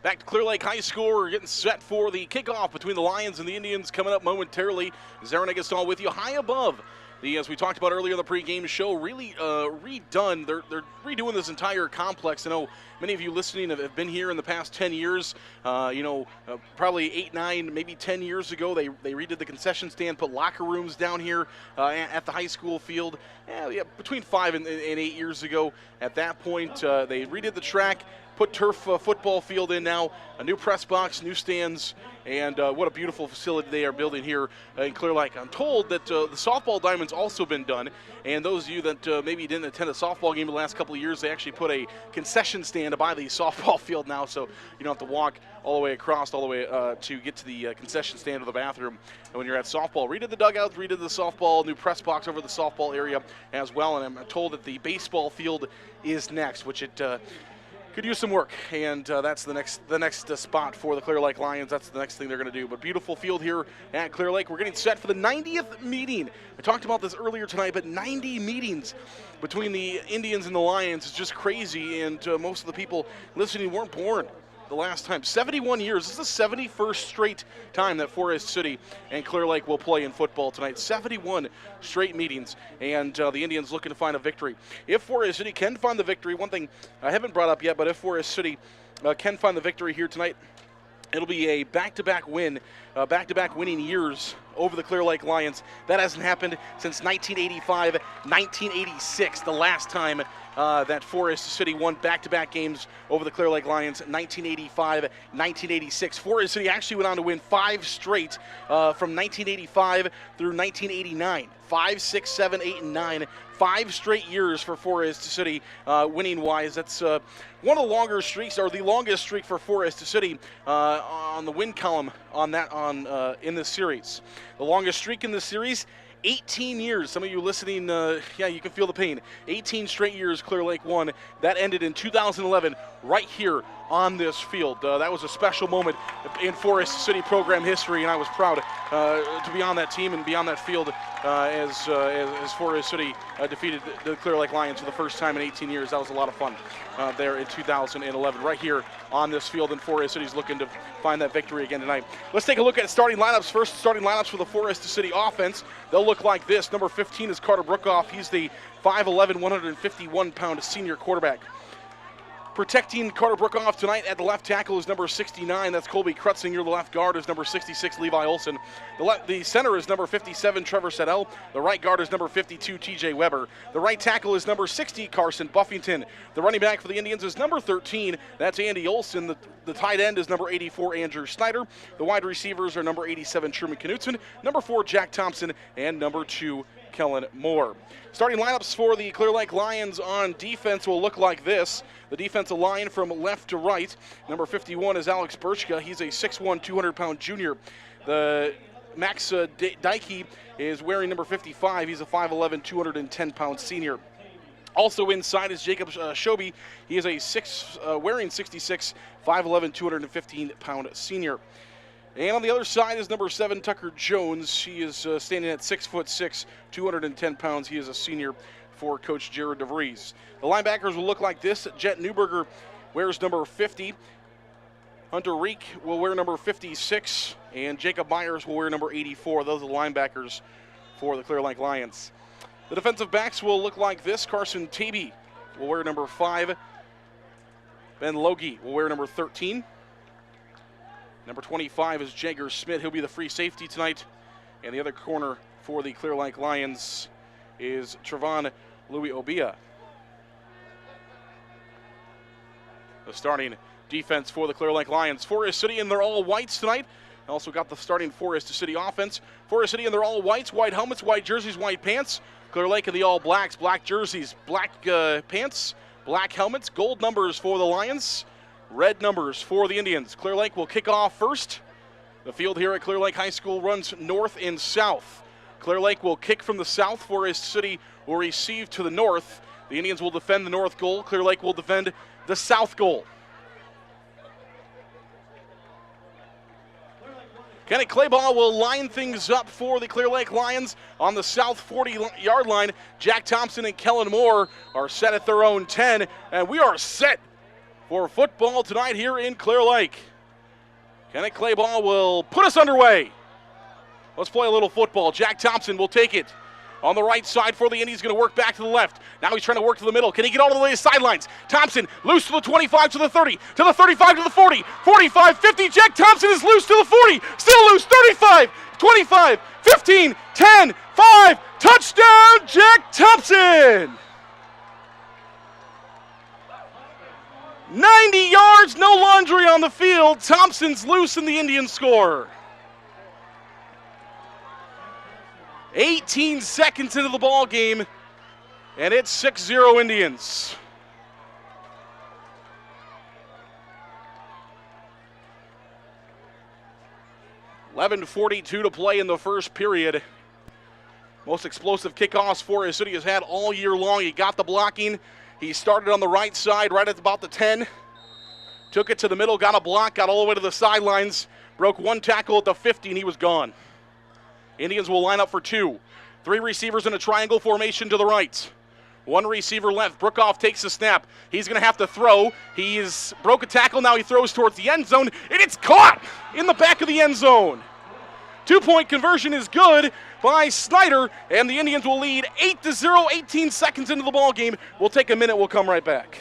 Back to Clear Lake High School. We're getting set for the kickoff between the Lions and the Indians coming up momentarily. Zarin Egestal with you high above. As we talked about earlier in the pregame show, really redone. They're redoing this entire complex. I know many of you listening have been here in the past 10 years. Probably 8, 9, maybe 10 years ago, they redid the concession stand, put locker rooms down here at the high school field. Between 5 and 8 years ago. At that point, they redid the track, put turf football field in now, a new press box, new stands, and what a beautiful facility they are building here in Clear Lake. I'm told that the softball diamond's also been done, and those of you that maybe didn't attend a softball game the last couple of years, they actually put a concession stand by the softball field now, so you don't have to walk all the way across, all the way to get to the concession stand or the bathroom when you're at softball. Redid the dugouts, redid the softball, new press box over the softball area as well, and I'm told that the baseball field is next, which it could use some work, and that's the next spot for the Clear Lake Lions. That's the next thing they're going to do. But beautiful field here at Clear Lake. We're getting set for the 90th meeting. I talked about this earlier tonight, but 90 meetings between the Indians and the Lions is just crazy, and most of the people listening weren't born the last time. 71 years. This is the 71st straight time that Forest City and Clear Lake will play in football tonight. 71 straight meetings, and the Indians looking to find a victory. If Forest City can find the victory, one thing I haven't brought up yet, but if Forest City can find the victory here tonight, it'll be a back-to-back win, back-to-back winning years over the Clear Lake Lions. That hasn't happened since 1985, 1986, the last time that Forest City won back-to-back games over the Clear Lake Lions, 1985, 1986. Forest City actually went on to win 5 straight from 1985 through 1989. 5, 6, 7, 8, and 9. 5 straight years for Forest City winning-wise. That's one of the longer streaks, or the longest streak for Forest City on the win column in this series. The longest streak in this series, 18 years. Some of you listening, you can feel the pain. 18 straight years Clear Lake won. That ended in 2011 right here on this field. That was a special moment in Forest City program history, and I was proud to be on that team and be on that field as Forest City defeated the Clear Lake Lions for the first time in 18 years. That was a lot of fun there in 2011 right here on this field, and Forest City's looking to find that victory again tonight. Let's take a look at starting lineups. First, starting lineups for the Forest City offense. They'll look like this. Number 15 is Carter Brookoff. He's the 5'11", 151-pound senior quarterback. Protecting Carter Brookoff tonight at the left tackle is number 69. That's Colby Krutzinger. The left guard is number 66, Levi Olson. The center is number 57, Trevor Sedell. The right guard is number 52, TJ Weber. The right tackle is number 60, Carson Buffington. The running back for the Indians is number 13. That's Andy Olson. The tight end is number 84, Andrew Snyder. The wide receivers are number 87, Truman Knutson, number 4, Jack Thompson, and number 2, Kellen Moore. Starting lineups for the Clear Lake Lions on defense will look like this. The defensive line from left to right. Number 51 is Alex Birchka. He's a 6'1", 200-pound junior. The Max Dykey is wearing number 55. He's a 5'11", 210-pound senior. Also inside is Jacob Shobi. He is wearing 66, 5'11", 215-pound senior. And on the other side is number 7, Tucker Jones. He is standing at 6'6", 210 pounds. He is a senior for Coach Jared DeVries. The linebackers will look like this. Jet Newberger wears number 50. Hunter Reek will wear number 56. And Jacob Myers will wear number 84. Those are the linebackers for the Clear Lake Lions. The defensive backs will look like this. Carson Taby will wear number 5. Ben Logie will wear number 13. Number 25 is Jagger Smith. He'll be the free safety tonight. And the other corner for the Clear Lake Lions is Trevon Louis Obia. The starting defense for the Clear Lake Lions. Forest City in their all whites tonight. Also got the starting Forest City offense. Forest City in their all whites, white helmets, white jerseys, white pants. Clear Lake in the all blacks, black jerseys, black pants, black helmets, gold numbers for the Lions. Red numbers for the Indians. Clear Lake will kick off first. The field here at Clear Lake High School runs north and south. Clear Lake will kick from the south. Forest City will receive to the north. The Indians will defend the north goal. Clear Lake will defend the south goal. Kenny Claybaugh will line things up for the Clear Lake Lions on the south 40-yard line. Jack Thompson and Kellen Moore are set at their own 10, and we are set for football tonight here in Clear Lake. Kenneth Clayball will put us underway. Let's play a little football. Jack Thompson will take it on the right side for the Indians, going to work back to the left. Now he's trying to work to the middle. Can he get all the way to the sidelines? Thompson loose to the 25, to the 30, to the 35, to the 40, 45, 50. Jack Thompson is loose to the 40, still loose, 35, 25, 15, 10, 5. Touchdown, Jack Thompson! 90 yards, no laundry on the field. Thompson's loose and the Indians score. 18 seconds into the ball game, and it's 6-0 Indians. .42 to play in the first period. Most explosive kickoffs Forest City has had all year long. He got the blocking. He started on the right side, right at about the 10. Took it to the middle, got a block, got all the way to the sidelines. Broke one tackle at the 50, and he was gone. Indians will line up for 2. 3 receivers in a triangle formation to the right. 1 receiver left. Brookoff takes the snap. He's going to have to throw. He's broke a tackle. Now he throws towards the end zone, and it's caught in the back of the end zone. 2-point conversion is good by Snyder, and the Indians will lead 8-0, 18 seconds into the ball game. We'll take a minute. We'll come right back.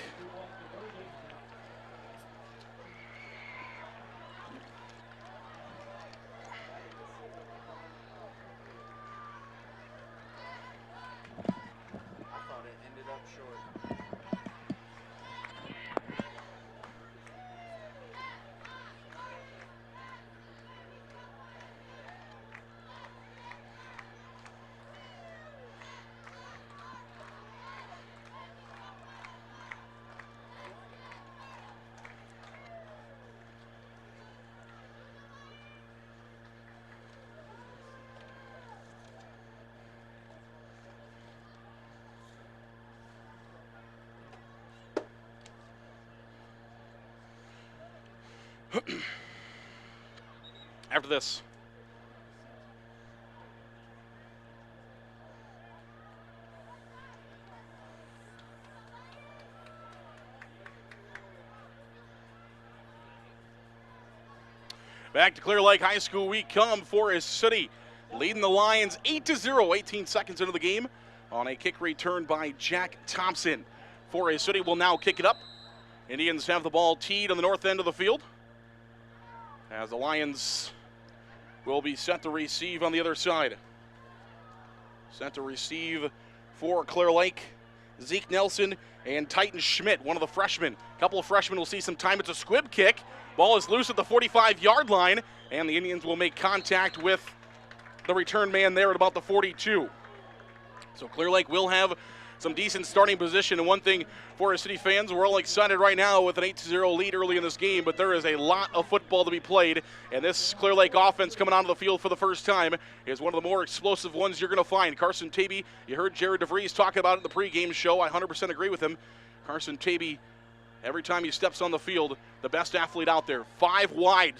After this. Back to Clear Lake High School we come. Forest City leading the Lions 8-0, 18 seconds into the game on a kick return by Jack Thompson. Forest City will now kick it up. Indians have the ball teed on the north end of the field, as the Lions will be set to receive on the other side. Set to receive for Clear Lake, Zeke Nelson and Titan Schmidt, one of the freshmen. A couple of freshmen will see some time. It's a squib kick. Ball is loose at the 45-yard line, and the Indians will make contact with the return man there at about the 42. So Clear Lake will have some decent starting position, and one thing, Forest City fans, we're all excited right now with an 8-0 lead early in this game, but there is a lot of football to be played, and this Clear Lake offense coming onto the field for the first time is one of the more explosive ones you're going to find. Carson Tavy, you heard Jared DeVries talk about it in the pregame show. I 100% agree with him. Carson Tavy, every time he steps on the field, the best athlete out there. 5 wide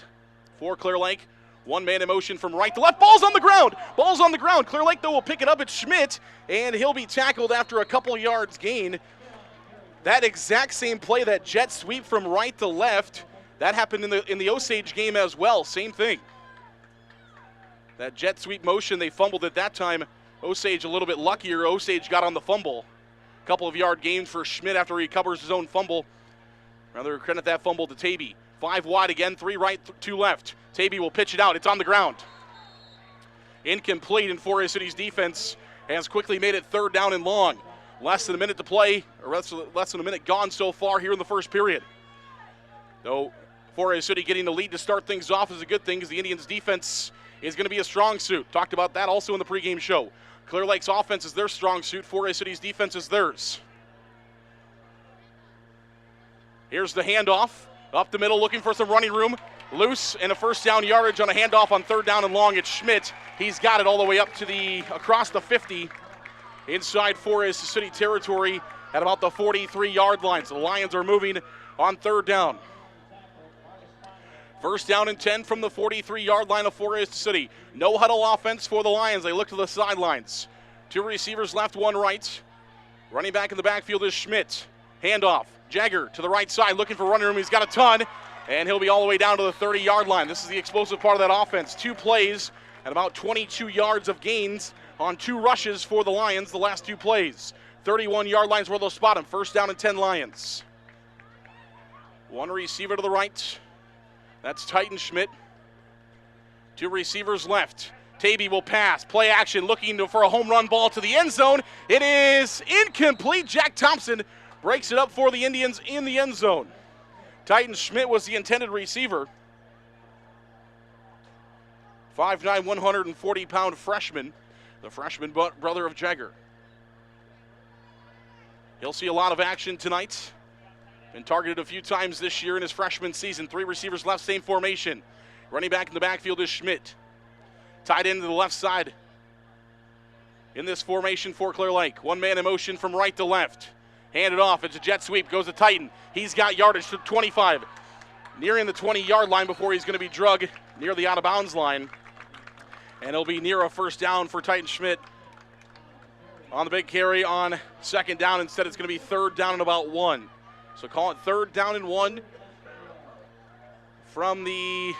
for Clear Lake. 1 man in motion from right to left. Ball's on the ground. Ball's on the ground. Clear Lake, though, will pick it up. It's Schmidt, and he'll be tackled after a couple yards gain. That exact same play, that jet sweep from right to left, that happened in the Osage game as well. Same thing. That jet sweep motion, they fumbled at that time. Osage a little bit luckier. Osage got on the fumble. A couple of yard gains for Schmidt after he recovers his own fumble. Rather credit that fumble to Tavy. 5 wide again, 3 right, 2 left. Tavy will pitch it out. It's on the ground. Incomplete, and Forest City's defense has quickly made it 3rd down and long. Less than a minute to play, or less than a minute gone so far here in the first period. Though Forest City getting the lead to start things off is a good thing, because the Indians' defense is going to be a strong suit. Talked about that also in the pregame show. Clear Lake's offense is their strong suit. Forest City's defense is theirs. Here's the handoff. Up the middle, looking for some running room. Loose and a 1st down yardage on a handoff on 3rd down and long. It's Schmidt. He's got it all the way up to across the 50, inside Forest City territory at about the 43-yard line. So the Lions are moving on 3rd down. 1st down and 10 from the 43-yard line of Forest City. No huddle offense for the Lions. They look to the sidelines. 2 receivers left, 1 right. Running back in the backfield is Schmidt. Handoff. Jagger to the right side looking for running room. He's got a ton, and he'll be all the way down to the 30-yard line. This is the explosive part of that offense. 2 plays and about 22 yards of gains on 2 rushes for the Lions the last 2 plays. 31-yard lines where they'll spot him. First down and 10 Lions. 1 receiver to the right. That's Titan Schmidt. 2 receivers left. Tavy will pass. Play action looking for a home run ball to the end zone. It is incomplete. Jack Thompson breaks it up for the Indians in the end zone. Titan Schmidt was the intended receiver. 5'9", 140-pound freshman. The freshman brother of Jagger. He'll see a lot of action tonight. Been targeted a few times this year in his freshman season. 3 receivers left, same formation. Running back in the backfield is Schmidt. Tight end to the left side in this formation for Clear Lake. 1 man in motion from right to left. Hand it off. It's a jet sweep. Goes to Titan. He's got yardage to 25. Nearing the 20-yard line before he's going to be drug near the out-of-bounds line. And it'll be near a first down for Titan Schmidt on the big carry on second down. Instead, it's going to be third down and about 1. So call it third down and 1 from the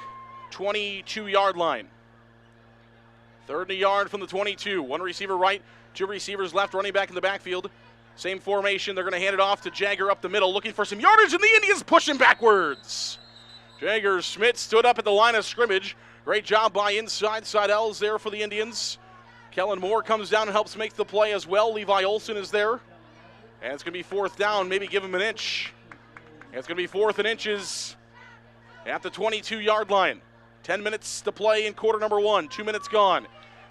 22-yard line. Third and a yard from the 22. 1 receiver right, 2 receivers left, running back in the backfield. Same formation. They're going to hand it off to Jagger up the middle, looking for some yardage, and the Indians push him backwards. Jagger Schmidt stood up at the line of scrimmage. Great job by inside Seidel's there for the Indians. Kellen Moore comes down and helps make the play as well. Levi Olson is there. And it's going to be fourth down, maybe give him an inch. And it's going to be 4th and inches at the 22-yard line. 10 minutes to play in quarter number 1. 2 minutes gone.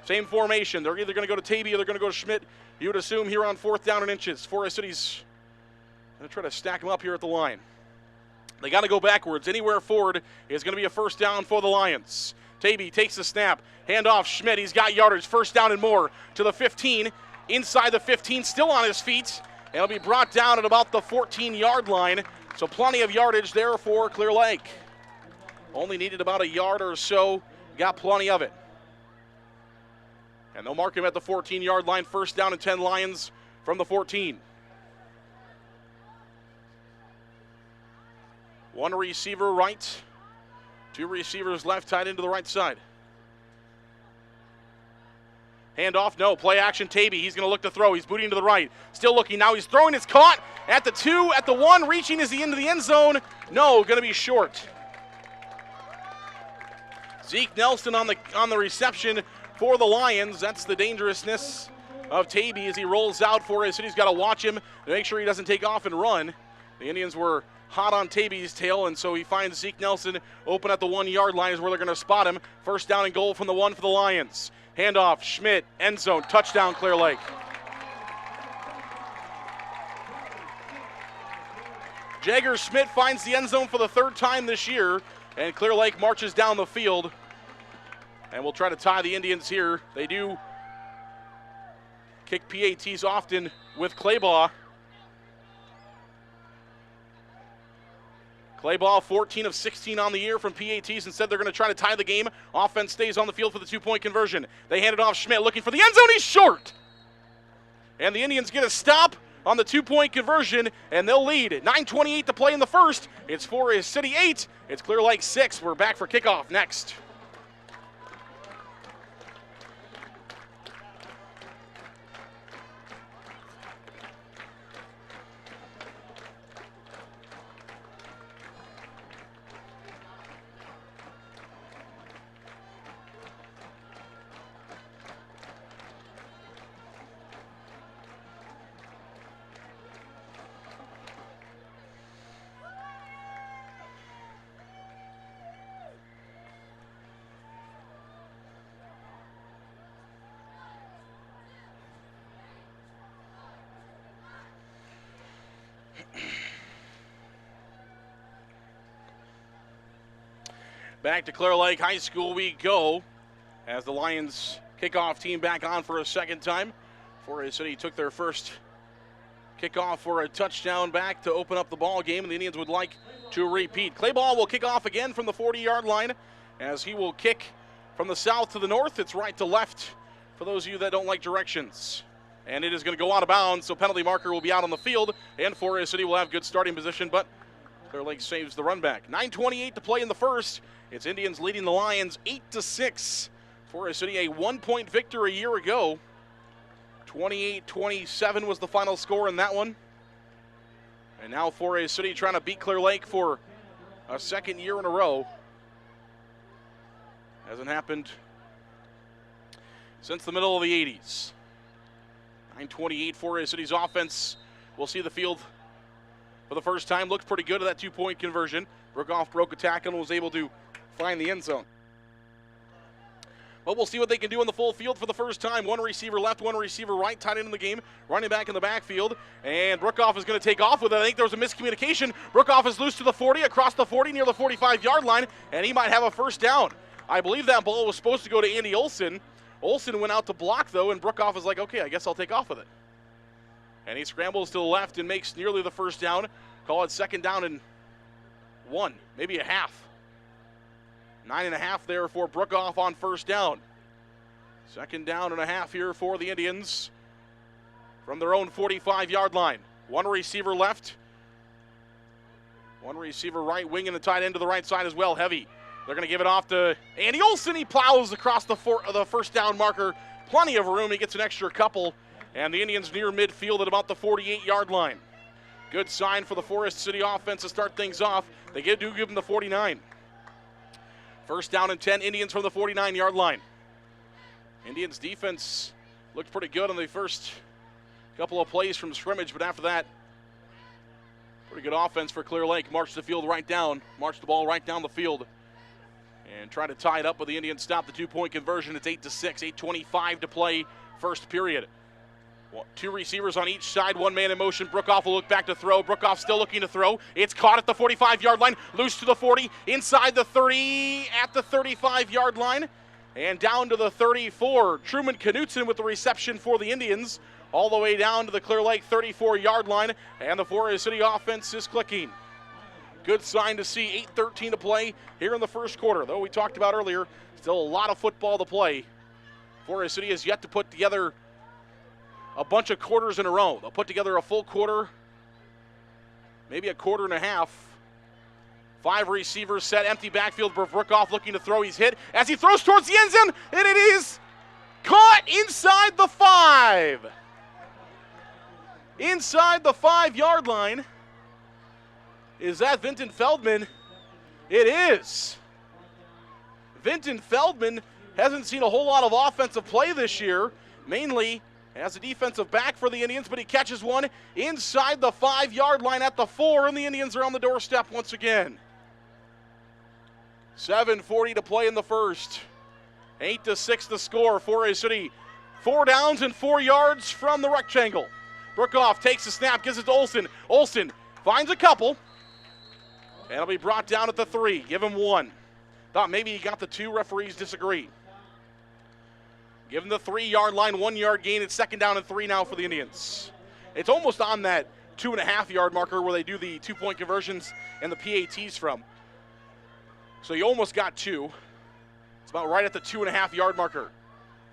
Same formation. They're either going to go to Tavy or they're going to go to Schmidt. You would assume here on 4th down and inches. Forest City's going to try to stack them up here at the line. They got to go backwards. Anywhere forward is going to be a first down for the Lions. Tavy takes the snap. Hand off Schmidt. He's got yardage. First down and more to the 15. Inside the 15, still on his feet. And he'll be brought down at about the 14-yard line. So plenty of yardage there for Clear Lake. Only needed about a yard or so. Got plenty of it. And they'll mark him at the 14-yard line. First down and 10 Lions from the 14. 1 receiver right. 2 receivers left, tied into the right side. Hand off, no. Play action, Tavy. He's going to look to throw. He's booting to the right. Still looking. Now he's throwing. It's caught at the 2, at the 1. Reaching is the end of the end zone. No, going to be short. Zeke Nelson on the reception for the Lions. That's the dangerousness of Tavy as he rolls out for his city. He's got to watch him to make sure he doesn't take off and run. The Indians were hot on Tavy's tail, and so he finds Zeke Nelson open at the 1-yard line is where they're going to spot him. First down and goal from the 1 for the Lions. Handoff, Schmidt, end zone, touchdown Clear Lake. Jagger Schmidt finds the end zone for the 3rd time this year, and Clear Lake marches down the field. And we'll try to tie the Indians here. They do kick PATs often with Claybaugh. Claybaugh 14 of 16 on the year from PATs. Instead, they're going to try to tie the game. Offense stays on the field for the 2-point conversion. They hand it off Schmidt looking for the end zone. He's short. And the Indians get a stop on the 2-point conversion, and they'll lead. 9:28 to play in the first. It's Forest City 8. It's Clear Lake 6. We're back for kickoff next. Back to Clear Lake High School we go as the Lions kickoff team back on for a second time. Forest City took their first kickoff for a touchdown back to open up the ball game, and the Indians would like to repeat. Claybaugh will kick off again from the 40-yard line as he will kick from the south to the north. It's right to left for those of you that don't like directions. And it is going to go out of bounds, so penalty marker will be out on the field, and Forest City will have good starting position, but Clear Lake saves the run back. 9:28 to play in the first. It's Indians leading the Lions 8-6. Forest City a 1-point victory a year ago. 28-27 was the final score in that one. And now Forest City trying to beat Clear Lake for a second year in a row. Hasn't happened since the middle of the 80s. 9:28, Forest City's offense will see the field for the first time. Looked pretty good at that two-point conversion. Brookoff broke a tackle and was able to find the end zone. But we'll see what they can do in the full field for the first time. One receiver left, one receiver right, tied into the game. Running back in the backfield, and Brookoff is going to take off with it. I think there was a miscommunication. Brookoff is loose to the 40, across the 40, near the 45-yard line, and he might have a first down. I believe that ball was supposed to go to Andy Olson. Olson went out to block, though, and Brookoff is like, okay, I guess I'll take off with it. And he scrambles to the left and makes nearly the first down. Call it second down and 1, maybe a half. 9.5 there for Brookoff on first down. Second down and a half here for the Indians from their own 45-yard line. One receiver left. One receiver right, wing and the tight end to the right side as well, heavy. They're going to give it off to Andy Olson. He plows across the first down marker. Plenty of room. He gets an extra couple. And the Indians near midfield at about the 48-yard line. Good sign for the Forest City offense to start things off. They do give them the 49. First down and 10, Indians from the 49-yard line. Indians defense looked pretty good on the first couple of plays from scrimmage, but after that, pretty good offense for Clear Lake. Marched the field right down, marched the ball right down the field, and try to tie it up, but the Indians stop the two-point conversion. It's 8-6, 8:25 to play first period. Two receivers on each side, one man in motion. Brookoff will look back to throw. Brookoff still looking to throw. It's caught at the 45-yard line, loose to the 40, inside the 30, at the 35-yard line, and down to the 34. Truman Knutson with the reception for the Indians, all the way down to the Clear Lake 34-yard line, and the Forest City offense is clicking. Good sign to see. 8:13 to play here in the first quarter. Though we talked about earlier, still a lot of football to play. Forest City has yet to put together a bunch of quarters in a row. They'll put together a full quarter, maybe a quarter and a half. 5 receivers set, empty backfield. Brookoff looking to throw. He's hit as he throws towards the end zone, and it is caught inside the 5. Inside the 5-yard line. Is that Vinton Feldman? It is. Vinton Feldman hasn't seen a whole lot of offensive play this year, mainly as a defensive back for the Indians, but he catches one inside the 5-yard line at the 4, and the Indians are on the doorstep once again. 7:40 to play in the first. 8-6 the score. Forest City 4 downs and 4 yards from the rectangle. Brookoff takes the snap, gives it to Olson. Olson finds a couple, and it'll be brought down at the 3. Give him 1. Thought maybe he got the 2. Referees disagree. Give him the 3-yard line, 1-yard gain. It's second down and 3 now for the Indians. It's almost on that 2.5-yard marker where they do the 2-point conversions and the PATs from. So you almost got 2. It's about right at the 2.5-yard marker.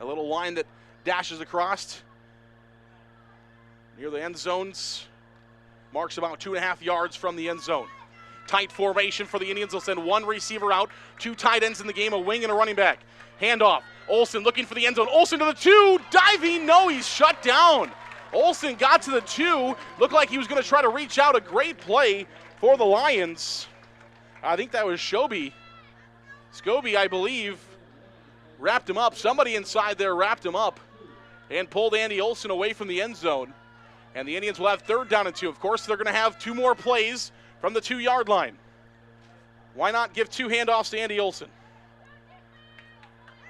A little line that dashes across near the end zones. Marks about 2.5 yards from the end zone. Tight formation for the Indians. They'll send 1 receiver out, 2 tight ends in the game, a wing and a running back. Handoff. Olson looking for the end zone. Olson to the 2. Diving. No, he's shut down. Olson got to the 2. Looked like he was going to try to reach out. A great play for the Lions. I think that was Scobie. Scobie, I believe, wrapped him up. Somebody inside there wrapped him up and pulled Andy Olson away from the end zone. And the Indians will have third down and 2. Of course, they're going to have 2 more plays from the 2-yard line. Why not give 2 handoffs to Andy Olson?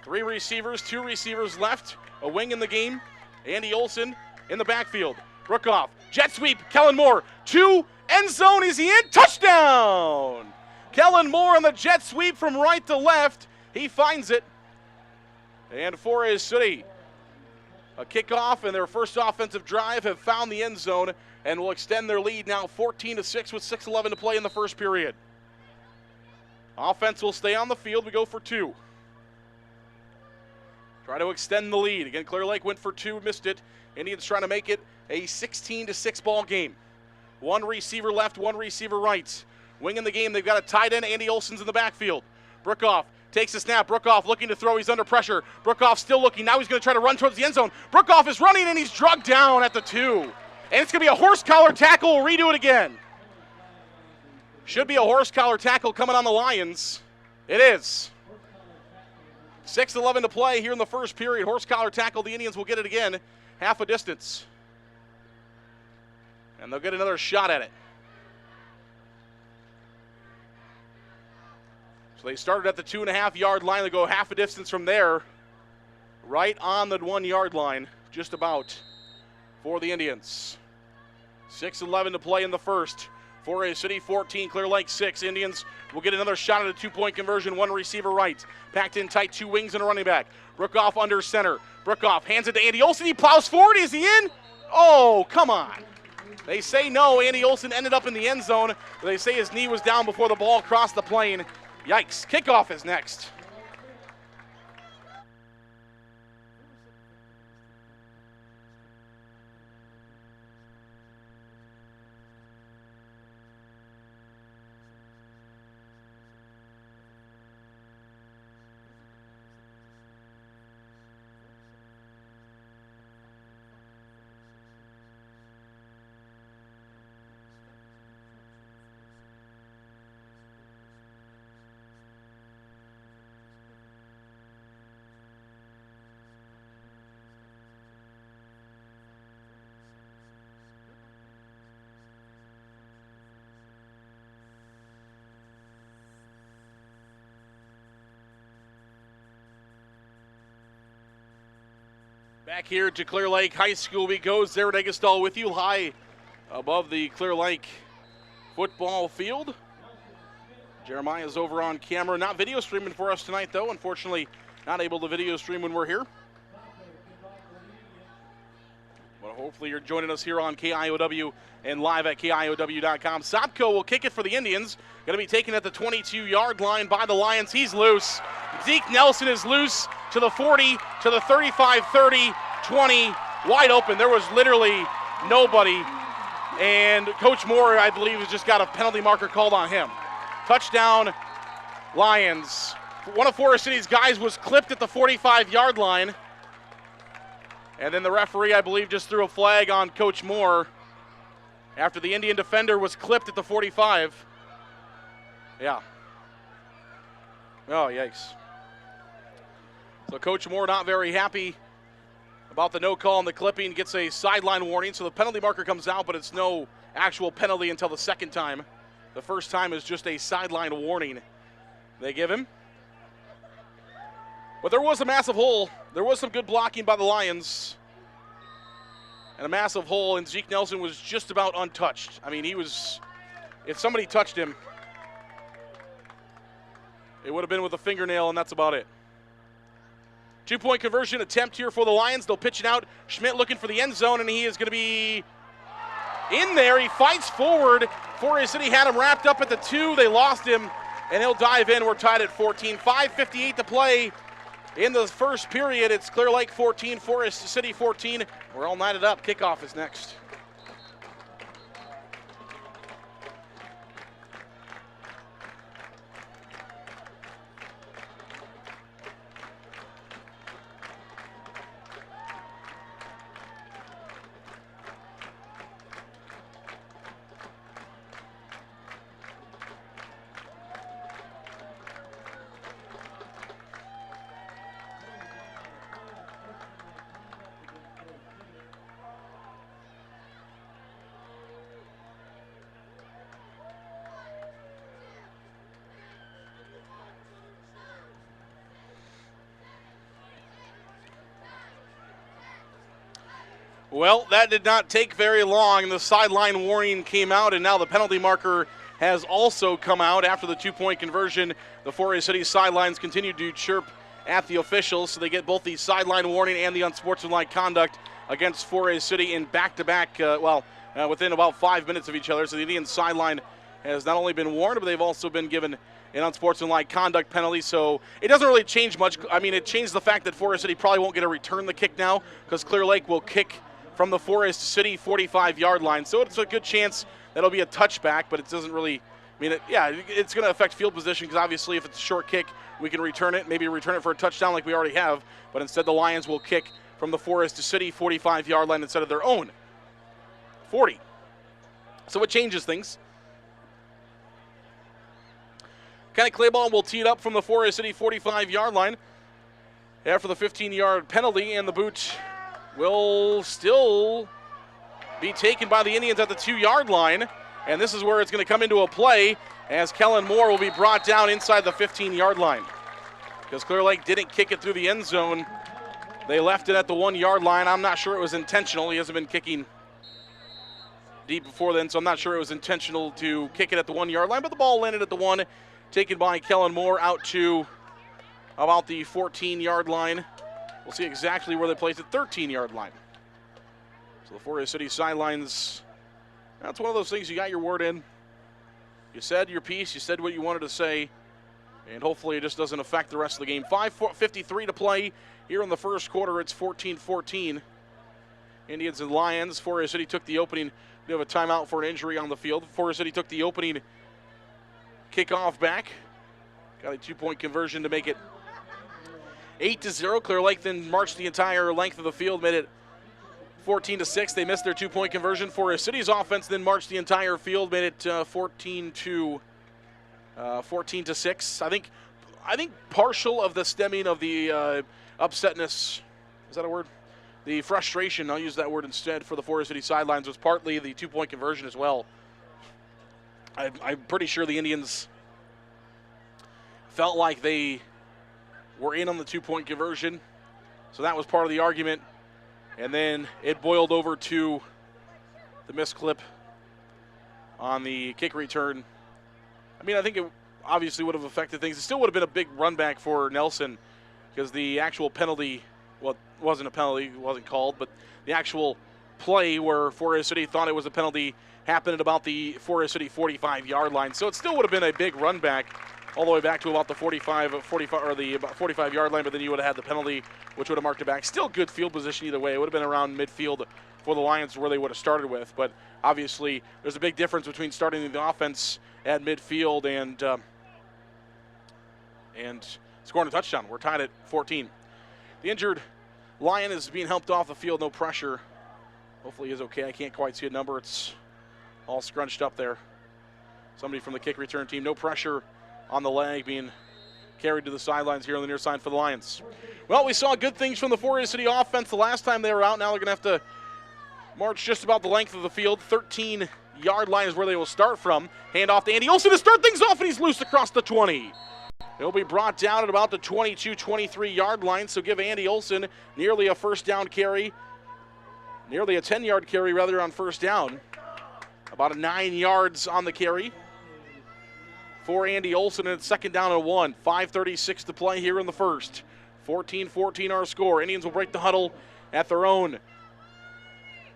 3 receivers, 2 receivers left, a wing in the game. Andy Olson in the backfield. Brookoff, jet sweep, Kellen Moore, 2, end zone, is he in? Touchdown! Kellen Moore on the jet sweep from right to left. He finds it. And Forest City, a kickoff and their first offensive drive, have found the end zone and will extend their lead now 14-6 with 6:11 to play in the first period. Offense will stay on the field. We go for 2. Try to extend the lead. Again, Clear Lake went for 2, missed it. Indians trying to make it a 16-6 ball game. One receiver left, one receiver right. Winging the game, they've got a tight end. Andy Olson's in the backfield. Brookoff takes a snap. Brookoff looking to throw. He's under pressure. Brookoff still looking. Now he's going to try to run towards the end zone. Brookoff is running, and he's drugged down at the 2. And it's going to be a horse collar tackle. We'll redo it again. Should be a horse collar tackle coming on the Lions. It is. 6:11 to play here in the first period. Horse collar tackle. The Indians will get it again. Half a distance. And they'll get another shot at it. So they started at the 2.5-yard line. They go half a distance from there. Right on the 1-yard line, just about, for the Indians. 6:11 to play in the first. Forest City 14, Clear Lake 6. Indians will get another shot at a 2-point conversion. One receiver right. Packed in tight, 2 wings and a running back. Brookoff under center. Brookoff hands it to Andy Olson. He plows forward. Is he in? Oh, come on. They say no. Andy Olson ended up in the end zone. They say his knee was down before the ball crossed the plane. Yikes. Kickoff is next. Back here to Clear Lake High School we go. Zared Eggestal with you high above the Clear Lake football field. Jeremiah's over on camera. Not video streaming for us tonight, though. Unfortunately, not able to video stream when we're here. But hopefully you're joining us here on KIOW and live at KIOW.com. Sopko will kick it for the Indians. Going to be taken at the 22-yard line by the Lions. He's loose. Zeke Nelson is loose to the 40, to the 35, 30, 20, wide open. There was literally nobody. And Coach Moore, I believe, has just got a penalty marker called on him. Touchdown, Lions. One of Forest City's guys was clipped at the 45-yard line. And then the referee, I believe, just threw a flag on Coach Moore after the Indian defender was clipped at the 45. Yeah. Oh, yikes. So Coach Moore not very happy about the no call and the clipping, gets a sideline warning. So the penalty marker comes out, but it's no actual penalty until the second time. The first time is just a sideline warning they give him. But there was a massive hole. There was some good blocking by the Lions. And a massive hole, and Zeke Nelson was just about untouched. I mean, he was, if somebody touched him, it would have been with a fingernail, and that's about it. 2-point conversion attempt here for the Lions. They'll pitch it out. Schmidt looking for the end zone, and he is going to be in there. He fights forward. Forest City had him wrapped up at the 2. They lost him, and he'll dive in. We're tied at 14. 5:58 to play in the first period. It's Clear Lake 14, Forest City 14. We're all knotted up. Kickoff is next. Well, that did not take very long. The sideline warning came out, and now the penalty marker has also come out after the 2-point conversion. The Forest City sidelines continue to chirp at the officials, so they get both the sideline warning and the unsportsmanlike conduct against Forest City in back-to-back, within about 5 minutes of each other. So the Indian sideline has not only been warned, but they've also been given an unsportsmanlike conduct penalty. So it doesn't really change much. I mean, it changed the fact that Forest City probably won't get to return the kick now because Clear Lake will kick from the Forest City 45-yard line. So it's a good chance that'll be a touchback, but it doesn't really, it's going to affect field position because obviously if it's a short kick, we can return it, maybe return it for a touchdown like we already have, but instead the Lions will kick from the Forest City 45-yard line instead of their own 40. So it changes things. Kenny Claiborne will tee it up from the Forest City 45-yard line after the 15-yard penalty, and the boot will still be taken by the Indians at the 2-yard line, and this is where it's going to come into a play as Kellen Moore will be brought down inside the 15-yard line because Clear Lake didn't kick it through the end zone. They left it at the 1-yard line. I'm not sure it was intentional. He hasn't been kicking deep before then, so I'm not sure it was intentional to kick it at the 1-yard line, but the ball landed at the 1, taken by Kellen Moore out to about the 14-yard line. We'll see exactly where they placed it, 13-yard line. So the Forest City sidelines, that's one of those things you got your word in. You said your piece, you said what you wanted to say, and hopefully it just doesn't affect the rest of the game. 5:53 to play here in the first quarter. It's 14-14. Indians and Lions. Forest City took the opening. We have a timeout for an injury on the field. Forest City took the opening kickoff back. Got a 2-point conversion to make it 8-0. Clear Lake then marched the entire length of the field, made it 14-6. They missed their 2-point conversion. Forest City's offense then marched the entire field, made it 14-6. I think partial of the stemming of the upsetness, is that a word? The frustration, I'll use that word instead, for the Forest City sidelines was partly the 2-point conversion as well. I'm pretty sure the Indians felt like they were in on the 2-point conversion, so that was part of the argument. And then it boiled over to the missed clip on the kick return. I think it obviously would have affected things. It still would have been a big run back for Nelson because the actual penalty, well, it wasn't a penalty, it wasn't called, but the actual play where Forest City thought it was a penalty happened at about the Forest City 45-yard line. So it still would have been a big run back all the way back to about the 45-yard line, but then you would have had the penalty, which would have marked it back. Still good field position either way. It would have been around midfield for the Lions where they would have started with, but obviously there's a big difference between starting the offense at midfield and scoring a touchdown. We're tied at 14. The injured Lion is being helped off the field, no pressure. Hopefully he's okay. I can't quite see a number. It's all scrunched up there. Somebody from the kick return team, no pressure on the leg, being carried to the sidelines here on the near side for the Lions. Well, we saw good things from the Forest City offense the last time they were out. Now they're going to have to march just about the length of the field. 13-yard line is where they will start from. Hand off to Andy Olson to start things off, and he's loose across the 20. He'll be brought down at about the 22-23-yard line, so give Andy Olson nearly a first down carry, nearly a 10-yard carry rather on first down. About 9 yards on the carry for Andy Olson, and it's second down and 1. 5:36 to play here in the first. 14-14 our score. Indians will break the huddle at their own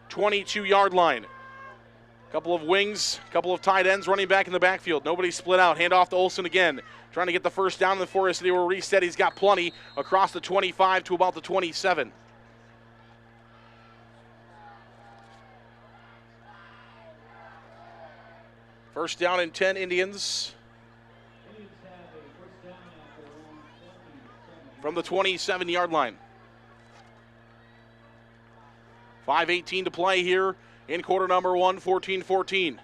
22-yard line. Couple of wings, couple of tight ends running back in the backfield. Nobody split out. Hand off to Olson again. Trying to get the first down in the Forest City will reset. He's got plenty across the 25 to about the 27. First down and 10 Indians. From the 27-yard line. 5:18 to play here in quarter number 1, 14-14.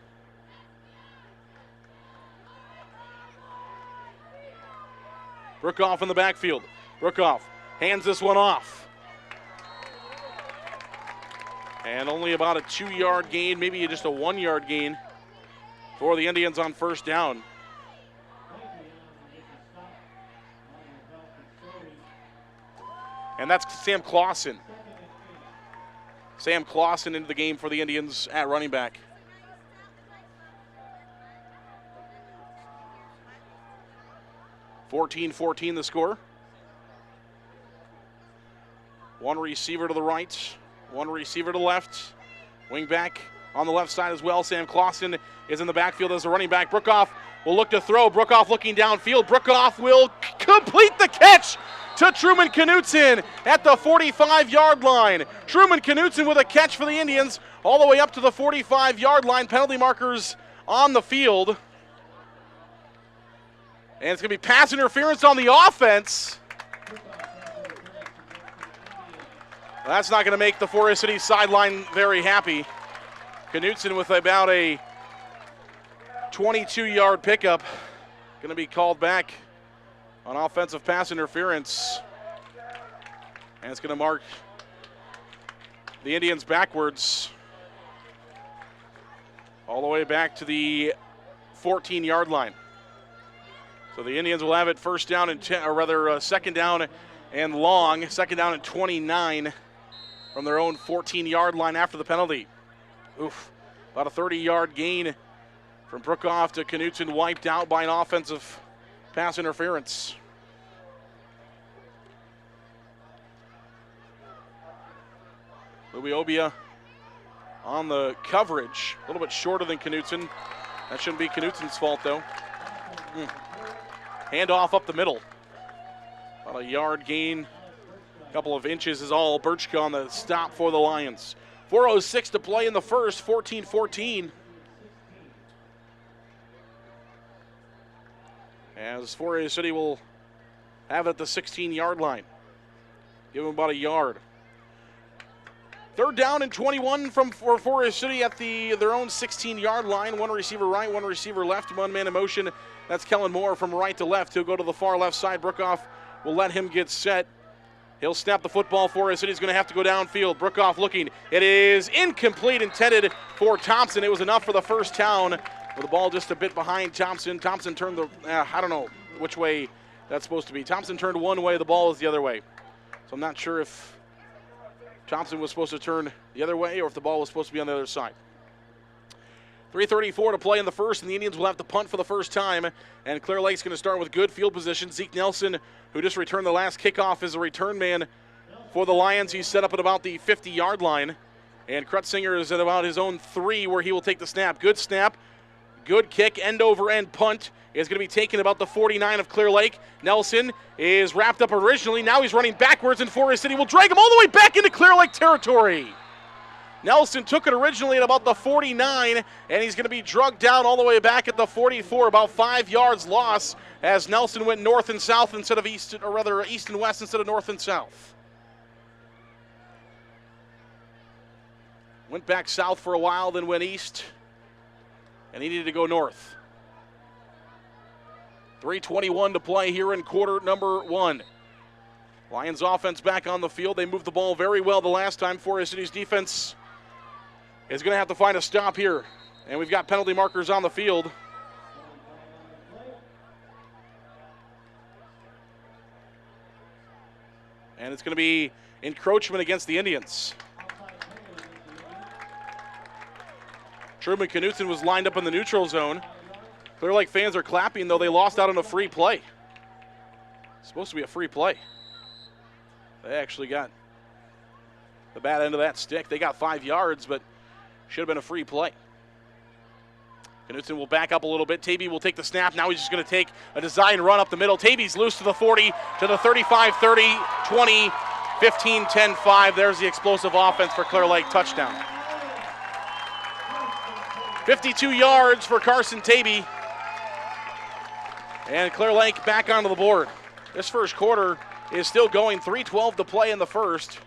Brookoff in the backfield. Brookoff hands this one off. And only about a 2-yard gain, maybe just a 1-yard gain for the Indians on first down. And that's Sam Clausen. Sam Clausen into the game for the Indians at running back. (14-14) the score. One receiver to the right, one receiver to the left. Wing back on the left side as well. Sam Clausen is in the backfield as a running back. Brookoff will look to throw. Brookoff looking downfield. Brookoff will complete the catch to Truman Knutson at the 45-yard line. Truman Knutson with a catch for the Indians all the way up to the 45-yard line. Penalty markers on the field. And it's going to be pass interference on the offense. That's not going to make the Forest City sideline very happy. Knutson with about a 22-yard pickup. Going to be called back on offensive pass interference. And it's going to mark the Indians backwards all the way back to the 14-yard line. So the Indians will have it first down and 10, or rather second down and long, second down and 29 from their own 14-yard line after the penalty. Oof, about a 30-yard gain from Brookoff to Knutson, wiped out by an offensive pass interference. Louis Obia on the coverage, a little bit shorter than Knutson. That shouldn't be Knutson's fault, though. Handoff up the middle. About a yard gain, a couple of inches is all. Birchka on the stop for the Lions. 4:06 to play in the first, 14-14. As Forest City will have it at the 16-yard line. Give them about a yard. Third down and 21 for Forest City at their own 16-yard line. One receiver right, one receiver left, one man in motion. That's Kellen Moore from right to left. He'll go to the far left side. Brookoff will let him get set. He'll snap the football. Forest City's going to have to go downfield. Brookoff looking. It is incomplete, intended for Thompson. It was enough for the first down. With the ball just a bit behind Thompson. Thompson turned I don't know which way that's supposed to be. Thompson turned one way, the ball was the other way. So I'm not sure if Thompson was supposed to turn the other way or if the ball was supposed to be on the other side. 3:34 to play in the first, and the Indians will have to punt for the first time. And Clear Lake's going to start with good field position. Zeke Nelson, who just returned the last kickoff, is a return man for the Lions. He's set up at about the 50-yard line. And Krutzinger is at about his own 3 where he will take the snap. Good snap, good kick, end-over-end punt is going to be taken about the 49 of Clear Lake. Nelson is wrapped up originally. Now he's running backwards, and Forest City will drag him all the way back into Clear Lake territory. Nelson took it originally at about the 49, and he's going to be drugged down all the way back at the 44, about 5 yards loss, as Nelson went north and south instead of east, or rather east and west instead of north and south. Went back south for a while, then went east, and he needed to go north. 3:21 to play here in quarter number 1. Lions offense back on the field. They moved the ball very well the last time. Forest City's defense is going to have to find a stop here. And we've got penalty markers on the field. And it's going to be encroachment against the Indians. Truman Knutson was lined up in the neutral zone. Clear Lake fans are clapping, though they lost out on a free play. It's supposed to be a free play. They actually got the bad end of that stick. They got 5 yards, but should have been a free play. Knutson will back up a little bit. Tavy will take the snap. Now he's just going to take a design run up the middle. Tavy's loose to the 40, to the 35, 30, 20, 15, 10, 5. There's the explosive offense for Clear Lake touchdown. 52 yards for Carson Tavy. And Clear Lake back onto the board. This first quarter is still going. 3:12 to play in the first.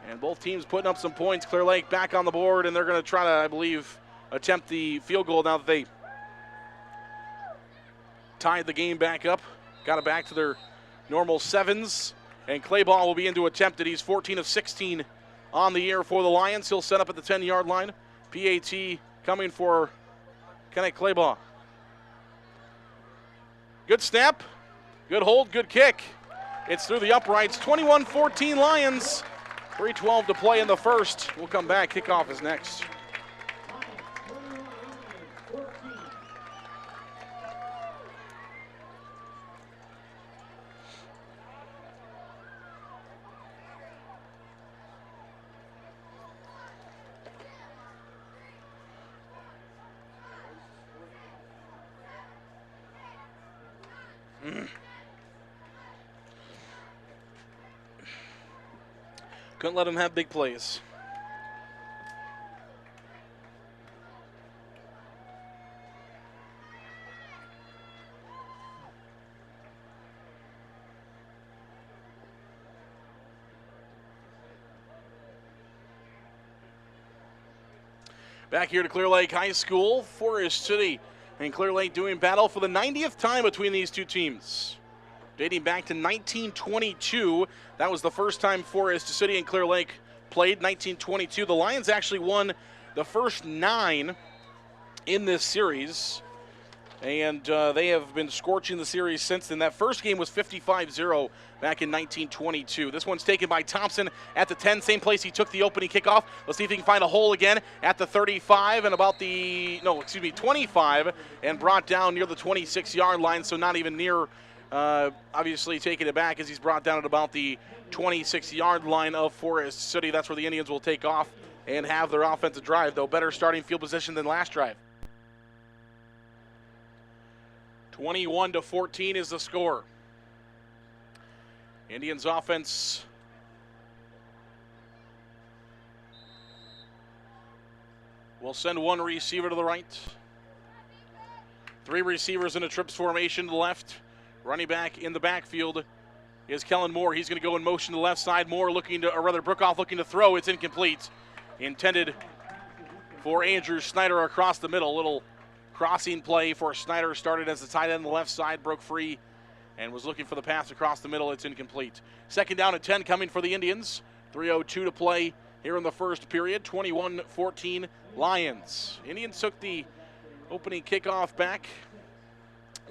And both teams putting up some points. Clear Lake back on the board, and they're going to try to, I believe, attempt the field goal now that they tied the game back up. Got it back to their normal 7s. And Clayball will begin to attempt it. He's 14 of 16 on the year for the Lions. He'll set up at the 10-yard line. PAT coming for Kenneth Clayball. Good snap, good hold, good kick. It's through the uprights. 21-14 Lions. 3:12 to play in the first. We'll come back. Kickoff is next. Couldn't let him have big plays. Back here to Clear Lake High School, Forest City and Clear Lake doing battle for the 90th time between these two teams. Dating back to 1922, that was the first time Forest City and Clear Lake played, 1922. The Lions actually won the first 9 in this series, and they have been scorching the series since then. That first game was 55-0 back in 1922. This one's taken by Thompson at the 10, same place he took the opening kickoff. Let's see if he can find a hole again at the 35 and about the, 25, and brought down near the 26-yard line, so not even near, obviously taking it back as he's brought down at about the 26-yard line of Forest City. That's where the Indians will take off and have their offensive drive, though better starting field position than last drive. 21-14 is the score. Indians offense will send one receiver to the right. 3 receivers in a trips formation to the left. Running back in the backfield is Kellen Moore. He's going to go in motion to the left side. Moore looking to, or rather Brookoff looking to throw. It's incomplete. Intended for Andrew Snyder across the middle. Little crossing play for Snyder. Started as the tight end on the left side, broke free, and was looking for the pass across the middle. It's incomplete. Second down and 10 coming for the Indians. 3:02 to play here in the first period. 21-14 Lions. Indians took the opening kickoff back,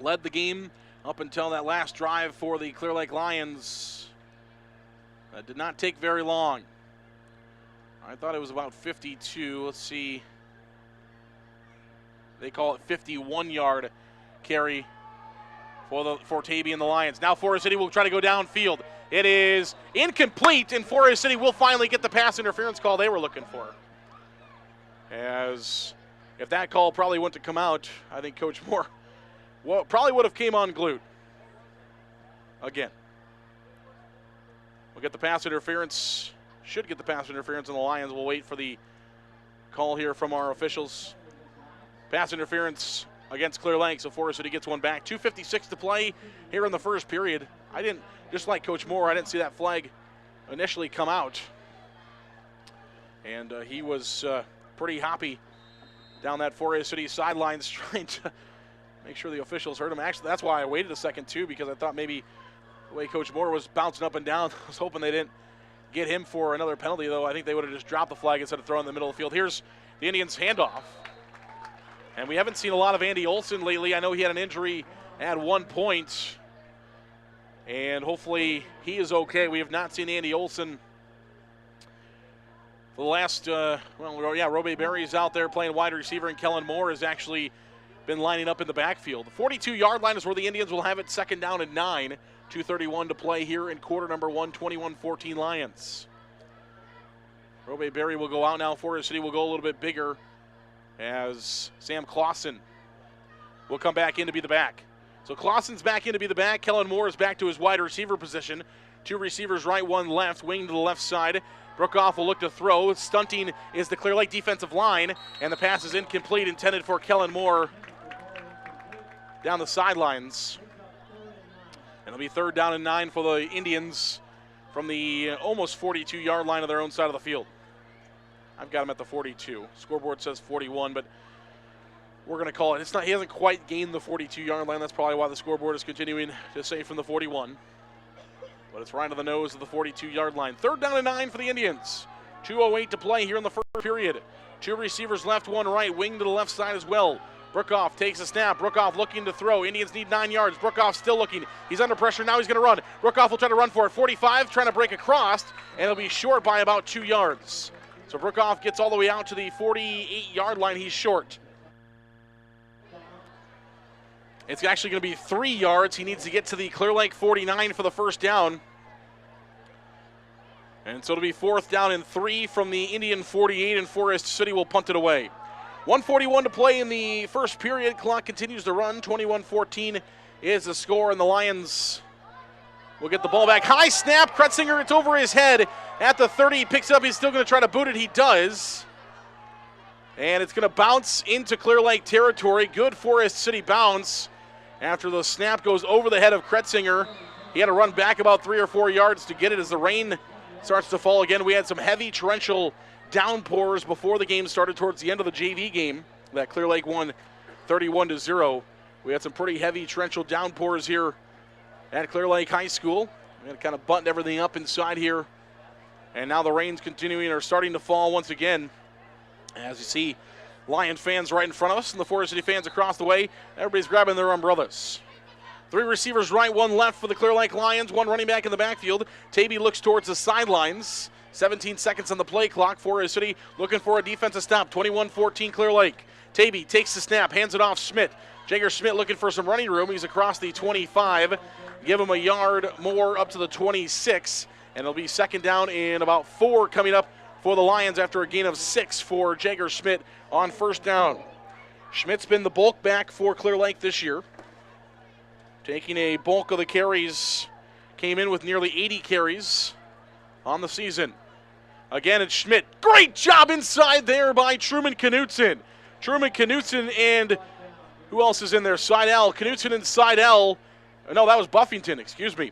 led the game up until that last drive for the Clear Lake Lions. That did not take very long. I thought it was about 52. Let's see. They call it 51-yard carry for Tavy and the Lions. Now Forest City will try to go downfield. It is incomplete, and Forest City will finally get the pass interference call they were looking for. As if that call probably wouldn't have come out, I think Coach Moore probably would have came unglued again. We'll get the pass interference. Should get the pass interference, and the Lions will wait for the call here from our officials. Pass interference against Clear Lake, so Forest City gets one back. 2:56 to play here in the first period. Just like Coach Moore, I didn't see that flag initially come out. And he was pretty hoppy down that Forest City sidelines trying to make sure the officials heard him. Actually, that's why I waited a second, too, because I thought maybe the way Coach Moore was bouncing up and down, I was hoping they didn't get him for another penalty, though. I think they would have just dropped the flag instead of throwing in the middle of the field. Here's the Indians' handoff. And we haven't seen a lot of Andy Olson lately. I know he had an injury at one point, and hopefully he is okay. We have not seen Andy Olson for the last, Roby Berry's out there playing wide receiver, and Kellen Moore has actually been lining up in the backfield. The 42-yard line is where the Indians will have it, second down and 9. 2:31 to play here in quarter number 1, 21-14 Lions. Roby Berry will go out now. Forest City will go a little bit bigger, as Sam Clausen will come back in to be the back. So Clausen's back in to be the back. Kellen Moore is back to his wide receiver position. 2 receivers right, 1 left, wing to the left side. Brookoff will look to throw. Stunting is the Clear Lake defensive line, and the pass is incomplete, intended for Kellen Moore down the sidelines. And it'll be third down and 9 for the Indians from the almost 42-yard line of their own side of the field. I've got him at the 42. Scoreboard says 41, but we're going to call it. It's not. He hasn't quite gained the 42-yard line. That's probably why the scoreboard is continuing to say from the 41. But it's right on the nose of the 42-yard line. Third down and 9 for the Indians. 2:08 to play here in the first period. 2 receivers left, 1 right. Wing to the left side as well. Brookoff takes a snap. Brookoff looking to throw. Indians need 9 yards. Brookoff still looking. He's under pressure. Now he's going to run. Brookoff will try to run for it. 45, trying to break across, and it'll be short by about 2 yards. So Brookoff gets all the way out to the 48-yard line. He's short. It's actually going to be 3 yards. He needs to get to the Clear Lake 49 for the first down. And so it'll be 4th down and 3 from the Indian 48, and Forest City will punt it away. 1:41 to play in the first period. Clock continues to run. 21-14 is the score, and the Lions will get the ball back. High snap, Kretzinger, it's over his head at the 30. He picks it up, he's still going to try to boot it. He does. And it's going to bounce into Clear Lake territory. Good Forest City bounce after the snap goes over the head of Kretzinger. He had to run back about 3 or 4 yards to get it as the rain starts to fall again. We had some heavy torrential downpours before the game started towards the end of the JV game that Clear Lake won 31-0. We had some pretty heavy torrential downpours here at Clear Lake High School. We had kind of buttoned everything up inside here. And now the rain's continuing or starting to fall once again. As you see, Lion fans right in front of us and the Forest City fans across the way. Everybody's grabbing their umbrellas. 3 receivers right, 1 left for the Clear Lake Lions, 1 running back in the backfield. Tavy looks towards the sidelines. 17 seconds on the play clock. Forest City looking for a defensive stop. 21-14 Clear Lake. Tavy takes the snap, hands it off Schmidt. Jager Schmidt looking for some running room. He's across the 25. Give him a yard more up to the 26. And it'll be second down and about 4 coming up for the Lions after a gain of 6 for Jager Schmidt on first down. Schmidt's been the bulk back for Clear Lake this year. Taking a bulk of the carries, came in with nearly 80 carries on the season. Again, it's Schmidt. Great job inside there by Truman Knutson. Truman Knutson and who else is in there? Seidel. Knutson and Seidel. No, that was Buffington, excuse me.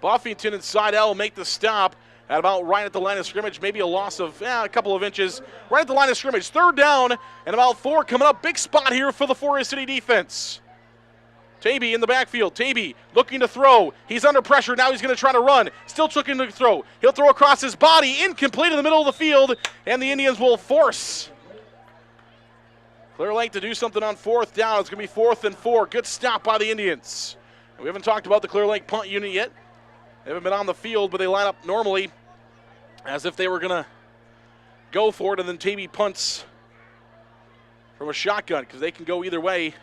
Buffington and Seidel make the stop at about right at the line of scrimmage, maybe a loss of a couple of inches. Right at the line of scrimmage, third down and about 4 coming up. Big spot here for the Forest City defense. Tavy in the backfield. Tavy looking to throw. He's under pressure. Now he's going to try to run. Still looking to throw. He'll throw across his body. Incomplete in the middle of the field. And the Indians will force Clear Lake to do something on fourth down. It's going to be 4th and 4. Good stop by the Indians. We haven't talked about the Clear Lake punt unit yet. They haven't been on the field, but they line up normally as if they were going to go for it. And then Tavy punts from a shotgun because they can go either way.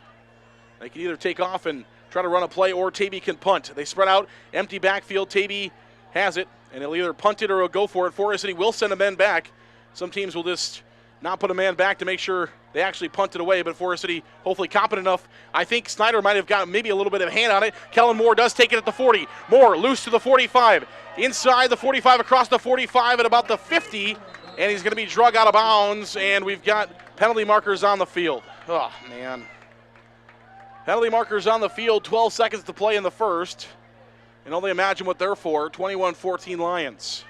They can either take off and try to run a play, or Tavy can punt. They spread out, empty backfield. Tavy has it, and he'll either punt it or he'll go for it. Forest City will send a man back. Some teams will just not put a man back to make sure they actually punt it away, but Forest City hopefully competent enough. I think Snyder might have got maybe a little bit of a hand on it. Kellen Moore does take it at the 40. Moore loose to the 45. Inside the 45, across the 45 at about the 50, and he's going to be drug out of bounds, and we've got penalty markers on the field. Oh, man. Penalty markers on the field, 12 seconds to play in the first. And only imagine what they're for, 21-14 Lions.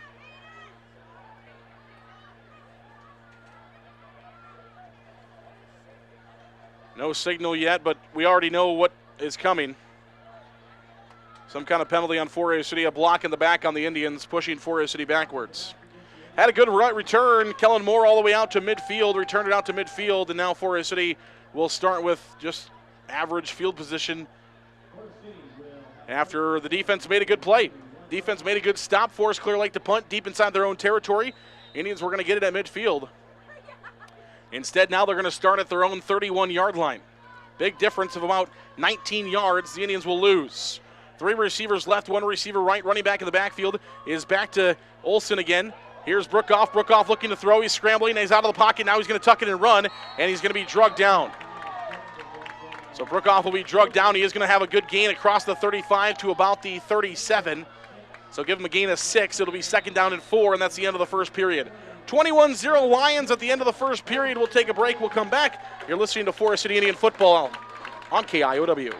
No signal yet, but we already know what is coming. Some kind of penalty on Forest City, a block in the back on the Indians, pushing Forest City backwards. Had a good return. Kellen Moore all the way out to midfield, returned it out to midfield, and now Forest City will start with just average field position after the defense made a good play. Defense made a good stop, forced Clear Lake to punt deep inside their own territory. Indians were going to get it at midfield. Instead, now they're going to start at their own 31-yard line. Big difference of about 19 yards. The Indians will lose. 3 receivers left, 1 receiver right. Running back in the backfield is back to Olsen again. Here's Brookoff. Brookoff looking to throw. He's scrambling. He's out of the pocket. Now he's going to tuck it and run, and he's going to be drugged down. So Brookoff will be drugged down. He is going to have a good gain across the 35 to about the 37. So give him a gain of 6. It'll be second down and 4, and that's the end of the first period. 21-0 Lions at the end of the first period. We'll take a break. We'll come back. You're listening to Forest City Indian football on KIOW.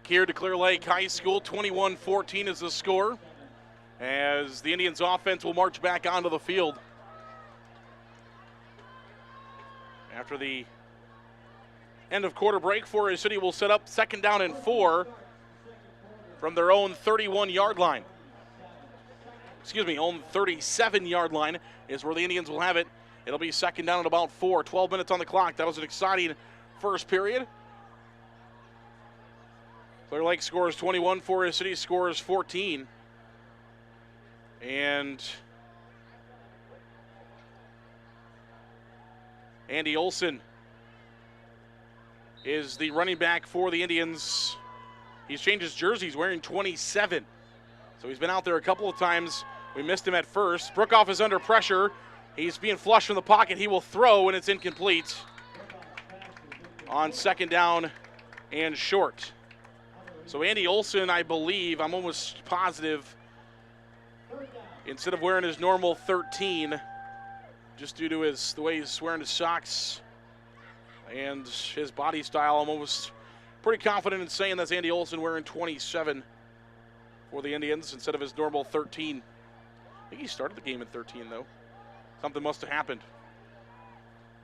back here to Clear Lake High School. 21-14 is the score, as the Indians offense will march back onto the field. After the end of quarter break, Forest City will set up 2nd down and 4 from their own 31-yard line. Own 37-yard line is where the Indians will have it. It'll be 2nd down and about 4. 12 minutes on the clock. That was an exciting first period. Clear Lake scores 21, Forest City scores 14. And Andy Olson is the running back for the Indians. He's changed his jersey. He's wearing 27. So he's been out there a couple of times. We missed him at first. Brookoff is under pressure. He's being flushed from the pocket. He will throw, and it's incomplete on 2nd down and short. So Andy Olson, I believe, I'm almost positive, instead of wearing his normal 13, just due to the way he's wearing his socks and his body style, I'm almost pretty confident in saying that's Andy Olson wearing 27 for the Indians instead of his normal 13. I think he started the game in 13, though. Something must have happened.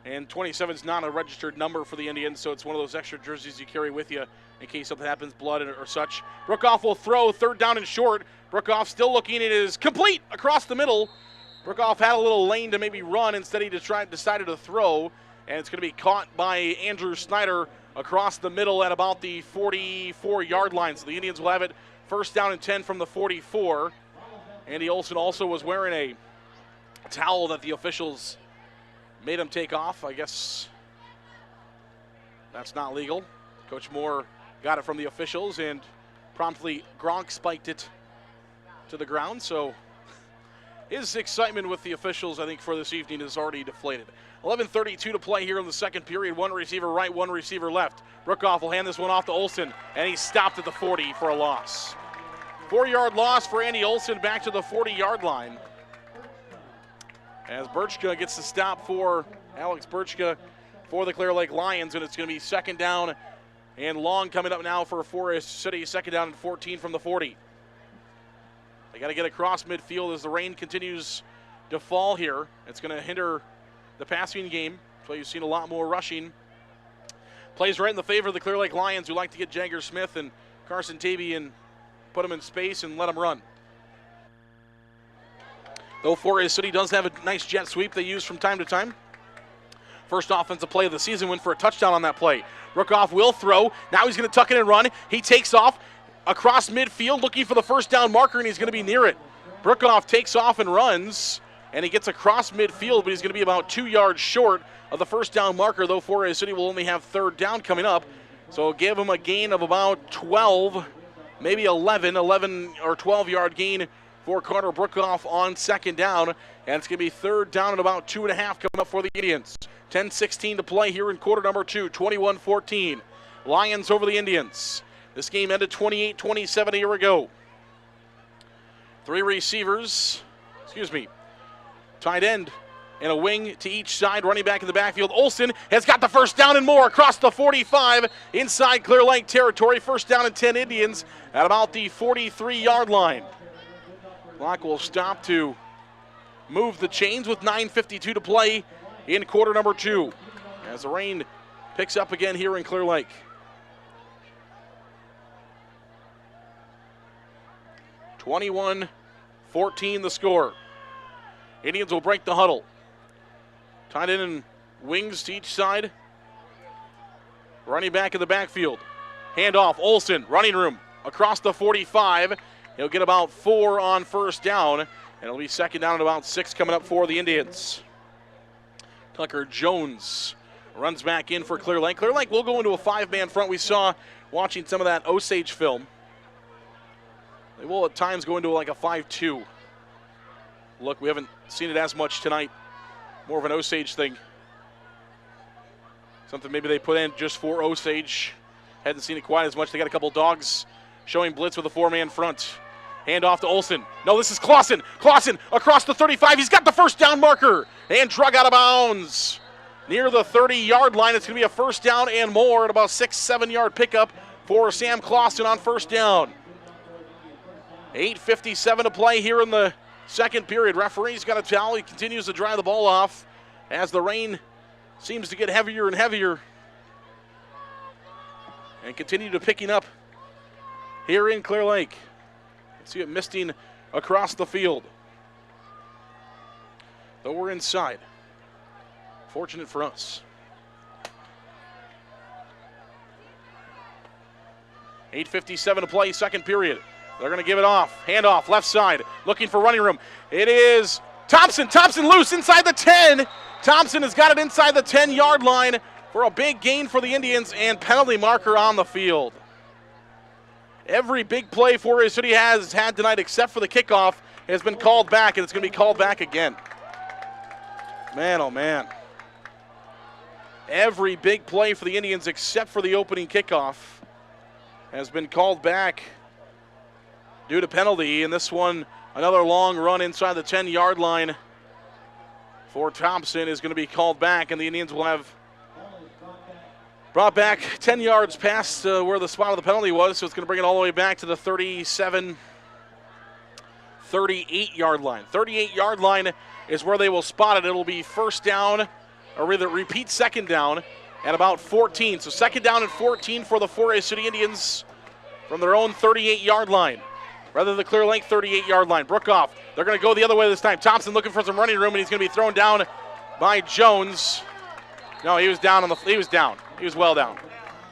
And 27 is not a registered number for the Indians, so it's one of those extra jerseys you carry with you in case something happens, blood or such. Brookoff will throw, 3rd down and short. Brookoff still looking, it is complete across the middle. Brookoff had a little lane to maybe run, instead he decided to throw, and it's going to be caught by Andrew Snyder across the middle at about the 44-yard line. So the Indians will have it 1st down and 10 from the 44. Andy Olson also was wearing a towel that the officials made him take off. I guess that's not legal. Coach Moore got it from the officials, and promptly Gronk spiked it to the ground. So his excitement with the officials, I think, for this evening is already deflated. 11:32 to play here in the second period. One receiver right, one receiver left. Brookoff will hand this one off to Olson, and he stopped at the 40 for a loss. 4-yard loss for Andy Olson, back to the 40-yard line, as Birchka gets the stop for Alex Birchka for the Clear Lake Lions, and it's going to be 2nd down and long coming up now for Forest City. 2nd down and 14 from the 40. They got to get across midfield as the rain continues to fall here. It's going to hinder the passing game, so you've seen a lot more rushing. Plays right in the favor of the Clear Lake Lions, who like to get Jagger Smith and Carson Tavy and put them in space and let them run. Though Forest City does have a nice jet sweep they use from time to time. First offensive play of the season, went for a touchdown on that play. Brookoff will throw. Now he's going to tuck it and run. He takes off across midfield looking for the 1st down marker, and he's going to be near it. Brookoff takes off and runs, and he gets across midfield, but he's going to be about 2 yards short of the 1st down marker, though Forest City will only have 3rd down coming up. So give him a gain of about 12, maybe 11 or 12-yard gain for Carter Brookoff on 2nd down, and it's going to be 3rd down and about 2.5 coming up for the Indians. 10:16 to play here in quarter number 2, 21-14. Lions over the Indians. This game ended 28-27 a year ago. 3 receivers, tight end and a wing to each side, running back in the backfield. Olson has got the 1st down and more across the 45 inside Clear Lake territory. 1st down and 10 Indians at about the 43-yard line. Clock will stop to move the chains with 9:52 to play in quarter number 2 as the rain picks up again here in Clear Lake. 21-14 the score. Indians will break the huddle. Tight end and wings to each side. Running back in the backfield. Handoff, Olson, running room across the 45. He'll get about 4 on 1st down, and it'll be 2nd down and about 6 coming up for the Indians. Tucker Jones runs back in for Clear Lake. Clear Lake will go into a 5-man front. We saw watching some of that Osage film. They will at times go into like a 5-2 look. We haven't seen it as much tonight. More of an Osage thing. Something maybe they put in just for Osage. Hadn't seen it quite as much. They got a couple dogs showing blitz with a 4-man front. Hand off to Olson. No, this is Clausen. Clausen across the 35. He's got the 1st down marker and drug out of bounds. Near the 30-yard line, it's going to be a 1st down and more at about 6-7 yard pickup for Sam Clausen on first down. 8:57 to play here in the second period. Referee's got a towel. He continues to dry the ball off as the rain seems to get heavier and heavier and continue to picking up here in Clear Lake. See it misting across the field. Though we're inside. Fortunate for us. 8:57 to play, second period. They're going to give it off. Handoff, left side, looking for running room. It is Thompson. Thompson loose inside the 10. Thompson has got it inside the 10-yard line for a big gain for the Indians and penalty marker on the field. Every big play Forest City has had tonight except for the kickoff has been called back, and it's going to be called back again. Man, oh man. Every big play for the Indians except for the opening kickoff has been called back due to penalty. And this one, another long run inside the 10-yard line for Thompson is going to be called back, and the Indians will have brought back 10 yards past where the spot of the penalty was, so it's going to bring it all the way back to the 38-yard line. 38-yard line is where they will spot it. It'll be first down, or rather repeat second down at about 14. So second down and 14 for the Forest City Indians from their own 38-yard line, rather the Clear Lake 38-yard line. Brookoff, they're going to go the other way this time. Thompson looking for some running room, and he's going to be thrown down by Jones. No, he was down he was down. He was well down.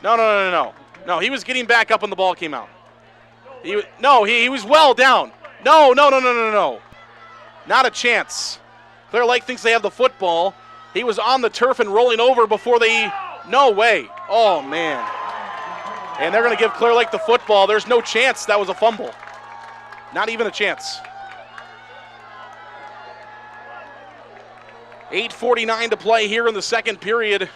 No, he was getting back up when the ball came out. He was well down. No. Not a chance. Clear Lake thinks they have the football. He was on the turf and rolling over before they, no way. Oh, man. And they're going to give Clear Lake the football. There's no chance that was a fumble. Not even a chance. 8:49 to play here in the second period.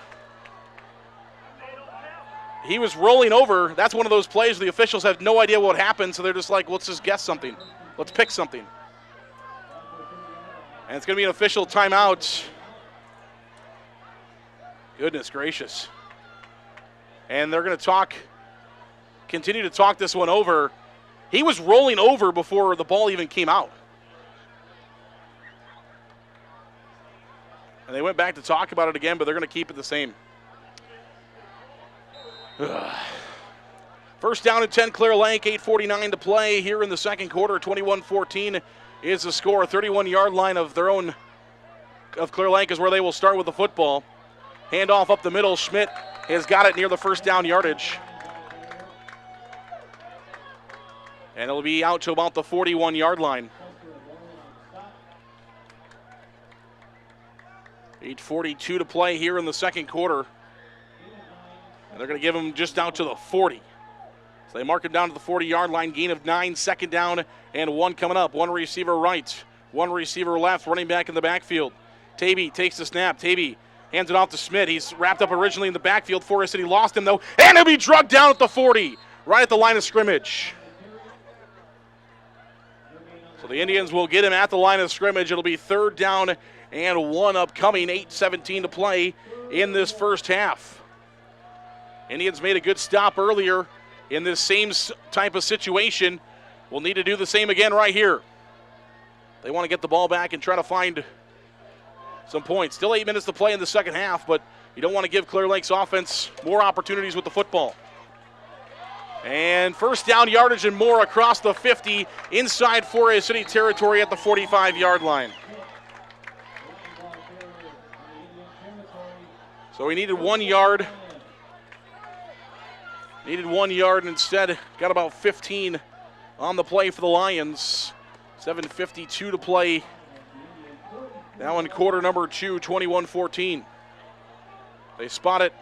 He was rolling over. That's one of those plays where the officials have no idea what happened, so they're just like, let's just guess something. Let's pick something. And it's going to be an official timeout. Goodness gracious. And they're going to continue to talk this one over. He was rolling over before the ball even came out. And they went back to talk about it again, but they're going to keep it the same. First down and 10, Clear Lake, 8:49 to play here in the second quarter. 21-14 is the score. 31-yard line of their own, of Clear Lake is where they will start with the football. Handoff up the middle. Schmidt has got it near the first down yardage. And it'll be out to about the 41-yard line. 8:42 to play here in the second quarter. And they're going to give him just out to the 40. So they mark it down to the 40-yard line, gain of 9, second down, and 1 coming up. One receiver right, one receiver left, running back in the backfield. Tavy takes the snap. Tavy hands it off to Schmidt. He's wrapped up originally in the backfield. Forest City lost him, though, and he'll be drugged down at the 40, right at the line of scrimmage. So the Indians will get him at the line of scrimmage. It'll be third down and 1 upcoming. 8:17 to play in this first half. Indians made a good stop earlier in this same type of situation. We'll need to do the same again right here. They want to get the ball back and try to find some points. Still 8 minutes to play in the second half, but you don't want to give Clear Lake's offense more opportunities with the football. And first down yardage and more across the 50 inside Forest City territory at the 45-yard line. So we needed 1 yard. Needed 1 yard and instead got about 15 on the play for the Lions. 7:52 to play. Now in quarter number 2, 21-14. They spot it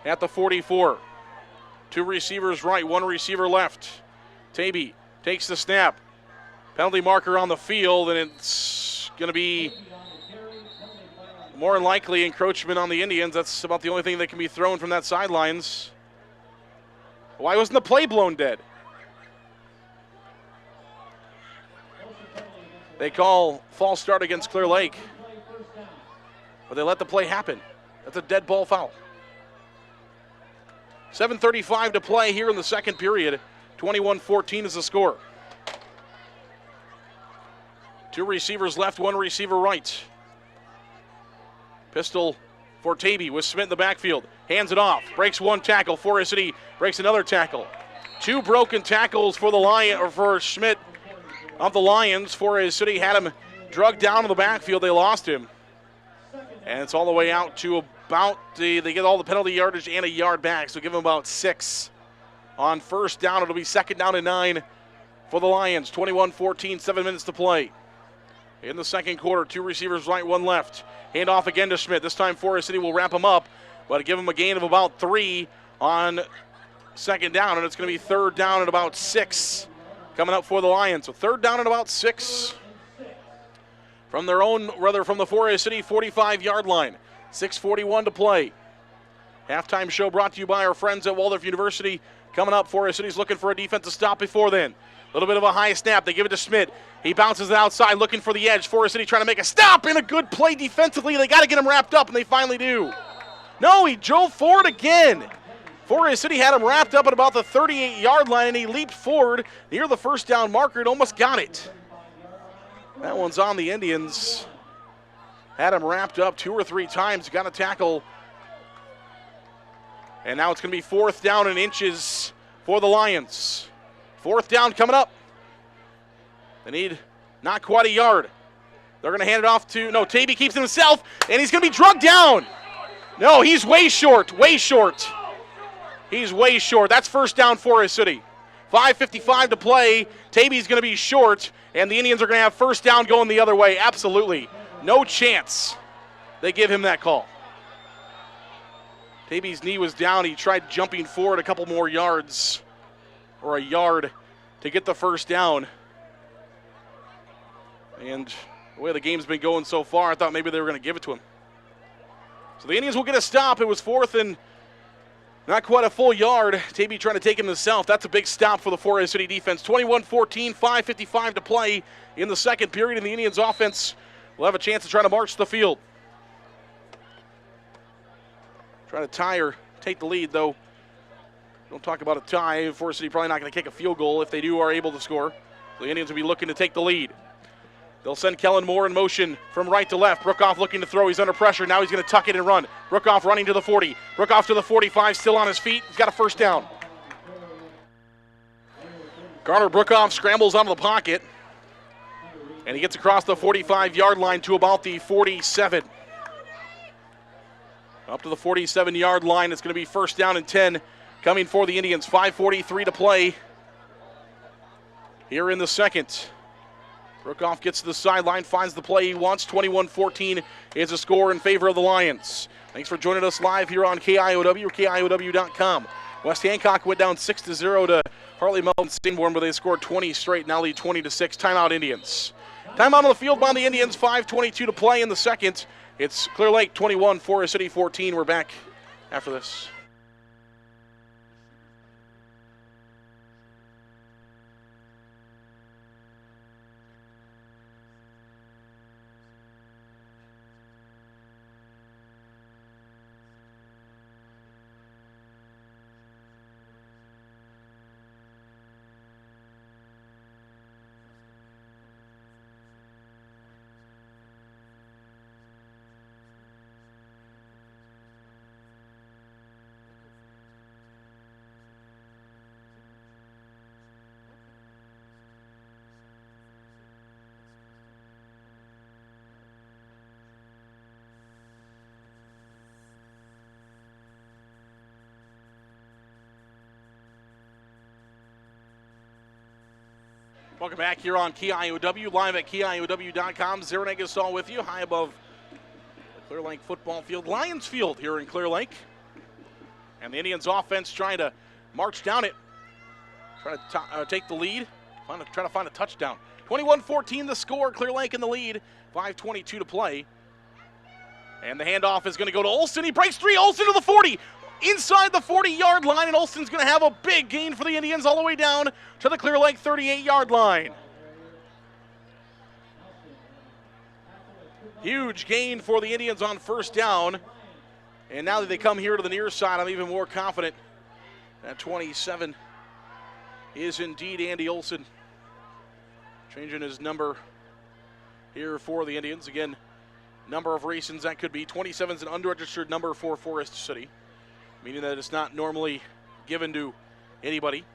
at the 44. 2 receivers right, 1 receiver left. Tavy takes the snap. Penalty marker on the field, and it's going to be more than likely encroachment on the Indians. That's about the only thing that can be thrown from that sidelines. Why wasn't the play blown dead? They call false start against Clear Lake, but they let the play happen. That's a dead ball foul. 7:35 to play here in the second period. 21-14 is the score. Two receivers left, one receiver right. Pistol for Tavy with Schmidt in the backfield. Hands it off, breaks one tackle. Forest City breaks another tackle. Two broken tackles for for Schmidt of the Lions. Forest City had him drugged down in the backfield. They lost him. And it's all the way out to about they get all the penalty yardage and a yard back, so give them about 6 on first down. It'll be second down and 9 for the Lions. 21-14, 7 minutes to play. In the second quarter, two receivers right, one left. Hand off again to Schmidt. This time Forest City will wrap him up, but give him a gain of about 3 on second down, and it's going to be third down and about 6 coming up for the Lions. So third down and about 6 from from the Forest City 45-yard line. 6:41 to play. Halftime show brought to you by our friends at Waldorf University. Coming up, Forest City's looking for a defensive stop before then. A little bit of a high snap. They give it to Schmidt. He bounces it outside, looking for the edge. Forest City trying to make a stop, and a good play defensively. They got to get him wrapped up, and they finally do. No, he drove forward again. Forest City had him wrapped up at about the 38-yard line, and he leaped forward near the first down marker and almost got it. That one's on the Indians. Had him wrapped up 2 or 3 times. Got a tackle. And now it's going to be fourth down and inches for the Lions. Fourth down coming up. They need not quite a yard. They're going to hand it off to, no, Tavy keeps it himself, and he's going to be drugged down. No, he's way short, way short. He's way short. That's first down Forest City. 5:55 to play. Tavy's going to be short, and the Indians are going to have first down going the other way. Absolutely. No chance they give him that call. Tavy's knee was down. He tried jumping forward a couple more yards, or a yard, to get the first down. And the way the game's been going so far, I thought maybe they were going to give it to him. So the Indians will get a stop. It was fourth and not quite a full yard. Tavy trying to take him himself. That's a big stop for the Forest City defense. 21-14, 5:55 to play in the second period, and the Indians offense will have a chance to try to march the field. Trying to tie or take the lead, though. Don't talk about a tie. Forest City probably not going to kick a field goal. If they do, are able to score. The Indians will be looking to take the lead. They'll send Kellen Moore in motion from right to left. Brookoff looking to throw. He's under pressure. Now he's going to tuck it and run. Brookoff running to the 40. Brookoff to the 45, still on his feet. He's got a first down. Garner Brookoff scrambles out of the pocket, and he gets across the 45-yard line to about the 47. Up to the 47-yard line. It's going to be first down and 10 coming for the Indians. 5:43 to play here in the second. Brookoff gets to the sideline, finds the play he wants. 21-14 is a score in favor of the Lions. Thanks for joining us live here on KIOW or KIOW.com. West Hancock went down 6-0 to Hartley Melton Sanborn, where they scored 20 straight, now lead 20-6. Timeout Indians. Timeout on the field by the Indians. 5:22 to play in the second. It's Clear Lake 21, Forest City 14. We're back after this. Welcome back here on KIOW, live at KIOW.com. Zarin Egesall with you, high above the Clear Lake football field, Lions Field here in Clear Lake. And the Indians offense trying to march down it, trying to take the lead, trying to find a touchdown. 21-14 the score, Clear Lake in the lead, 5:22 to play. And the handoff is going to go to Olsen. He breaks free, Olsen to the 40. Inside the 40-yard line, and Olsen's going to have a big gain for the Indians all the way down to the Clear Lake 38-yard line. Huge gain for the Indians on first down. And now that they come here to the near side, I'm even more confident That 27 is indeed Andy Olson. Changing his number here for the Indians. Again, number of reasons that could be. 27 is an unregistered number for Forest City, meaning that it's not normally given to anybody.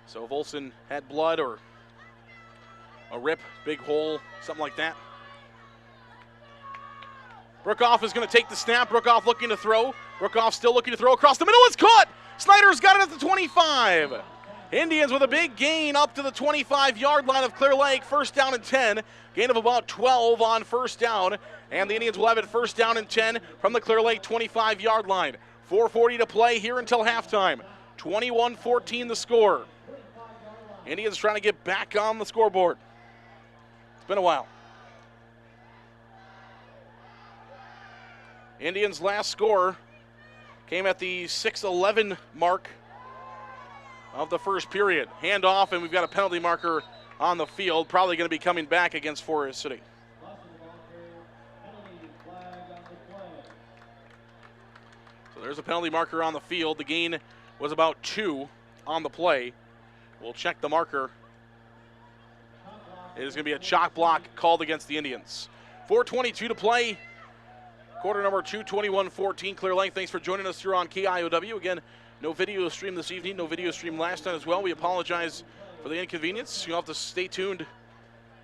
So if Olson had blood or a rip, big hole, something like that. Brookoff is going to take the snap. Brookoff looking to throw. Brookoff still looking to throw across the middle. It's caught! Snyder's got it at the 25. Indians with a big gain up to the 25-yard line of Clear Lake. First down and 10. Gain of about 12 on first down. And the Indians will have it first down and 10 from the Clear Lake 25-yard line. 4:40 to play here until halftime. 21-14 the score. Indians trying to get back on the scoreboard. It's been a while. Indians' last score came at the 6:11 mark of the first period. Handoff, and we've got a penalty marker on the field. Probably going to be coming back against Forest City. So there's a penalty marker on the field. The gain was about 2 on the play. We'll check the marker. It is going to be a chalk block called against the Indians. 4:22 to play. Quarter number 2, 21-14. Clear Lake, thanks for joining us here on KIOW. Again, no video stream this evening, no video stream last night as well. We apologize for the inconvenience. You'll have to stay tuned,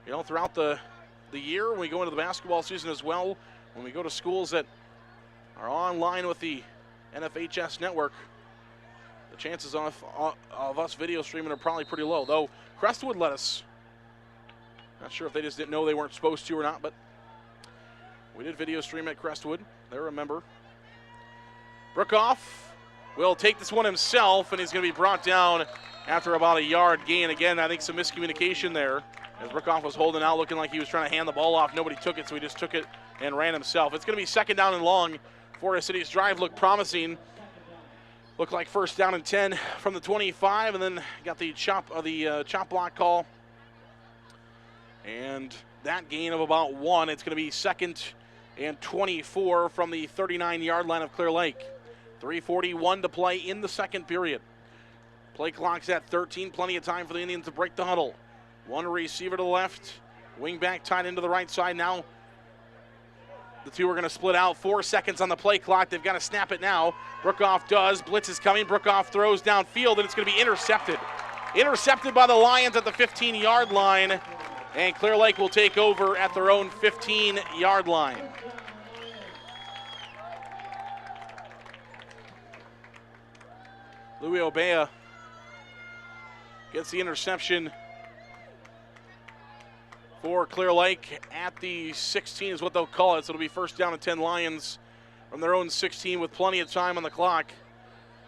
throughout the year when we go into the basketball season as well. When we go to schools that are online with the NFHS network, the chances of us video streaming are probably pretty low. Though Crestwood let us. Not sure if they just didn't know they weren't supposed to or not, but we did video stream at Crestwood. They're a member. Brookoff will take this one himself, and he's going to be brought down after about a yard gain. Again, I think some miscommunication there as Brookoff was holding out, looking like he was trying to hand the ball off. Nobody took it, so he just took it and ran himself. It's going to be second down and long. Forest City's drive looked promising. Looked like first down and 10 from the 25, and then got the chop block call. And that gain of about 1. It's going to be second and 24 from the 39-yard line of Clear Lake. 3:41 to play in the second period. Play clock's at 13. Plenty of time for the Indians to break the huddle. One receiver to the left. Wing back tied into the right side now. The two are going to split out. 4 seconds on the play clock. They've got to snap it now. Brookoff does. Blitz is coming. Brookoff throws downfield, and it's going to be intercepted. Intercepted by the Lions at the 15-yard line. And Clear Lake will take over at their own 15-yard line. Louis Obea gets the interception for Clear Lake at the 16 is what they'll call it. So it'll be first down and 10 Lions from their own 16 with plenty of time on the clock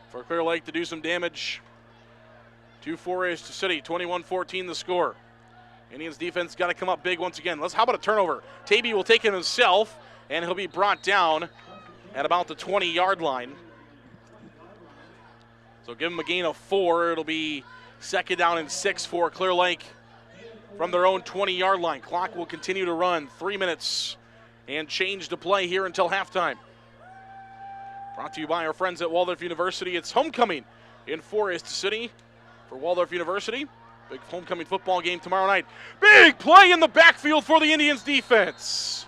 for Clear Lake to do some damage to Forest City. 21-14 the score. Indians defense got to come up big once again. How about a turnover? Tavy will take it himself, and he'll be brought down at about the 20-yard line. So give him a gain of 4. It'll be second down and 6 for Clear Lake from their own 20-yard line. Clock will continue to run. 3 minutes and change to play here until halftime. Brought to you by our friends at Waldorf University. It's homecoming in Forest City for Waldorf University. Big homecoming football game tomorrow night. Big play in the backfield for the Indians defense.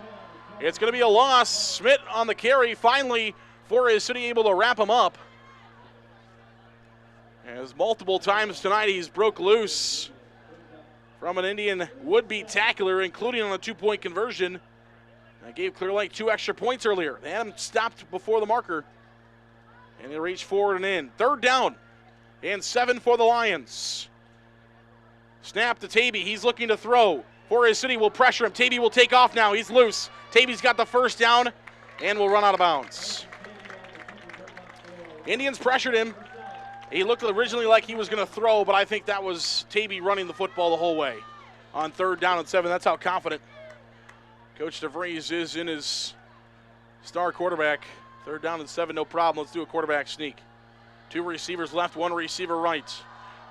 It's going to be a loss. Schmidt on the carry. Finally, Forest City able to wrap him up. As multiple times tonight he's broke loose from an Indian would-be tackler, including on a 2-point conversion. That gave Clear Lake 2 extra points earlier. They had him stopped before the marker, and they reached forward and in. Third down and 7 for the Lions. Snap to Tavy. He's looking to throw. Forest City will pressure him. Tavy will take off now. He's loose. Tavy's got the first down and will run out of bounds. Indians pressured him. He looked originally like he was going to throw, but I think that was Tavy running the football the whole way on third down and 7. That's how confident Coach DeVries is in his star quarterback. Third down and 7, no problem. Let's do a quarterback sneak. 2 receivers left, 1 receiver right.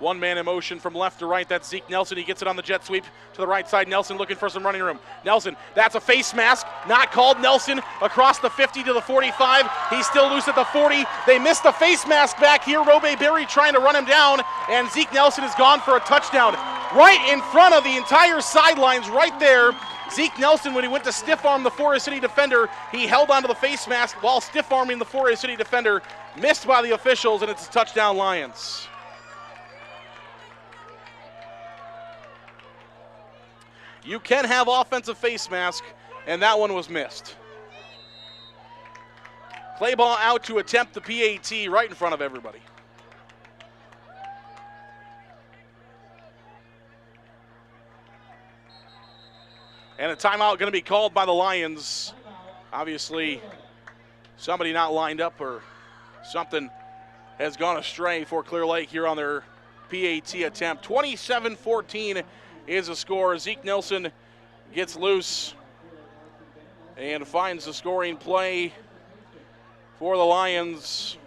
One man in motion from left to right. That's Zeke Nelson. He gets it on the jet sweep to the right side. Nelson looking for some running room. Nelson, that's a face mask. Not called. Nelson across the 50 to the 45. He's still loose at the 40. They missed the face mask back here. Robe Berry trying to run him down, and Zeke Nelson is gone for a touchdown. Right in front of the entire sidelines right there. Zeke Nelson, when he went to stiff arm the Forest City defender, he held onto the face mask while stiff arming the Forest City defender. Missed by the officials, and it's a touchdown, Lions. You can have offensive face mask, and that one was missed. Play ball out to attempt the PAT right in front of everybody. And a timeout going to be called by the Lions. Obviously, somebody not lined up or something has gone astray for Clear Lake here on their PAT attempt. 27-14 is the score. Zeke Nelson gets loose and finds the scoring play for the Lions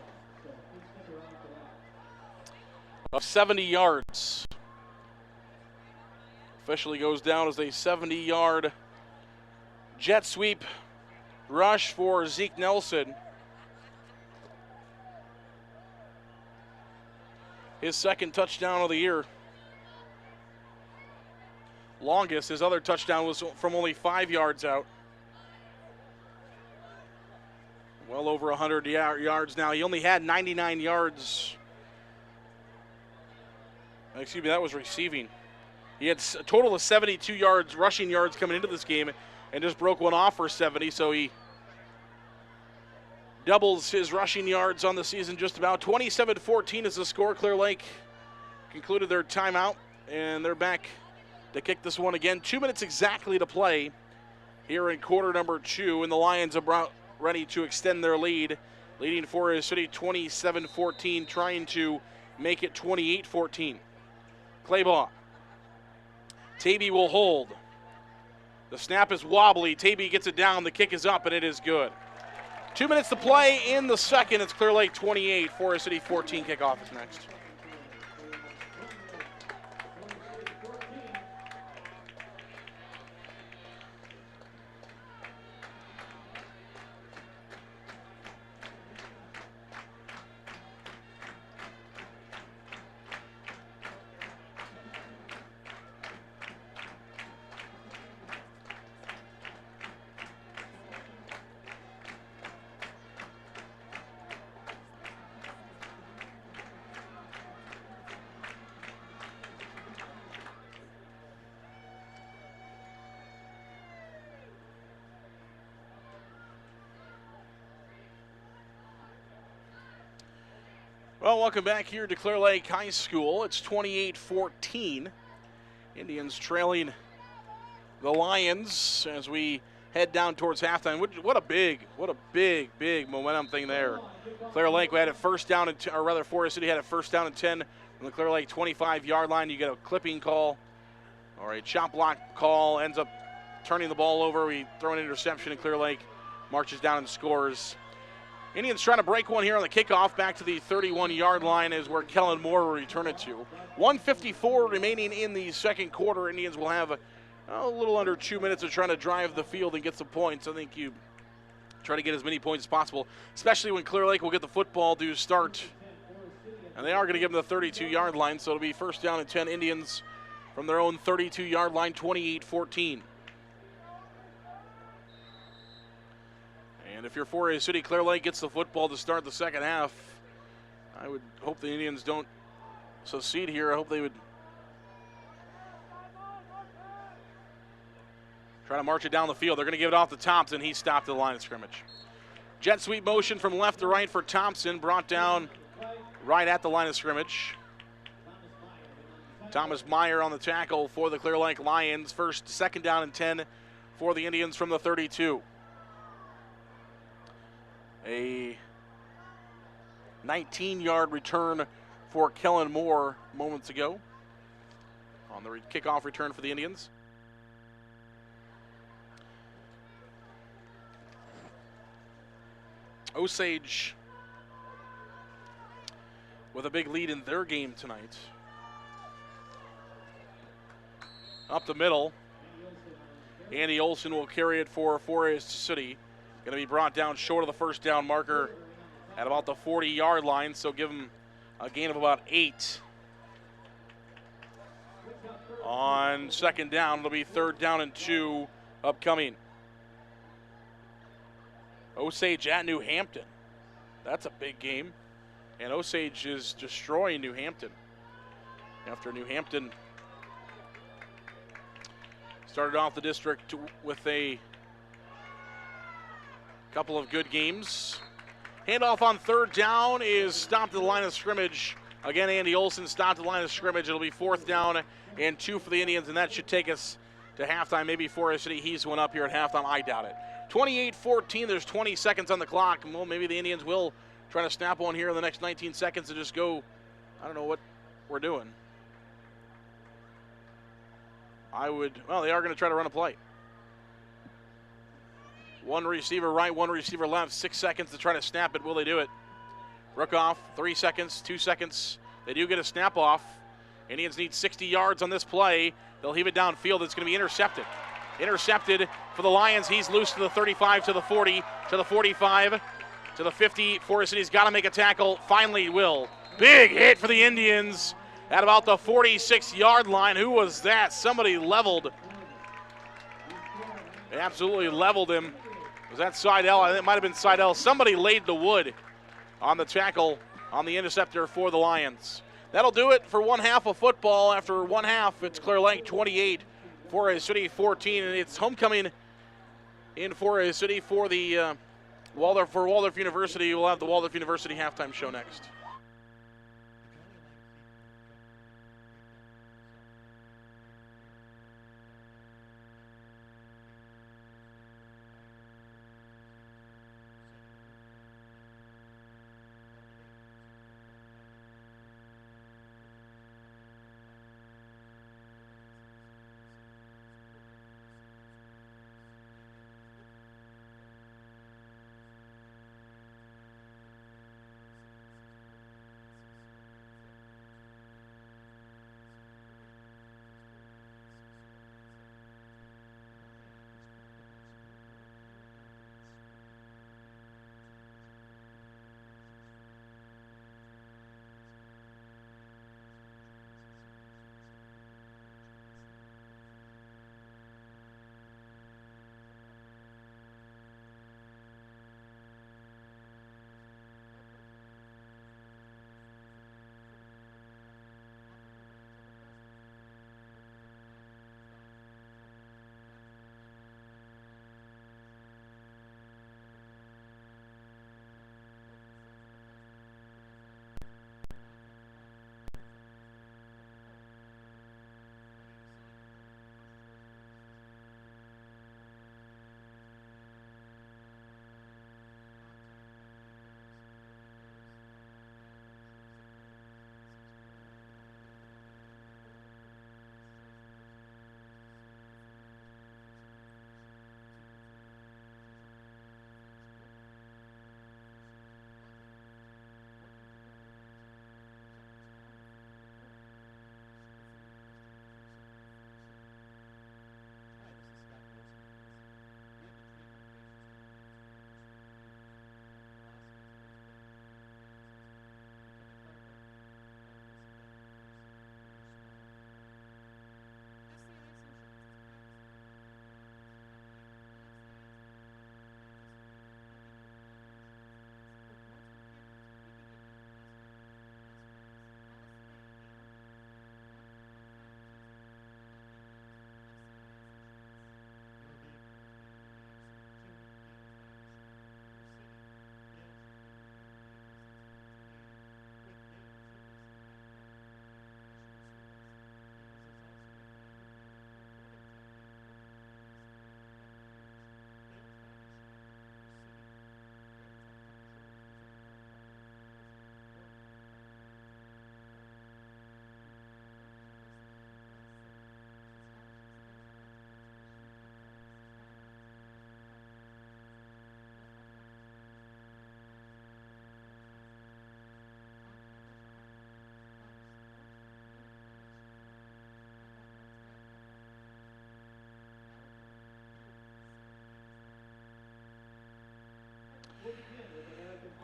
of 70 yards. Officially goes down as a 70-yard jet sweep rush for Zeke Nelson. His second touchdown of the year. Longest, his other touchdown was from only 5 yards out. Well over 100 yards now. He only had 99 yards. Excuse me, that was receiving. He had a total of 72 yards, rushing yards coming into this game, and just broke one off for 70, so he doubles his rushing yards on the season just about. 27-14 is the score. Clear Lake concluded their timeout, and they're back to kick this one again. 2 minutes exactly to play here in quarter number 2, and the Lions are ready to extend their lead, leading Forest City 27-14, trying to make it 28-14. Play ball. Tavy will hold. The snap is wobbly. Tavy gets it down. The kick is up, and it is good. 2 minutes to play in the second. It's Clear Lake 28, Forest City 14. Kickoff is next. Well, welcome back here to Clear Lake High School. It's 28-14. Indians trailing the Lions as we head down towards halftime. What a big momentum thing there. Clear Lake had a first down, or rather Forest City had a first down and 10 from the Clear Lake 25-yard line. You get a clipping call or a chop block call, ends up turning the ball over. We throw an interception, and Clear Lake marches down and scores. Indians trying to break one here on the kickoff. Back to the 31-yard line is where Kellen Moore will return it to. 1:54 remaining in the second quarter. Indians will have a little under 2 minutes of trying to drive the field and get some points. I think you try to get as many points as possible, especially when Clear Lake will get the football to start. And they are going to give them the 32-yard line, so it'll be first down and 10. Indians from their own 32-yard line, 28-14. And if you're Forest City, Clear Lake gets the football to start the second half. I would hope the Indians don't succeed here. I hope they would try to march it down the field. They're going to give it off to Thompson. He stopped at the line of scrimmage. Jet sweep motion from left to right for Thompson, brought down right at the line of scrimmage. Thomas Meyer on the tackle for the Clear Lake Lions. Second down and 10 for the Indians from the 32. A 19-yard return for Kellen Moore moments ago on the kickoff return for the Indians. Osage with a big lead in their game tonight. up the middle. Andy Olson will carry it for Forest City. Going to be brought down short of the first down marker at about the 40-yard line, so give him a gain of about 8. On second down, it'll be 3rd down and 2 upcoming. Osage at New Hampton. That's a big game. And Osage is destroying New Hampton. After New Hampton started off the district with a couple of good games. Handoff on 3rd down is stopped at the line of scrimmage. Again, Andy Olson stopped at the line of scrimmage. It'll be 4th down and 2 for the Indians, and that should take us to halftime. Maybe Forest City heaves one up here at halftime. I doubt it. 28-14, there's 20 seconds on the clock. Well, maybe the Indians will try to snap one here in the next 19 seconds and just go, I don't know what we're doing. Well, they are going to try to run a play. One receiver right, one receiver left, 6 seconds to try to snap it. Will they do it? Rookoff, 3 seconds, 2 seconds. They do get a snap off. Indians need 60 yards on this play. They'll heave it downfield. It's going to be intercepted. Intercepted for the Lions. He's loose to the 35, to the 40, to the 45, to the 50. Forest City's got to make a tackle. Finally will. Big hit for the Indians at about the 46-yard line. Who was that? Somebody leveled. They absolutely leveled him. Was that Seidel? I think it might have been Seidel. Somebody laid the wood on the tackle on the interceptor for the Lions. That'll do it for one half of football. After one half, it's Clear Lake 28, Forest City 14, and it's homecoming in Forest City for the Waldorf University. We'll have the Waldorf University halftime show next.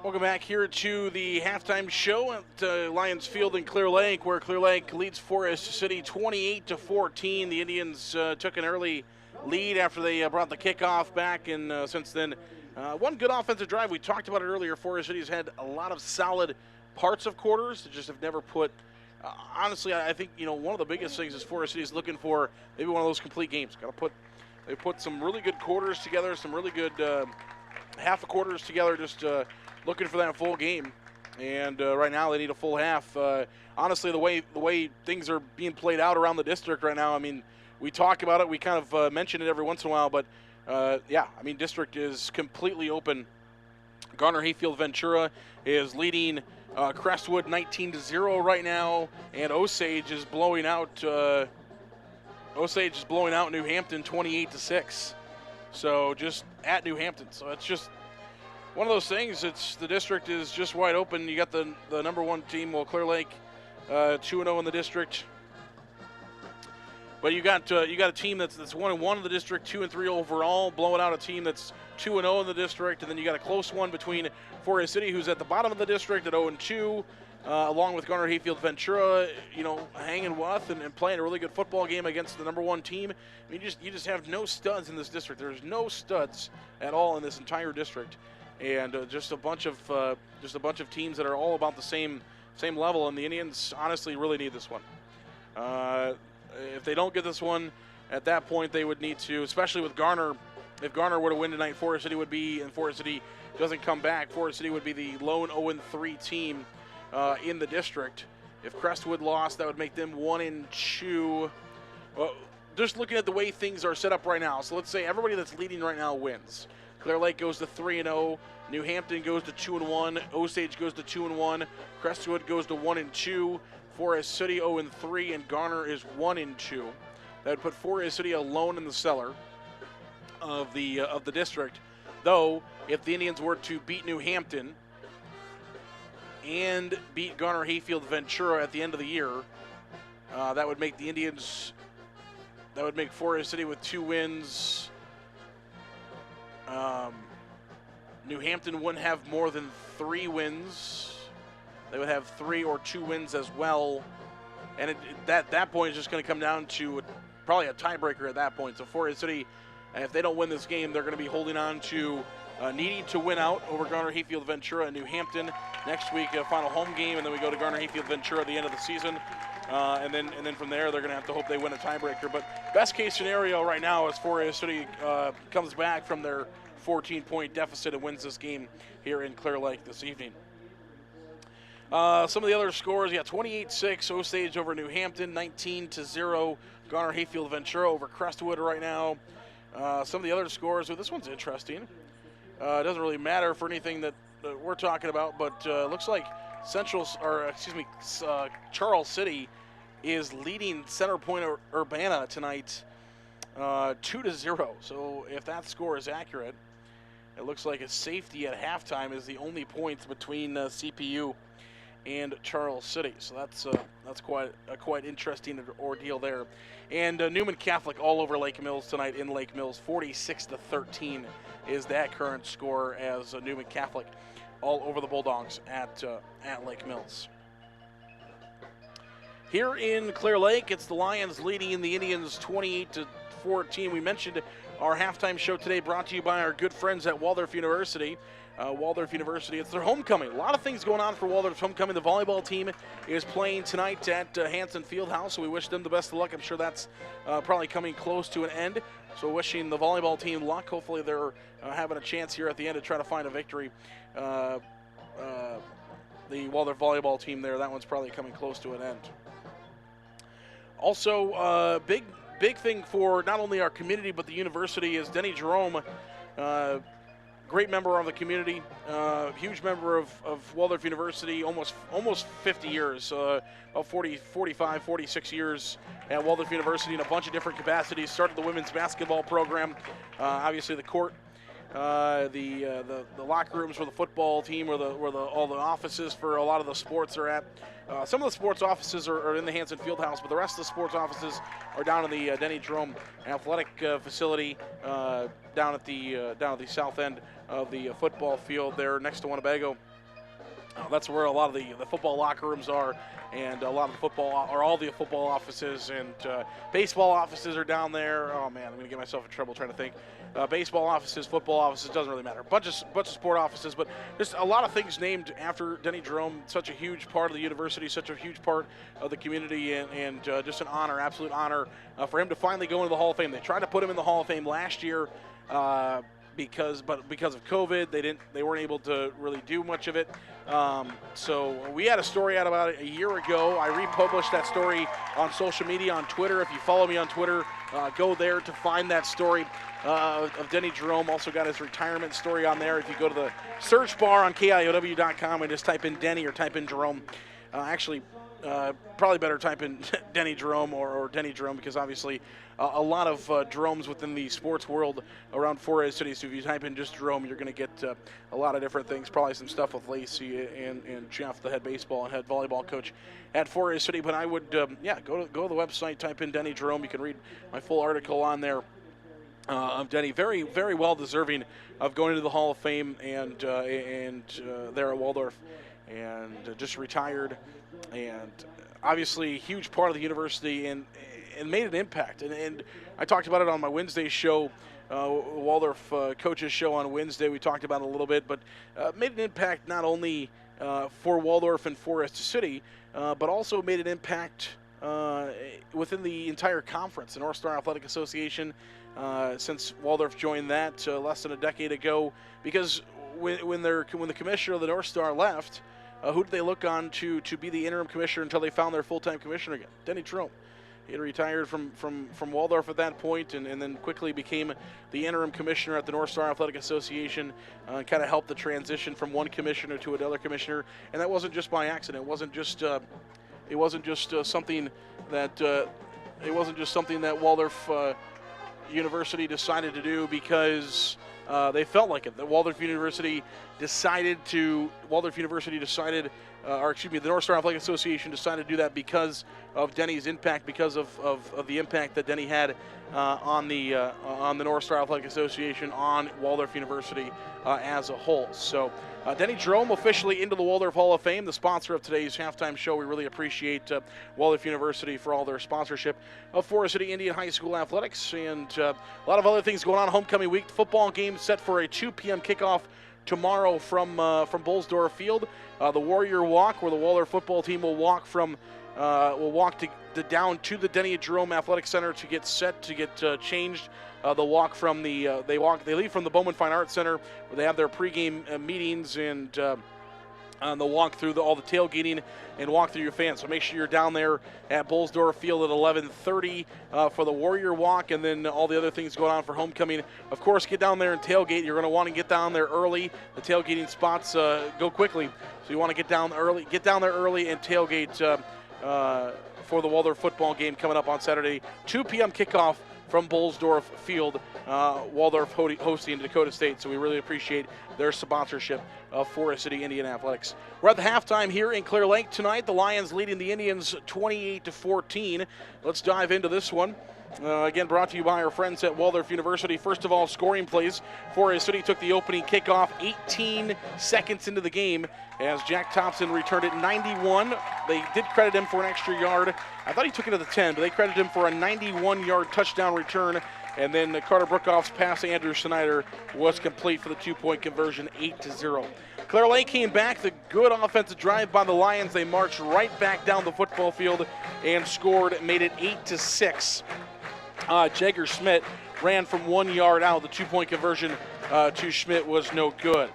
Welcome back here to the halftime show at Lions Field in Clear Lake, where Clear Lake leads Forest City 28-14. The Indians took an early lead after they brought the kickoff back, and since then, one good offensive drive. We talked about it earlier. Forest City's had a lot of solid parts of quarters. They just have never put. Honestly, I think one of the biggest things is Forest City's looking for maybe one of those complete games. They put some really good quarters together, some really good half of quarters together. Just looking for that full game, and right now they need a full half. Honestly, the way things are being played out around the district right now, I mean, we talk about it, we kind of mention it every once in a while, but yeah, I mean, district is completely open. Garner Hayfield Ventura is leading Crestwood 19-0 right now, and Osage is blowing out New Hampton 28-6. So just at New Hampton. So it's just one of those things. It's the district is just wide open. You got the number one team, well, Clear Lake, 2-0 in the district. But you got a team that's 1-1 in the district, 2-3 overall, blowing out a team that's 2-0 in the district, and then you got a close one between Forest City, who's at the bottom of the district at 0-2, along with Garner Hayfield Ventura, hanging with and playing a really good football game against the number one team. I mean, you just have no studs in this district. There's no studs at all in this entire district, and just a bunch of teams that are all about the same level. And the Indians honestly really need this one. If they don't get this one, at that point they would need to, especially with Garner. If Garner were to win tonight, Forest City would be, and Forest City doesn't come back, Forest City would be the lone 0-3 team in the district. If Crestwood lost, that would make them 1-2. Well, just looking at the way things are set up right now, so let's say everybody that's leading right now wins. Clear Lake goes to 3-0. New Hampton goes to 2-1. Osage goes to 2-1. Crestwood goes to 1-2. Forest City 0-3, and Garner is 1-2. That would put Forest City alone in the cellar of the district. Though, if the Indians were to beat New Hampton and beat Garner Hayfield Ventura at the end of the year, that would make the Indians. That would make Forest City with 2 wins. New Hampton wouldn't have more than 3 wins. They would have 3 or 2 wins as well, and that point is just going to come down to probably a tiebreaker at that point. So Forest City, if they don't win this game, they're going to be holding on to needing to win out over Garner Hayfield Ventura and New Hampton next week, a final home game, and then we go to Garner Hayfield Ventura at the end of the season, and then from there they're going to have to hope they win a tiebreaker. But best case scenario right now is Forest City comes back from their 14-point deficit and wins this game here in Clear Lake this evening. Some of the other scores, 28-6 Osage over New Hampton, 19-0 Garner Hayfield Ventura over Crestwood right now. Some of the other scores, this one's interesting. It doesn't really matter for anything that we're talking about, but looks like Charles City is leading Center Point Urbana tonight 2-0. So if that score is accurate, it looks like a safety at halftime is the only points between CPU and Charles City. So that's quite interesting ordeal there. And Newman Catholic all over Lake Mills tonight in Lake Mills, 46-13 is that current score as Newman Catholic all over the Bulldogs at Lake Mills. Here in Clear Lake, it's the Lions leading the Indians 28-14. We mentioned our halftime show today brought to you by our good friends at Waldorf University. Waldorf University, it's their homecoming. A lot of things going on for Waldorf's homecoming. The volleyball team is playing tonight at Hanson Fieldhouse, so we wish them the best of luck. I'm sure that's probably coming close to an end. So wishing the volleyball team luck. Hopefully they're having a chance here at the end to try to find a victory. The Waldorf volleyball team there, that one's probably coming close to an end. Also, big thing for not only our community but the university is Denny Jerome. Great member of the community, huge member of Waldorf University, almost 50 years, about 45, 46 years at Waldorf University in a bunch of different capacities. Started the women's basketball program, obviously the court the locker rooms where the football team, where all the offices for a lot of the sports are at. Some of the sports offices are in the Hanson Fieldhouse, but the rest of the sports offices are down in the Denny Jerome Athletic Facility down at the south end of the football field there next to Winnebago. That's where a lot of the football locker rooms are, and a lot of the football, or all the football offices, and baseball offices are down there. Oh man, I'm gonna get myself in trouble trying to think. Baseball offices, football offices, doesn't really matter. Bunch of sport offices, but just a lot of things named after Denny Jerome. Such a huge part of the university, such a huge part of the community, and just an honor, absolute honor for him to finally go into the Hall of Fame. They tried to put him in the Hall of Fame last year. Because of COVID, they weren't able to really do much of it. So we had a story out about it a year ago. I republished that story on social media, on Twitter. If you follow me on Twitter, go there to find that story of Denny Jerome. Also got his retirement story on there. If you go to the search bar on KIOW.com and just type in Denny or type in Jerome, probably better type in Denny Jerome or Denny Jerome, because obviously a lot of Jeromes within the sports world around Forest City. So if you type in just Jerome, you're going to get a lot of different things, probably some stuff with Lacey and Jeff, the head baseball and head volleyball coach at Forest City. But I would, go to the website, type in Denny Jerome. You can read my full article on there. Of Denny, very, very well deserving of going to the Hall of Fame, and there at Waldorf, and just retired, and obviously a huge part of the university, and made an impact. And I talked about it on my Wednesday show, Waldorf coaches show on Wednesday. We talked about it a little bit, but made an impact not only for Waldorf and Forest City, but also made an impact within the entire conference, the North Star Athletic Association. Since Waldorf joined that less than a decade ago, because when the commissioner of the North Star left, who did they look on to be the interim commissioner until they found their full-time commissioner again? Denny Jerome. He had retired from Waldorf at that point, and then quickly became the interim commissioner at the North Star Athletic Association, kind of helped the transition from one commissioner to another commissioner, and that wasn't just by accident. It wasn't just something that Waldorf University decided to do because they felt like it. That the North Star Athletic Association decided to do that because of Denny's impact, because of the impact that Denny had on the North Star Athletic Association, on Waldorf University as a whole. So Denny Jerome officially into the Waldorf Hall of Fame, the sponsor of today's halftime show. We really appreciate Waldorf University for all their sponsorship of Forest City Indian High School athletics, and a lot of other things going on. Homecoming week, the football game set for a 2 p.m. kickoff tomorrow from Bullsdorf Field. The Warrior Walk, where the Waldorf football team will walk down to the Denny Jerome Athletic Center to get set, to get changed. They'll walk from they leave from the Bowman Fine Arts Center, where they have their pregame meetings, and they'll walk through all the tailgating and walk through your fans. So make sure you're down there at Bullsdorf Field at 11:30 for the Warrior Walk, and then all the other things going on for homecoming. Of course, get down there and tailgate. You're going to want to get down there early. The tailgating spots go quickly, so you want to get down there early and tailgate for the Waldorf football game coming up on Saturday. 2 p.m. kickoff from Bullsdorf Field, Waldorf hosting Dakota State. So we really appreciate their sponsorship of Forest City Indian Athletics. We're at the halftime here in Clear Lake tonight. The Lions leading the Indians 28-14. Let's dive into this one. Again, brought to you by our friends at Waldorf University. First of all, scoring plays. Forest City took the opening kickoff 18 seconds into the game as Jack Thompson returned it 91. They did credit him for an extra yard. I thought he took it to the 10, but they credited him for a 91-yard touchdown return. And then Carter Brookoff's pass to Andrew Snyder was complete for the 2-point conversion, 8-0. Clear Lake came back. The good offensive drive by the Lions. They marched right back down the football field and scored, made it 8-6. Jagger Schmidt ran from 1 yard out. The 2-point conversion to Schmidt was no good.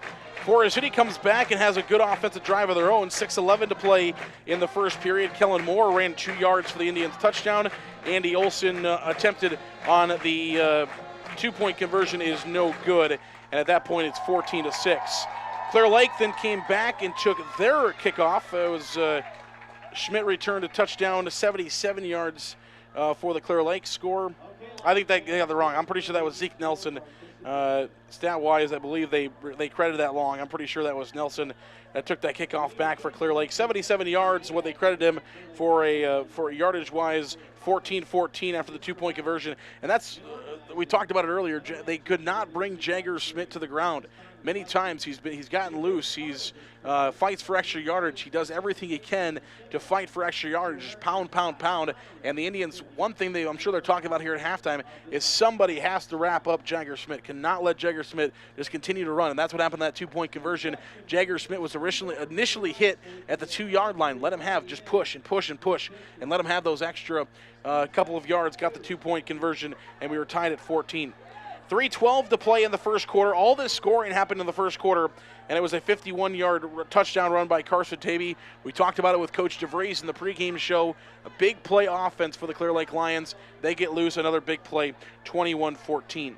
Forest City comes back and has a good offensive drive of their own. 6:11 to play in the first period. Kellen Moore ran 2 yards for the Indians' touchdown. Andy Olson attempted on the 2-point conversion is no good. And at that point, it's 14-6. Clear Lake then came back and took their kickoff. It was Schmidt returned a touchdown to 77 yards for the Clear Lake score. I think they got it wrong. I'm pretty sure that was Zeke Nelson Stat-wise, I believe they credited that long. I'm pretty sure that was Nelson that took that kickoff back for Clear Lake. 77 yards, what they credited him for yardage-wise, 14-14 after the 2-point conversion. And that's, we talked about it earlier, they could not bring Jagger Schmidt to the ground. Many times he's gotten loose. He's fights for extra yardage. He does everything he can to fight for extra yardage, just pound, pound, pound. And the Indians, one thing I'm sure they're talking about here at halftime is somebody has to wrap up Jagger Schmidt. Cannot let Jagger Schmidt just continue to run. And that's what happened in that 2-point conversion. Jagger Schmidt was initially hit at the 2-yard line. Let him have just push and push and push, and let him have those extra couple of yards. Got the 2-point conversion, and we were tied at 14. 3:12 to play in the first quarter. All this scoring happened in the first quarter, and it was a 51-yard touchdown run by Carson Tavy. We talked about it with Coach DeVries in the pregame show. A big play offense for the Clear Lake Lions. They get loose, another big play, 21-14.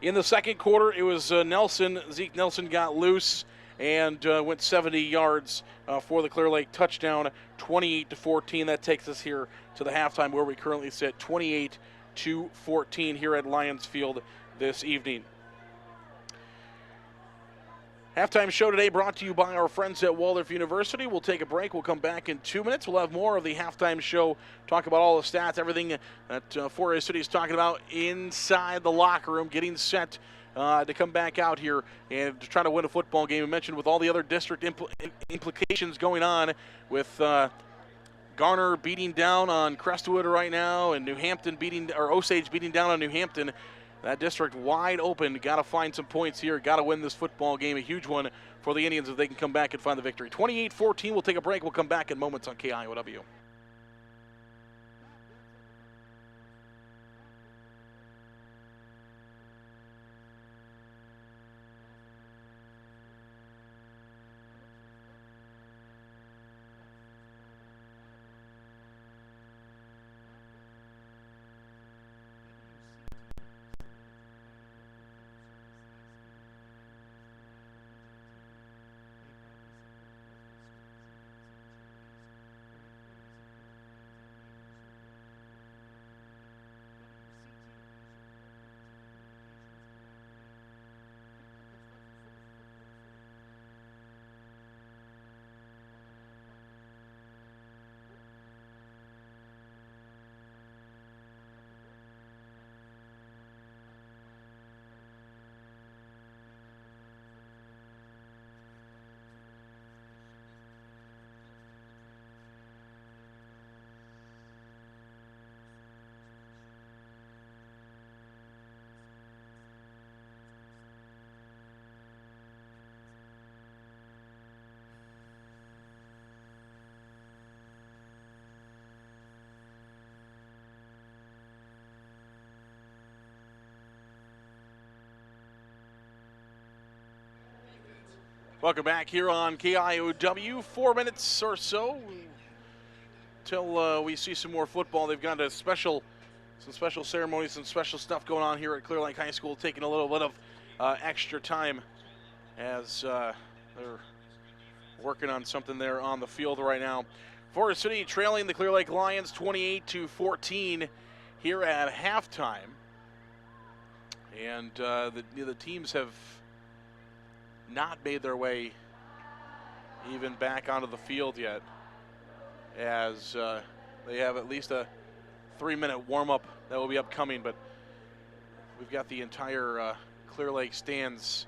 In the second quarter, it was Zeke Nelson got loose and went 70 yards for the Clear Lake touchdown, 28-14. That takes us here to the halftime where we currently sit, 28-14 here at Lions Field this evening. Halftime show today brought to you by our friends at Waldorf University. We'll take a break. We'll come back in 2 minutes. We'll have more of the halftime show, talk about all the stats, everything that 4A City is talking about inside the locker room, getting set to come back out here and to try to win a football game. We mentioned with all the other district implications going on with Garner beating down on Crestwood right now, and New Hampton Osage beating down on New Hampton. That district wide open. Got to find some points here. Got to win this football game. A huge one for the Indians if they can come back and find the victory. 28-14. We'll take a break. We'll come back in moments on KIOW. Welcome back here on KIOW. 4 minutes or so till we see some more football. They've got some special ceremonies, some special stuff going on here at Clear Lake High School, taking a little bit of extra time as they're working on something there on the field right now. Forest City trailing the Clear Lake Lions 28-14 here at halftime. And the teams have not made their way even back onto the field yet, as they have at least a 3-minute warm-up that will be upcoming, but we've got the entire Clear Lake stands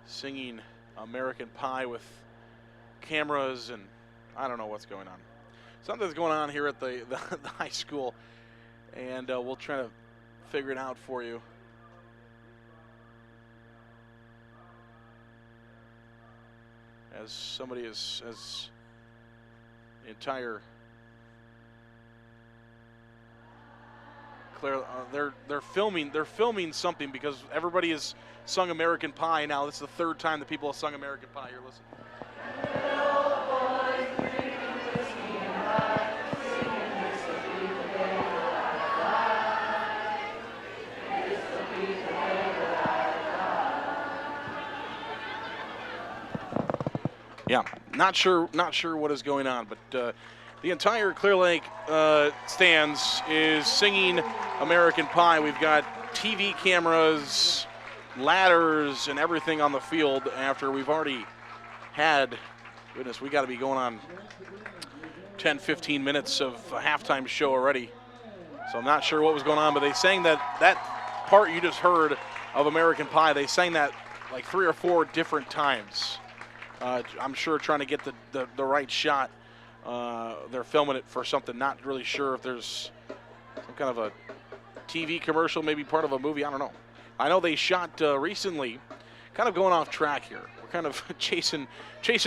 singing American Pie with cameras, and I don't know what's going on. Something's going on here at the high school, and we'll try to figure it out for you. As somebody is, as the entire Claire, they're filming something because everybody has sung American Pie now. This is the third time that people have sung American Pie. Here, listen. Yeah, not sure what is going on, but the entire Clear Lake stands is singing American Pie. We've got TV cameras, ladders, and everything on the field after we've already had, goodness, we got to be going on 10, 15 minutes of a halftime show already. So I'm not sure what was going on, but they sang that part you just heard of American Pie, they sang that like 3 or 4 different times. I'm sure trying to get the right shot. They're filming it for something, not really sure if there's some kind of a TV commercial, maybe part of a movie, I don't know. I know they shot recently, kind of going off track here. We're kind of chasing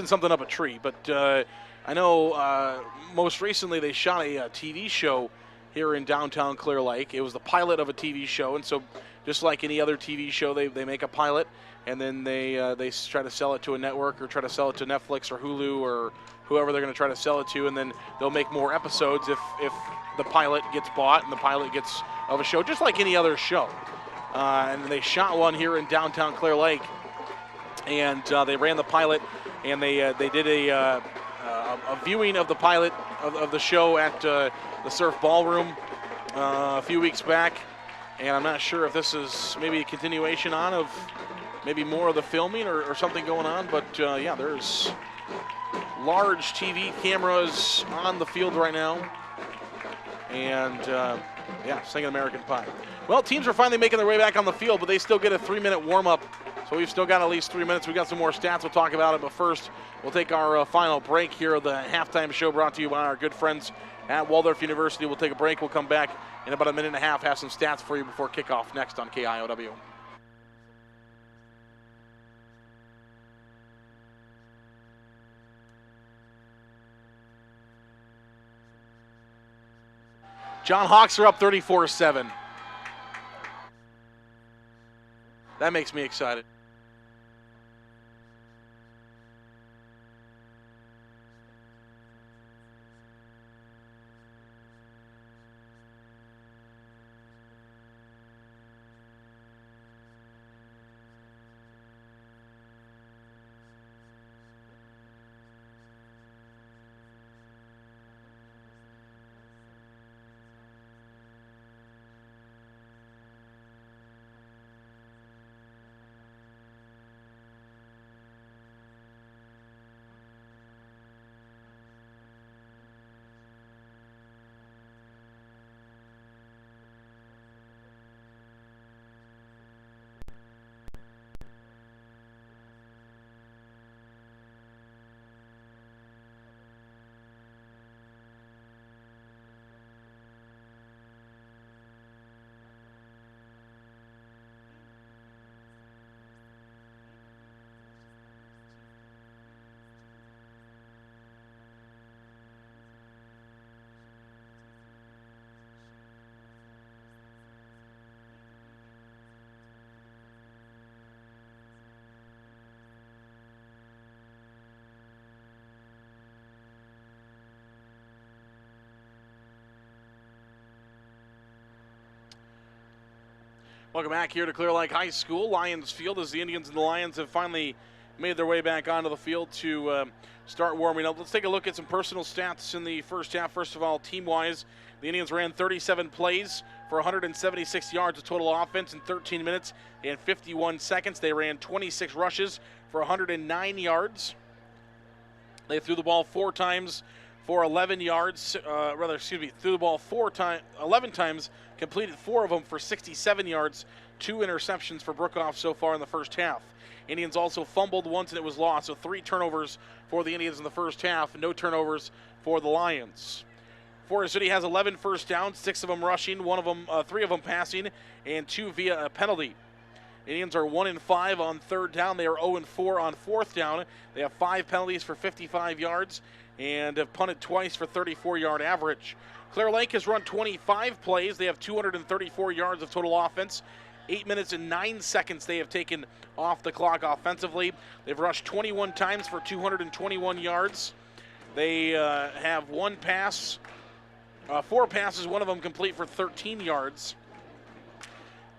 something up a tree, but I know most recently they shot a TV show here in downtown Clear Lake. It was the pilot of a TV show, and so just like any other TV show, they make a pilot, and then they try to sell it to a network or try to sell it to Netflix or Hulu or whoever they're going to try to sell it to, and then they'll make more episodes if the pilot gets bought and the pilot gets of a show, just like any other show. And they shot one here in downtown Clear Lake, and they ran the pilot, and they did a viewing of the pilot of the show at the Surf Ballroom a few weeks back. And I'm not sure if this is maybe a continuation on of maybe more of the filming or something going on, but yeah, there's large TV cameras on the field right now. And yeah, singing American Pie. Well, teams are finally making their way back on the field, but they still get a 3-minute warm-up. So we've still got at least 3 minutes. We've got some more stats. We'll talk about it, but first we'll take our final break here of the halftime show brought to you by our good friends at Waldorf University. We'll take a break. We'll come back in about a minute and a half, have some stats for you before kickoff next on KIOW. John Hawks are up 34-7. That makes me excited. Welcome back here to Clear Lake High School, Lions Field, as the Indians and the Lions have finally made their way back onto the field to start warming up. Let's take a look at some personal stats in the first half. First of all, team-wise, the Indians ran 37 plays for 176 yards of total offense in 13 minutes and 51 seconds. They ran 26 rushes for 109 yards. They threw the ball 4 times for 11 yards, threw the ball 11 times, completed 4 of them for 67 yards, 2 interceptions for Brookoff so far in the first half. Indians also fumbled once and it was lost, so 3 turnovers for the Indians in the first half, no turnovers for the Lions. Forest City has 11 first downs, 6 of them rushing, 3 of them passing, and 2 via a penalty. Indians are 1-5 on third down. They are 0-4 on fourth down. They have 5 penalties for 55 yards and have punted twice for 34-yard average. Clear Lake has run 25 plays. They have 234 yards of total offense. 8 minutes and 9 seconds they have taken off the clock offensively. They've rushed 21 times for 221 yards. They have 4 passes, 1 of them complete for 13 yards.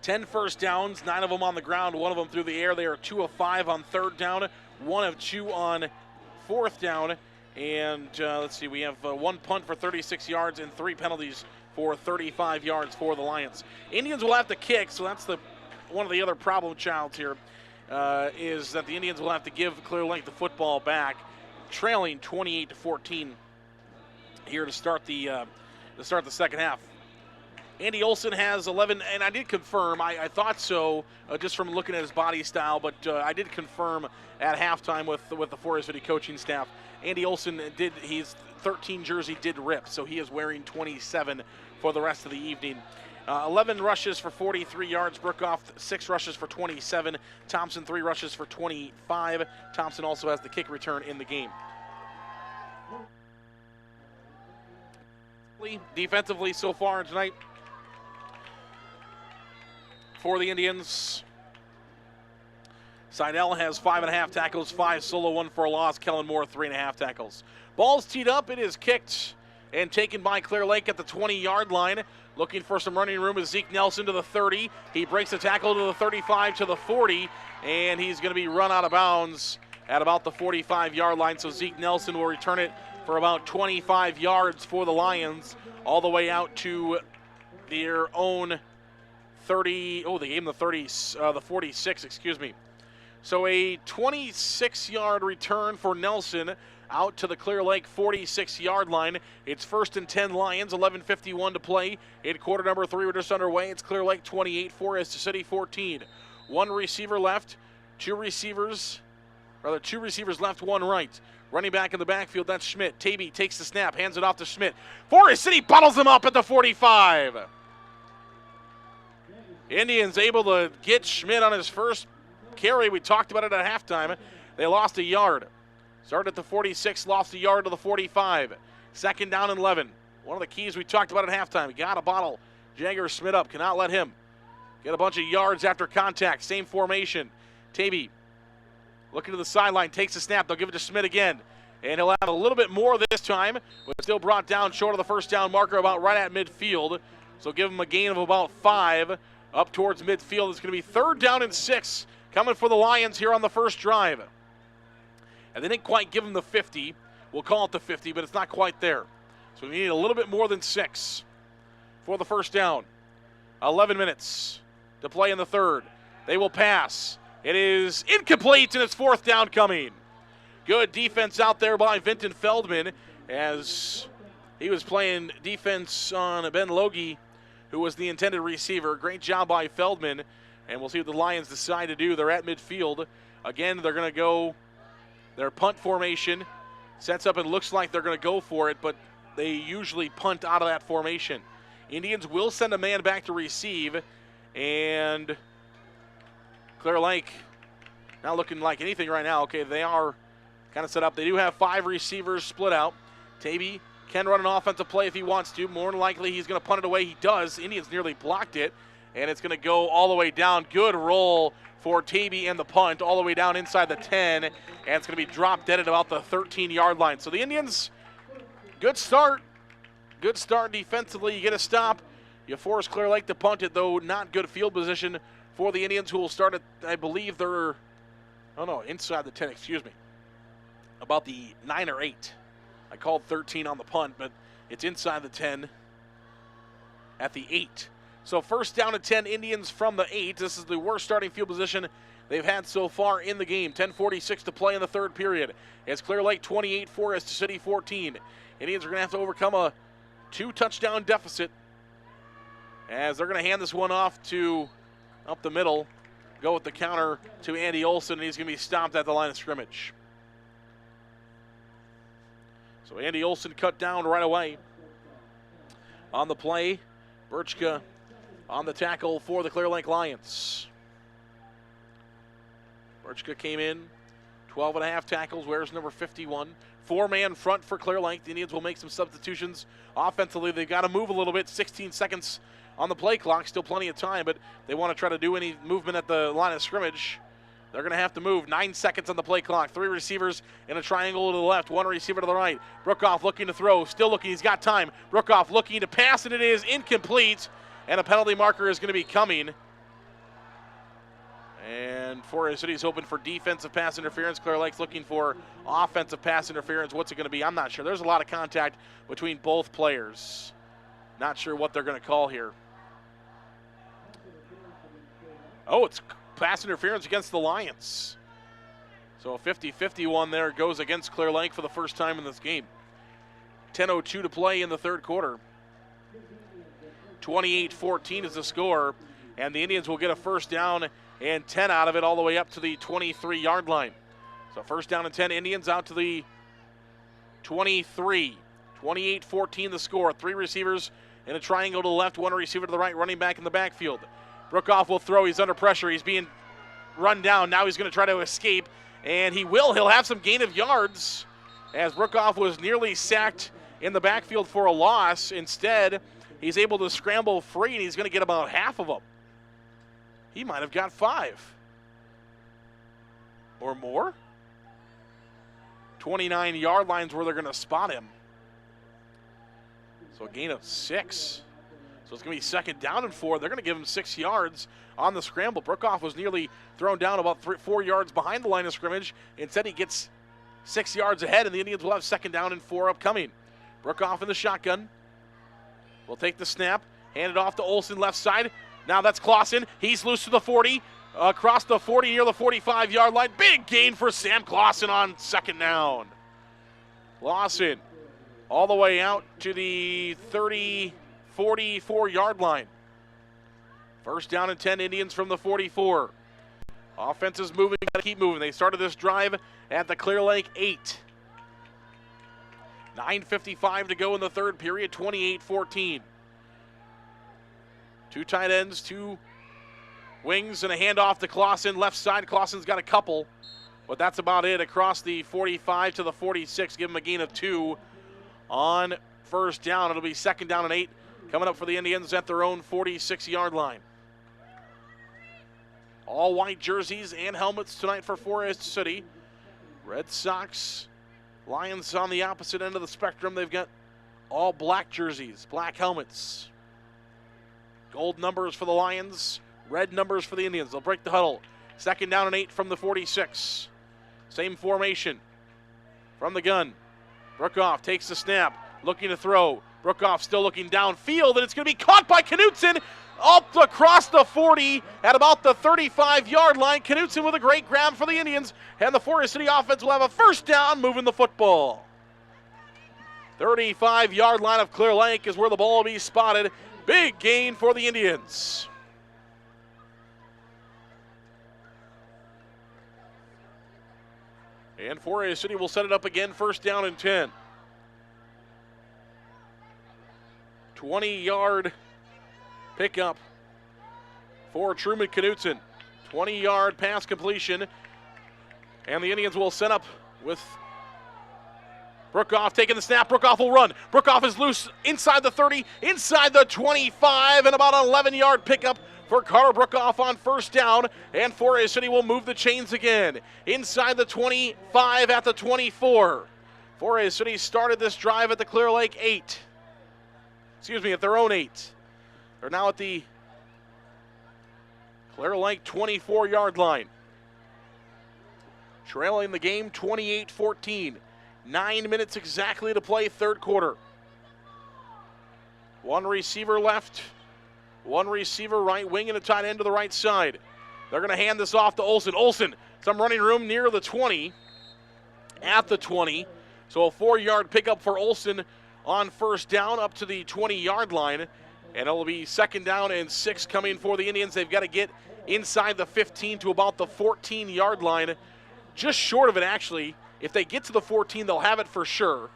10 first downs, 9 of them on the ground, 1 of them through the air. They are 2 of 5 on third down, 1 of 2 on fourth down. And let's see, we have 1 punt for 36 yards and 3 penalties for 35 yards for the Lions. Indians will have to kick, so that's one of the other problem childs here, is that the Indians will have to give Clear Lake the football back, trailing 28-14 here to start the second half. Andy Olson has 11, and I did confirm, I thought so, just from looking at his body style, but I did confirm at halftime with the Forest City coaching staff. Andy Olson his 13 jersey did rip, so he is wearing 27 for the rest of the evening. 11 rushes for 43 yards. Brookoff, 6 rushes for 27. Thompson, 3 rushes for 25. Thompson also has the kick return in the game. Defensively so far tonight for the Indians, Seidel has 5.5 tackles, 5 solo, 1 for a loss. Kellen Moore, 3.5 tackles. Ball's teed up. It is kicked and taken by Clear Lake at the 20-yard line. Looking for some running room is Zeke Nelson to the 30. He breaks the tackle to the 35 to the 40, and he's going to be run out of bounds at about the 45-yard line. So Zeke Nelson will return it for about 25 yards for the Lions, all the way out to their own 30. Oh, they gave him the 46, excuse me. So a 26-yard return for Nelson out to the Clear Lake 46-yard line. It's 1st and 10 Lions, 11:51 to play. In quarter number 3, we're just underway. It's Clear Lake 28, Forest City 14. 1 receiver left, 2 receivers left, 1 right. Running back in the backfield, that's Schmidt. Tavy takes the snap, hands it off to Schmidt. Forest City bottles him up at the 45. Indians able to get Schmidt on his first carry. We talked about it at halftime. They lost a yard. Started at the 46, lost a yard to the 45. 2nd down and 11. One of the keys we talked about at halftime. Got to bottle Jagger Schmidt up. Cannot let him get a bunch of yards after contact. Same formation. Tavy looking to the sideline, takes the snap. They'll give it to Schmidt again. And he'll have a little bit more this time, but still brought down short of the first down marker, about right at midfield. So give him a gain of about 5 up towards midfield. It's going to be 3rd down and 6 coming for the Lions here on the first drive. And they didn't quite give him the 50. We'll call it the 50, but it's not quite there. So we need a little bit more than 6 for the first down. 11 minutes to play in the 3rd. They will pass. It is incomplete, and it's 4th down coming. Good defense out there by Vinton Feldman as he was playing defense on Ben Logie, who was the intended receiver. Great job by Feldman, and we'll see what the Lions decide to do. They're at midfield. Again, they're going to go their punt formation. Sets up and looks like they're going to go for it, but they usually punt out of that formation. Indians will send a man back to receive, and Clear Lake not looking like anything right now. Okay, they are kind of set up. They do have 5 receivers split out. Tavy can run an offensive play if he wants to. More than likely, he's going to punt it away. He does. Indians nearly blocked it, and it's going to go all the way down. Good roll for Tavy and the punt all the way down inside the 10, and it's going to be dropped dead at about the 13-yard line. So the Indians, good start. Good start defensively. You get a stop. You force Clear Lake to punt it, though not good field position for the Indians, who will start at, I believe they're, inside the 10, excuse me. About the 9 or 8. I called 13 on the punt, but it's inside the 10 at the 8. So 1st down and 10, Indians from the 8. This is the worst starting field position they've had so far in the game. 10:46 to play in the 3rd period. It's Clear Lake 28, Forest City 14. Indians are going to have to overcome a 2-touchdown deficit as they're going to hand this one off to up the middle. Go with the counter to Andy Olson, and he's going to be stopped at the line of scrimmage. So Andy Olson cut down right away on the play. Birchka on the tackle for the Clear Lake Lions. Birchka came in, 12.5 tackles, wears number 51. 4-man front for Clear Lake. The Indians will make some substitutions. Offensively, they've got to move a little bit. 16 seconds on the play clock, still plenty of time, but they want to try to do any movement at the line of scrimmage. They're going to have to move. 9 seconds on the play clock. 3 receivers in a triangle to the left. 1 receiver to the right. Brookoff looking to throw. Still looking. He's got time. Brookoff looking to pass, and it is incomplete. And a penalty marker is going to be coming. And Forest City's hoping for defensive pass interference. Clear Lake's looking for offensive pass interference. What's it going to be? I'm not sure. There's a lot of contact between both players. Not sure what they're going to call here. Oh, it's pass interference against the Lions. So a 50-50 one there goes against Clear Lake for the first time in this game. 10:02 to play in the third quarter. 28-14 is the score, and the Indians will get a first down and 10 out of it all the way up to the 23-yard line. So first down and 10, Indians out to the 23. 28-14 the score. 3 receivers in a triangle to the left, 1 receiver to the right, running back in the backfield. Brookoff will throw. He's under pressure. He's being run down. Now he's going to try to escape, and he will. He'll have some gain of yards as Brookoff was nearly sacked in the backfield for a loss. Instead, he's able to scramble free, and he's going to get about half of them. He might have got 5 or more. 29-yard lines where they're going to spot him. So a gain of 6. So it's going to be second down and 4. They're going to give him 6 yards on the scramble. Brookoff was nearly thrown down about 4 yards behind the line of scrimmage. Instead, he gets 6 yards ahead, and the Indians will have second down and 4 upcoming. Brookoff in the shotgun. Will take the snap, hand it off to Olsen left side. Now that's Clausen. He's loose to the 40, across the 40 near the 45-yard line. Big gain for Sam Clausen on second down. Clausen all the way out to the 44-yard line. First down and 10, Indians from the 44. Offense is moving, got to keep moving. They started this drive at the Clear Lake 8. 9:55 to go in the third period, 28-14. 2 tight ends, 2 wings, and a handoff to Clausen. Left side, Clausen's got a couple, but that's about it. Across the 45 to the 46, give him a gain of 2 on first down. It'll be second down and 8 coming up for the Indians at their own 46-yard line. All white jerseys and helmets tonight for Forest City. Red Sox, Lions on the opposite end of the spectrum. They've got all black jerseys, black helmets. Gold numbers for the Lions, red numbers for the Indians. They'll break the huddle. Second down and 8 from the 46. Same formation from the gun. Brookoff takes the snap, looking to throw. Brookoff still looking downfield, and it's going to be caught by Knutson up across the 40 at about the 35-yard line. Knutson with a great grab for the Indians, and the Forest City offense will have a first down moving the football. 35-yard line of Clear Lake is where the ball will be spotted. Big gain for the Indians. And Forest City will set it up again, first down and 10. 20-yard pickup for Truman Knutson. 20-yard pass completion. And the Indians will set up with Brookoff taking the snap. Brookoff will run. Brookoff is loose inside the 30, inside the 25, and about an 11-yard pickup for Carter Brookoff on first down. And Forest City will move the chains again. Inside the 25 at the 24. Forest City started this drive at the Clear Lake 8. Excuse me, at their own 8. They're now at the Clear Lake 24-yard line. Trailing the game 28-14. 9 minutes exactly to play third quarter. 1 receiver left. 1 receiver right wing and a tight end to the right side. They're going to hand this off to Olsen. Olsen, some running room near the 20. At the 20. So a 4-yard pickup for Olsen on first down up to the 20-yard line. And it'll be second down and 6 coming for the Indians. They've got to get inside the 15 to about the 14-yard line. Just short of it, actually. If they get to the 14, they'll have it for sure.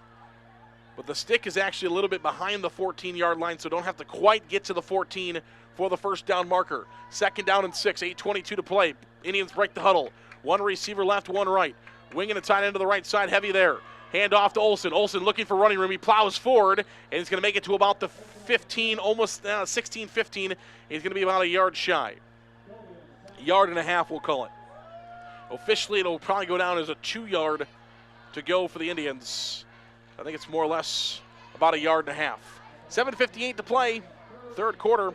But the stick is actually a little bit behind the 14-yard line, so don't have to quite get to the 14 for the first down marker. Second down and 6, 8:22 to play. Indians break the huddle. 1 receiver left, 1 right. Wing and a tight end to the right side, heavy there. Hand off to Olsen. Olsen looking for running room. He plows forward, and he's going to make it to about the 15, almost 16, 15. He's going to be about a yard shy. A yard and a half, we'll call it. Officially, it'll probably go down as a 2-yard to go for the Indians. I think it's more or less about a yard and a half. 7:58 to play, third quarter.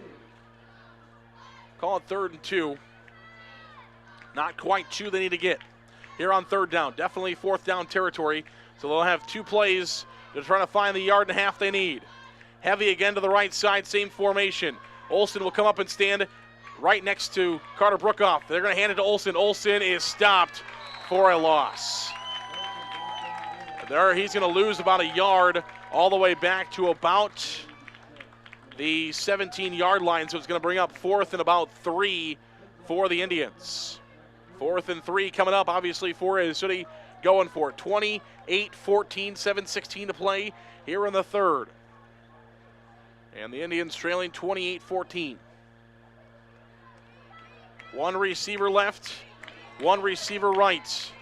Call it 3rd and 2. Not quite 2 they need to get here on third down. Definitely 4th down territory. So they'll have 2 plays. They're trying to find the yard and a half they need. heavy again to the right side, same formation. Olsen will come up and stand right next to Carter Brookoff. They're going to hand it to Olsen. Olsen is stopped for a loss. There, he's going to lose about a yard all the way back to about the 17-yard line, so it's going to bring up 4th and about 3 for the Indians. 4th and 3 coming up, obviously, for Hays City going for it. 28-14, 7:16 to play here in the third. And the Indians trailing 28-14. One receiver left, one receiver right.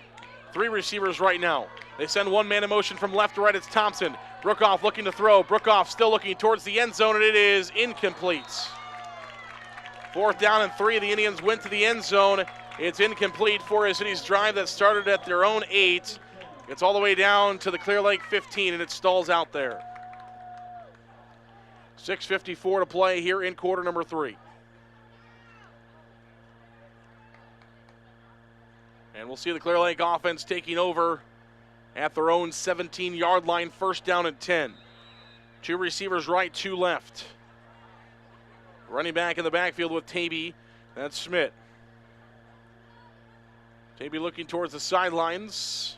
3 receivers right now. They send one man in motion from left to right. It's Thompson. Brookoff looking to throw. Brookoff still looking towards the end zone, and it is incomplete. 4th down and 3. The Indians went to the end zone. It's incomplete for Hays City's drive that started at their own 8. It's all the way down to the Clear Lake 15, and it stalls out there. 6:54 to play here in quarter number 3. And we'll see the Clear Lake offense taking over at their own 17-yard line, 1st down and 10. 2 receivers right, 2 left. Running back in the backfield with Tavy. That's Schmidt. Tavy looking towards the sidelines.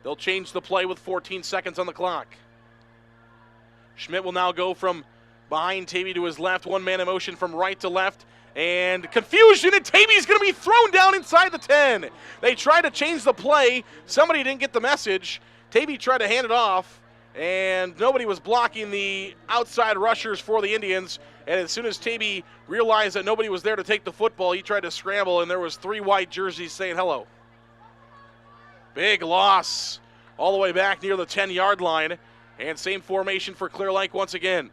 They'll change the play with 14 seconds on the clock. Schmidt will now go from behind Tavy to his left. One man in motion from right to left. And confusion, and Tavy's going to be thrown down inside the 10. They tried to change the play. Somebody didn't get the message. Tavy tried to hand it off, and nobody was blocking the outside rushers for the Indians. And as soon as Tavy realized that nobody was there to take the football, he tried to scramble, and there was 3 white jerseys saying hello. Big loss all the way back near the 10-yard line. And same formation for Clear Lake once again.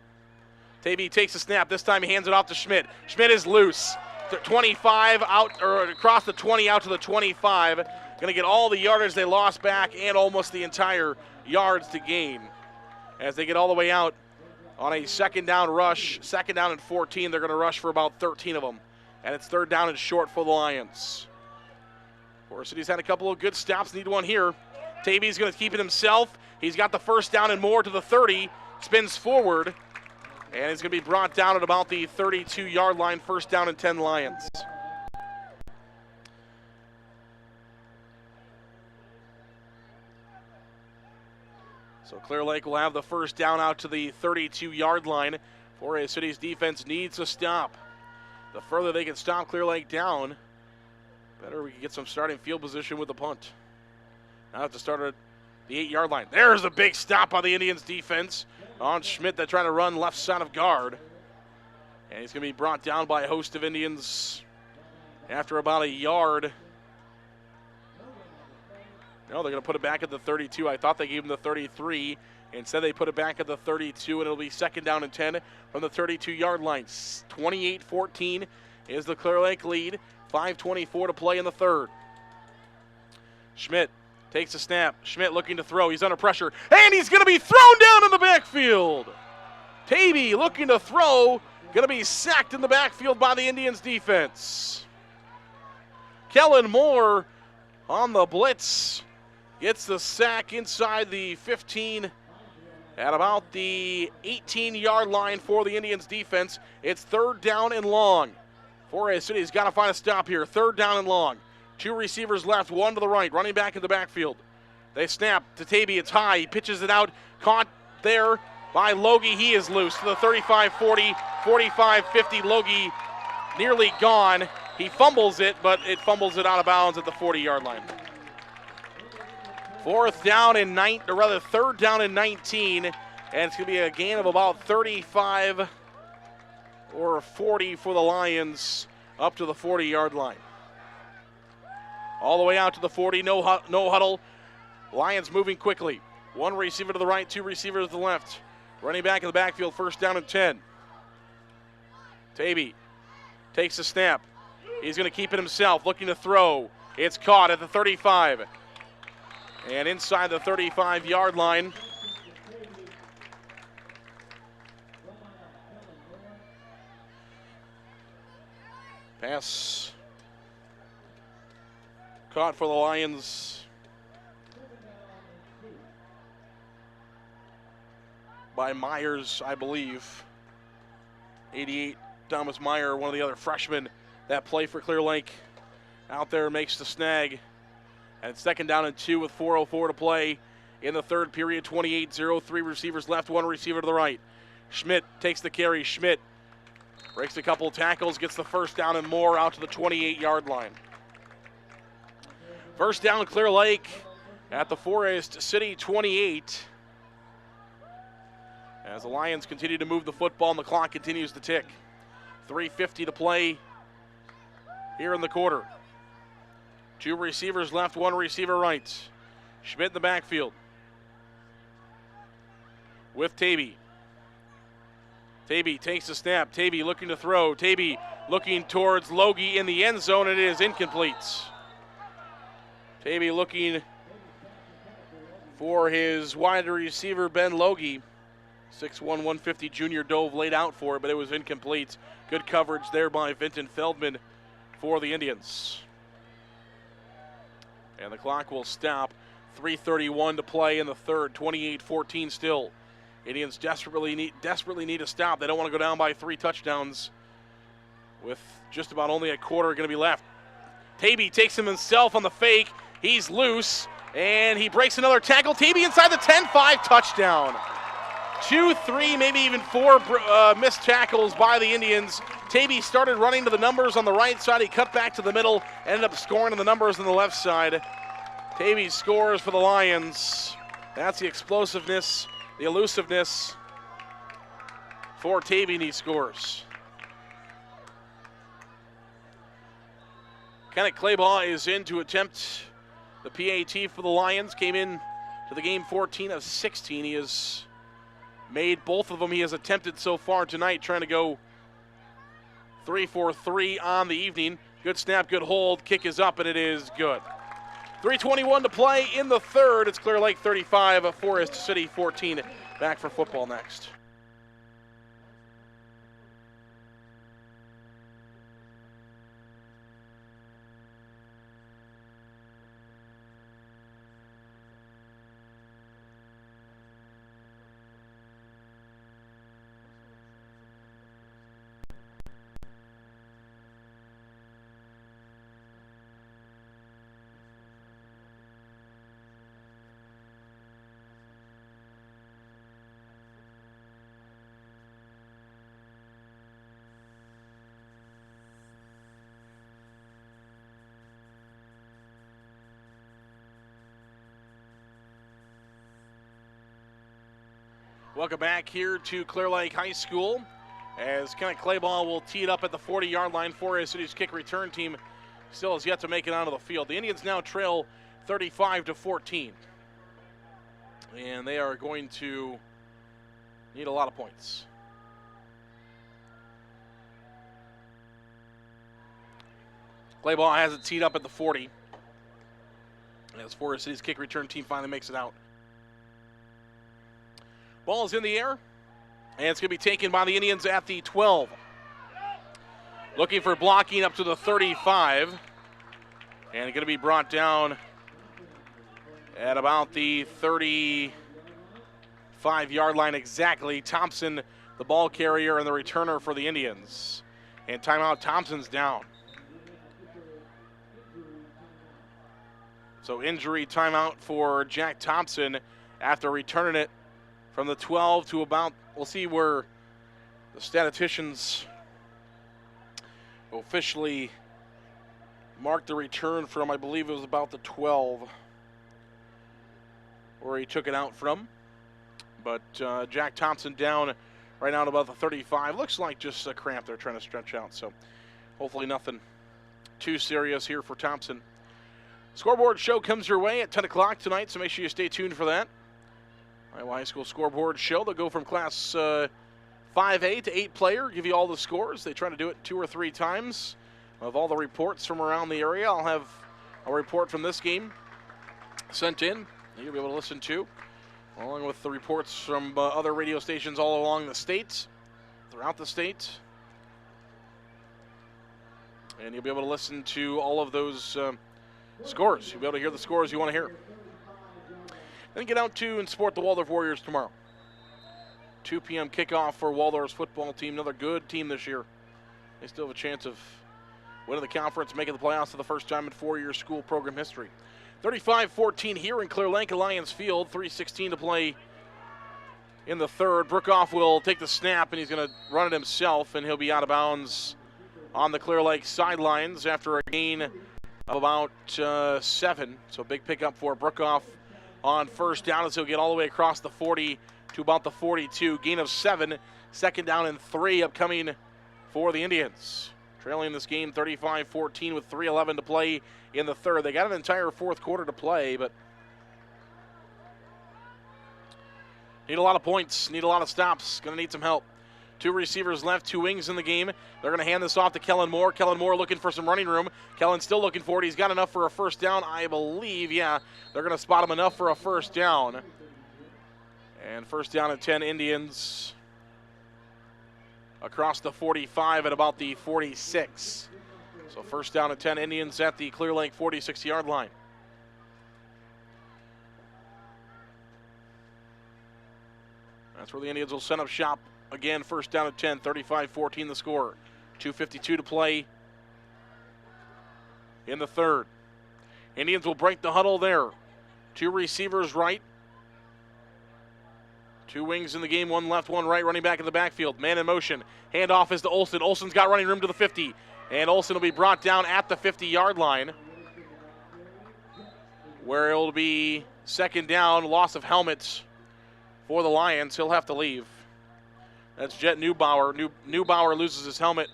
Tavy takes a snap. This time he hands it off to Schmidt. Schmidt is loose. 25 out, or across the 20 out to the 25. Going to get all the yardage they lost back and almost the entire yards to gain. As they get all the way out on a 2nd down rush, 2nd down and 14, they're going to rush for about 13 of them. And it's 3rd down and short for the Lions. Forest City's had a couple of good stops, need one here. Tavy's going to keep it himself. He's got the 1st down and more to the 30, spins forward. And he's going to be brought down at about the 32-yard line, 1st down and 10 Lions. So Clear Lake will have the 1st down out to the 32-yard line. Hays City's defense needs a stop. The further they can stop Clear Lake down, better we can get some starting field position with the punt. Now have to start at the 8-yard line. There's a big stop by the Indians defense on Schmidt. They're trying to run left side of guard. And he's going to be brought down by a host of Indians after about a yard. No, they're going to put it back at the 32. I thought they gave him the 33. Instead, they put it back at the 32, and it'll be 2nd down and 10 from the 32-yard line. 28-14 is the Clear Lake lead. 5:24 to play in the third. Schmidt takes a snap. Schmidt looking to throw. He's under pressure. And he's going to be thrown down in the backfield. Tavy looking to throw. Going to be sacked in the backfield by the Indians defense. Kellen Moore on the blitz. Gets the sack inside the 15 at about the 18-yard line for the Indians defense. It's 3rd down and long. Hays City's got to find a stop here. 3rd down and long. 2 receivers left, 1 to the right, running back in the backfield. They snap to Tavy. It's high. He pitches it out. Caught there by Logie. He is loose to the 35-40, 45-50. Logie nearly gone. He fumbles it, but it fumbles it out of bounds at the 40-yard line. 3rd down and 19, and it's going to be a gain of about 35 or 40 for the Lions up to the 40-yard line. All the way out to the 40, no huddle. Lions moving quickly. 1 receiver to the right, 2 receivers to the left. Running back in the backfield, 1st down and 10. Tavy takes the snap. He's going to keep it himself, looking to throw. It's caught at the 35. And inside the 35-yard line. Pass caught for the Lions. by Myers, I believe. 88, Thomas Meyer, one of the other freshmen that play for Clear Lake, out there makes the snag. And it's 2nd down and 2 with 4:04 to play in the third period. 28-0, 3 receivers left, 1 receiver to the right. Schmidt takes the carry. Schmidt breaks a couple of tackles, gets the first down and more out to the 28-yard line. First down, Clear Lake at the Forest City 28. As the Lions continue to move the football and the clock continues to tick. 3:50 to play here in the quarter. 2 receivers left, 1 receiver right. Schmidt in the backfield with Tavy. Tavy takes the snap. Tavy looking to throw. Tavy looking towards Logie in the end zone, and it is incomplete. Tavy looking for his wide receiver, Ben Logie. 6'1", 150 junior dove laid out for it, but it was incomplete. Good coverage there by Vinton Feldman for the Indians. And the clock will stop. 3:31 to play in the third. 28-14 still. Indians desperately need a stop. They don't want to go down by 3 touchdowns with just about only a quarter going to be left. Tavy takes him himself on the fake. He's loose, and he breaks another tackle. Tavy inside the 10-5 touchdown. 2, 3, maybe even 4 missed tackles by the Indians. Tavy started running to the numbers on the right side. He cut back to the middle, ended up scoring to the numbers on the left side. Tavy scores for the Lions. That's the explosiveness, the elusiveness for Tavy, and he scores. Kenneth Claybaugh is in to attempt the PAT for the Lions. Came in to the game 14 of 16. He has made both of them he has attempted so far tonight, trying to go 3 for 3 on the evening. Good snap, good hold. Kick is up, and it is good. 3:21 to play in the third. It's Clear Lake 35, Forest City 14. Back for football next. Welcome back here to Clear Lake High School as Kenneth Claybaugh will tee it up at the 40-yard line. Forest City's kick return team still has yet to make it onto the field. The Indians now trail 35-14. And they are going to need a lot of points. Claybaugh has it teed up at the 40. As Forest City's kick return team finally makes it out. Ball is in the air, and it's going to be taken by the Indians at the 12. Looking for blocking up to the 35. And going to be brought down at about the 35-yard line exactly. Thompson, the ball carrier and the returner for the Indians. And timeout, Thompson's down. So injury timeout for Jack Thompson after returning it from the 12 to about, we'll see where the statisticians officially marked the return from. I believe it was about the 12 where he took it out from. But Jack Thompson down right now at about the 35. Looks like just a cramp they're trying to stretch out. So hopefully nothing too serious here for Thompson. Scoreboard show comes your way at 10 o'clock tonight, so make sure you stay tuned for that. Iowa High School scoreboard show. They'll go from class 5A to 8-player, give you all the scores. They try to do it 2 or 3 times. Of all the reports from around the area, I'll have a report from this game sent in that you'll be able to listen to, along with the reports from other radio stations all along the state, throughout the state. And you'll be able to listen to all of those scores. You'll be able to hear the scores you want to hear. Then get out to and support the Waldorf Warriors tomorrow. 2 p.m. kickoff for Waldorf's football team. Another good team this year. They still have a chance of winning the conference, making the playoffs for the first time in 4-year school program history. 35-14 here in Clear Lake Alliance Field. 3:16 to play in the third. Brookoff will take the snap, and he's going to run it himself, and he'll be out of bounds on the Clear Lake sidelines after a gain of about 7. So big pickup for Brookoff on first down as he'll get all the way across the 40 to about the 42. Gain of 7. Second down and 3 upcoming for the Indians. Trailing this game 35-14 with 3:11 to play in the third. They got an entire fourth quarter to play, but need a lot of points, need a lot of stops, going to need some help. 2 receivers left, 2 wings in the game. They're going to hand this off to Kellen Moore. Kellen Moore looking for some running room. Kellen's still looking for it. He's got enough for a first down, I believe. Yeah, they're going to spot him enough for a first down. And first down at 10 Indians across the 45 at about the 46. So first down at 10 Indians at the Clear Lake 46-yard line. That's where the Indians will set up shop. Again, first down at 10, 35-14 the score. 2:52 to play in the third. Indians will break the huddle there. 2 receivers right. 2 wings in the game, 1 left, 1 right, running back in the backfield. Man in motion. Handoff is to Olsen. Olsen's got running room to the 50. And Olsen will be brought down at the 50-yard line, where it will be second down, loss of helmets for the Lions. He'll have to leave. That's Jet Neubauer. Neubauer loses his helmet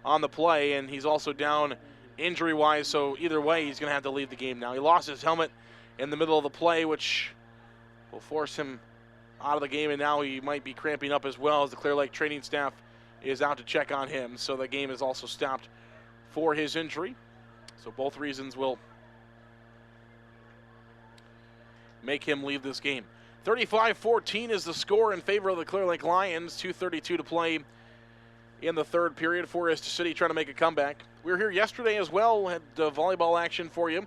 on the play, and he's also down injury-wise, so either way, he's going to have to leave the game now. He lost his helmet in the middle of the play, which will force him out of the game, and now he might be cramping up as well as the Clear Lake training staff is out to check on him. So the game is also stopped for his injury. So both reasons will make him leave this game. 35-14 is the score in favor of the Clear Lake Lions. 2:32 to play in the third period. Forest City trying to make a comeback. We were here yesterday as well, had volleyball action for you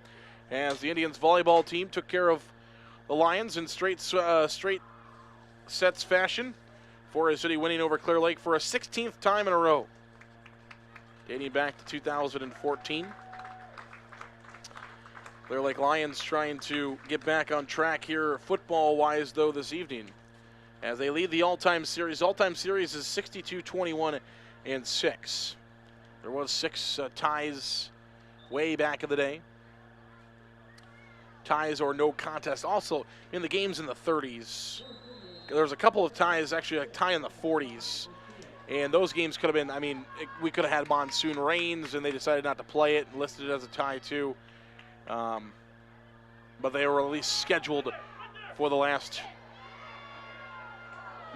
as the Indians volleyball team took care of the Lions in straight sets fashion. Forest City winning over Clear Lake for a 16th time in a row, dating back to 2014. Clear Lake Lions trying to get back on track here football-wise, though, this evening, as they lead the all-time series. All-time series is 62-21 and 6. There was 6 ties way back in the day. Ties or no contest. Also, in the games in the 30s, there was a couple of ties, actually a tie in the 40s. And those games could have been, we could have had monsoon rains, and they decided not to play it and listed it as a tie, too. But they were at least scheduled for the last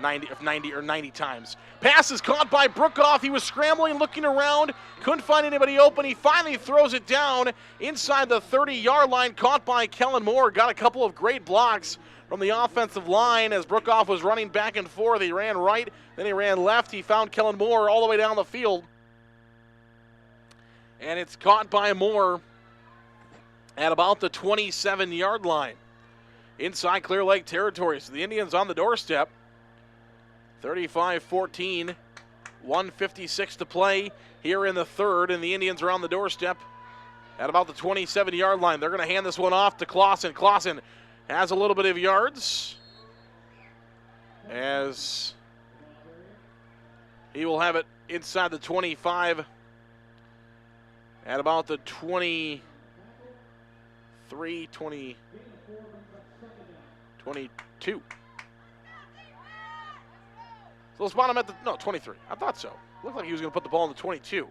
90 times. Pass is caught by Brookoff. He was scrambling, looking around, couldn't find anybody open. He finally throws it down inside the 30-yard line, caught by Kellen Moore. Got a couple of great blocks from the offensive line as Brookoff was running back and forth. He ran right, then he ran left. He found Kellen Moore all the way down the field. And it's caught by Moore at about the 27-yard line inside Clear Lake territory. So the Indians on the doorstep. 35-14, 1:56 to play here in the third, and the Indians are on the doorstep at about the 27-yard line. They're going to hand this one off to Clausen. Clausen has a little bit of yards as he will have it inside the 25 at about the 23, 22. So let's spot him at the, 23. I thought so. Looked like he was going to put the ball in the 22.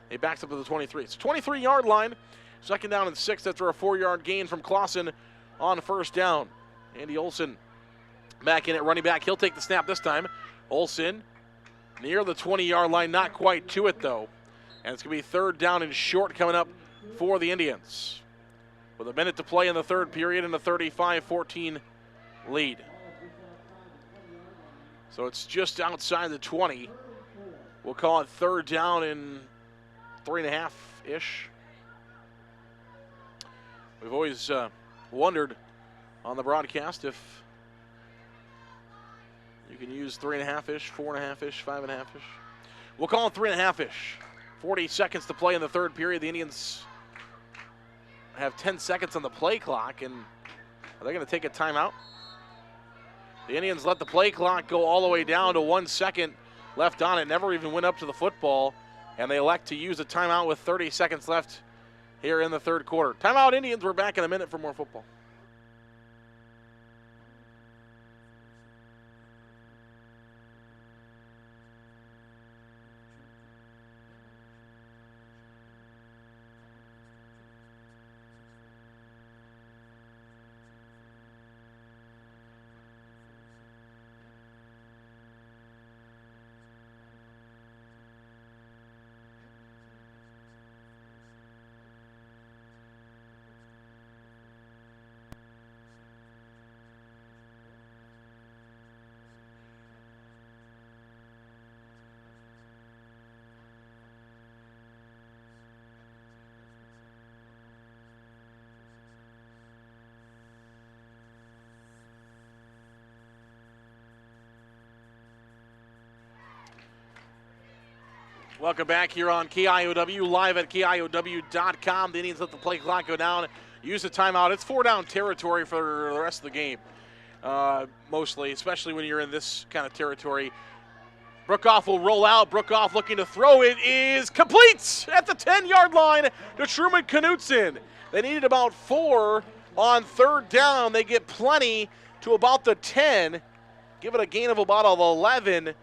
He backs up to the 23. It's 23-yard line. Second down and 6 after a 4-yard gain from Clausen on first down. Andy Olsen back in at running back. He'll take the snap this time. Olsen near the 20-yard line, not quite to it though. And it's going to be third down and short coming up for the Indians, with a minute to play in the third period and a 35-14 lead. So it's just outside the 20. We'll call it third down and 3.5-ish. We've always wondered on the broadcast if You can use 3.5-ish, 4.5-ish, 5.5-ish. We'll call it 3.5-ish. 40 seconds to play in the third period. The Indians have 10 seconds on the play clock, and are they going to take a timeout? The Indians let the play clock go all the way down to 1 second left on it, never even went up to the football, and they elect to use a timeout with 30 seconds left here in the third quarter. Timeout, Indians. We're back in a minute for more football. Welcome back here on KIOW, live at KIOW.com. The Indians let the play clock go down, use the timeout. It's 4-down territory for the rest of the game, mostly, especially when you're in this kind of territory. Brookoff will roll out. Brookoff looking to throw. It is complete at the 10-yard line to Truman Knutson. They needed about 4 on third down. They get plenty to about the 10. Give it a gain of about 11.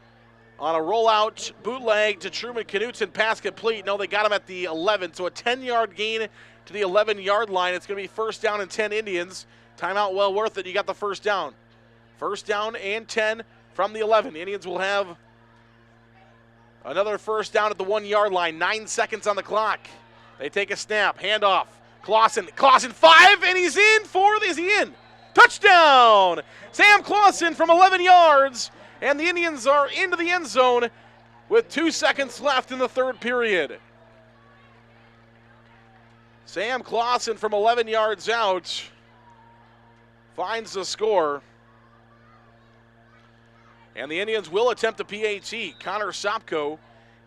On a rollout bootleg to Truman Knutson, pass complete. No, they got him at the 11, so a 10-yard gain to the 11-yard line. It's going to be first down and 10 Indians. Timeout well worth it. You got the first down. First down and 10 from the 11. The Indians will have another first down at the 1-yard line. 9 seconds on the clock. They take a snap, handoff. Clausen 5, and he's in is he in? Touchdown! Sam Clausen from 11 yards. And the Indians are into the end zone with 2 seconds left in the third period. Sam Clausen from 11 yards out finds the score. And the Indians will attempt the PAT. Connor Sopko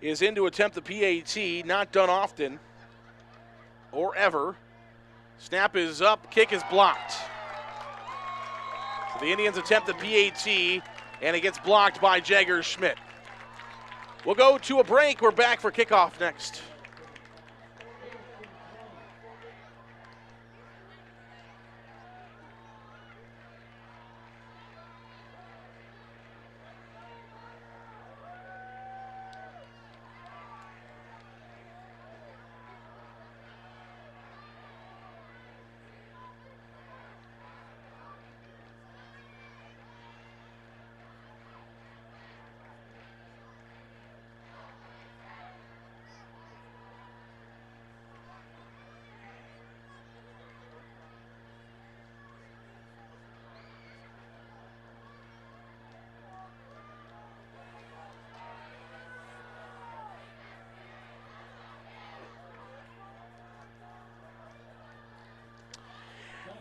is in to attempt the PAT, not done often or ever. Snap is up, kick is blocked. So the Indians attempt the PAT. And it gets blocked by Jagger Schmidt. We'll go to a break. We're back for kickoff next.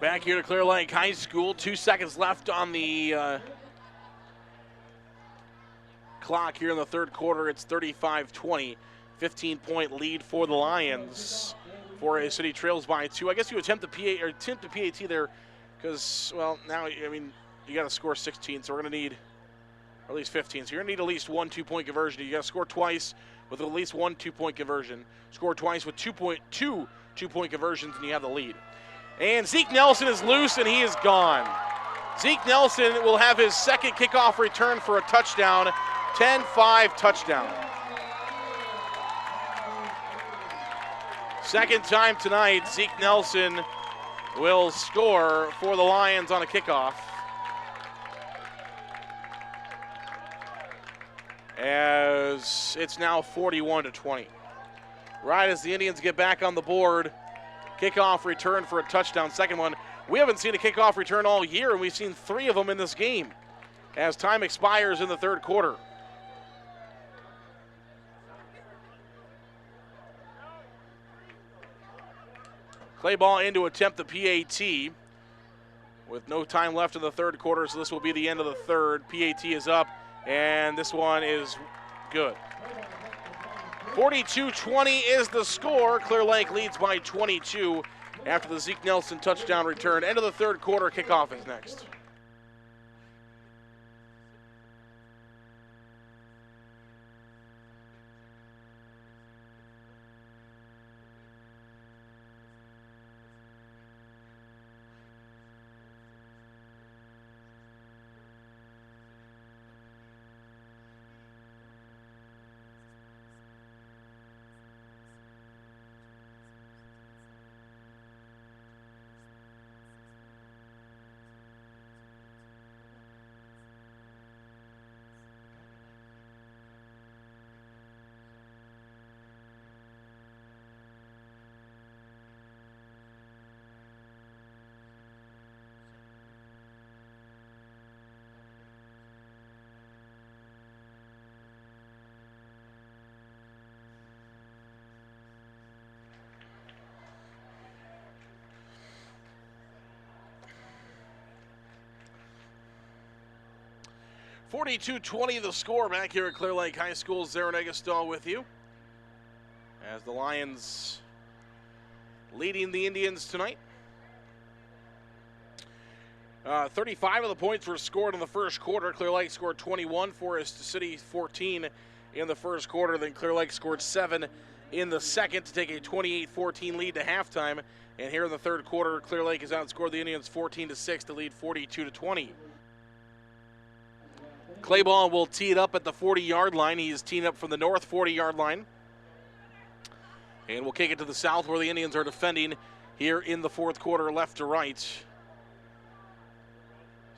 Back here to Clear Lake High School. 2 seconds left on the clock here in the third quarter. It's 35-20. 15-point lead for the Lions. Forest City trails by 2. I guess you attempt the PAT there because, well, now, I mean, you got to score 16, so we're going to need at least 15. So you're going to need at least 1 2-point conversion. You got to score twice with at least 1 2-point conversion. Score twice with 2 2-point conversions, and you have the lead. And Zeke Nelson is loose, and he is gone. Zeke Nelson will have his second kickoff return for a touchdown. 10-5 touchdown. Second time tonight, Zeke Nelson will score for the Lions on a kickoff. As it's now 41-20. Right as the Indians get back on the board, kickoff return for a touchdown. Second one. We haven't seen a kickoff return all year, and we've seen 3 of them in this game as time expires in the third quarter. Clay ball in to attempt the PAT. with no time left in the third quarter, so this will be the end of the third. PAT is up, and this one is good. 42-20 is the score. Clear Lake leads by 22 after the Zeke Nelson touchdown return. End of the third quarter. Kickoff is next. (42-20) the score back here at Clear Lake High School. Zarin Eggestall with you as the Lions leading the Indians tonight. 35 of the points were scored in the first quarter. Clear Lake scored 21, Forest City 14 in the first quarter. Then Clear Lake scored 7 in the second to take a 28-14 lead to halftime. And here in the third quarter, Clear Lake has outscored the Indians 14-6 to lead 42-20. Clayball will tee it up at the 40-yard line. He's teeing up from the north 40-yard line. And we'll kick it to the south where the Indians are defending here in the fourth quarter, left to right.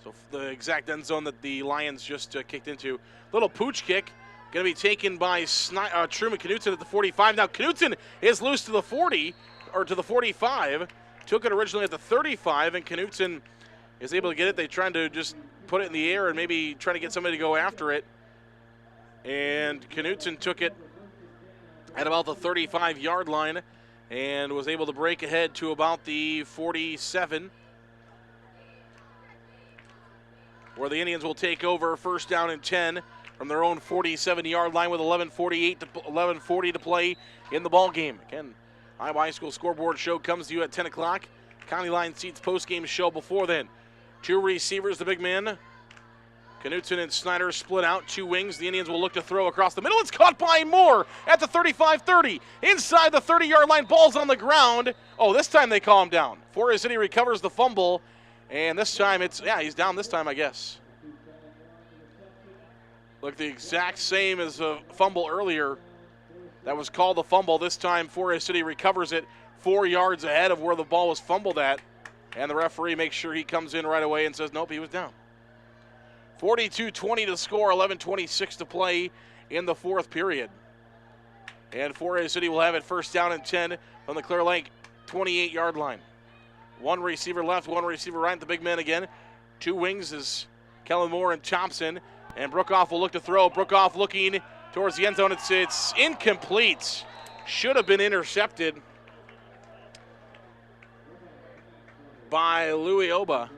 So the exact end zone that the Lions just kicked into. Little pooch kick, going to be taken by Truman Knutson at the 45. Now Knutson is loose to the 40, or to the 45. Took it originally at the 35, and Knutson is able to get it. They tried to just put it in the air and maybe try to get somebody to go after it. And Knutson took it at about the 35-yard line and was able to break ahead to about the 47, where the Indians will take over first down and 10 from their own 47-yard line with 11:40 to play in the ball game. Again, Iowa High School Scoreboard Show comes to you at 10 o'clock. County Line Seats post-game show before then. Two receivers, the big men. Knutson and Snyder split out, two wings. The Indians will look to throw across the middle. It's caught by Moore at the 35-30. Inside the 30-yard line, ball's on the ground. Oh, this time they calm down. Forest City recovers the fumble, and this time he's down this time, I guess. Look, the exact same as a fumble earlier. That was called a fumble. This time Forest City recovers it 4 yards ahead of where the ball was fumbled at. And the referee makes sure he comes in right away and says, nope, he was down. 42-20 to score, 11:26 to play in the fourth period. And Forest City will have it first down and 10 from the Clear Lake 28-yard line. One receiver left, one receiver right. The big men again. Two wings is Kellen Moore and Thompson. And Brookoff will look to throw. Brookoff looking towards the end zone. It's incomplete. Should have been intercepted by Louis Oba.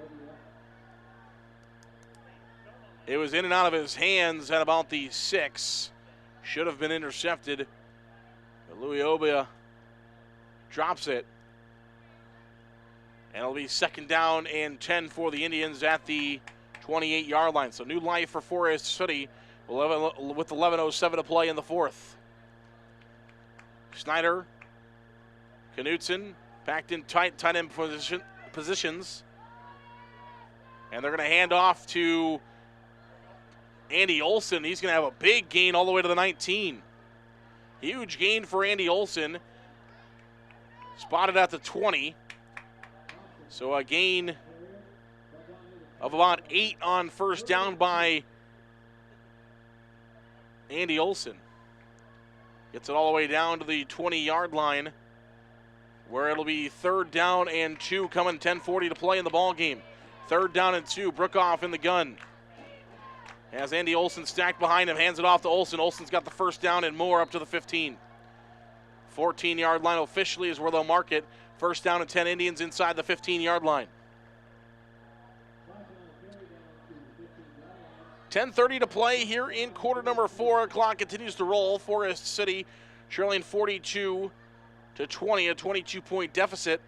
It was in and out of his hands at about the 6. Should have been intercepted. But Louis Oba drops it. And it'll be second down and 10 for the Indians at the 28-yard line. So new life for Forest City with 11:07 to play in the fourth. Snyder, Knutson, packed in tight end positions. And they're going to hand off to Andy Olson. He's going to have a big gain all the way to the 19. Huge gain for Andy Olson. Spotted at the 20. So a gain of about 8 on first down by Andy Olson. Gets it all the way down to the 20-yard line, where it'll be third down and 2 coming, 10:40 to play in the ball game. Third down and 2, Brookoff in the gun. Has Andy Olson stacked behind him, hands it off to Olson. Olson's got the first down and more up to the 15. 14-yard line officially is where they'll mark it. First down and 10 Indians inside the 15-yard line. 10:30 to play here in quarter number 4. Clock continues to roll. Forest City trailing 42-20, a 22-point deficit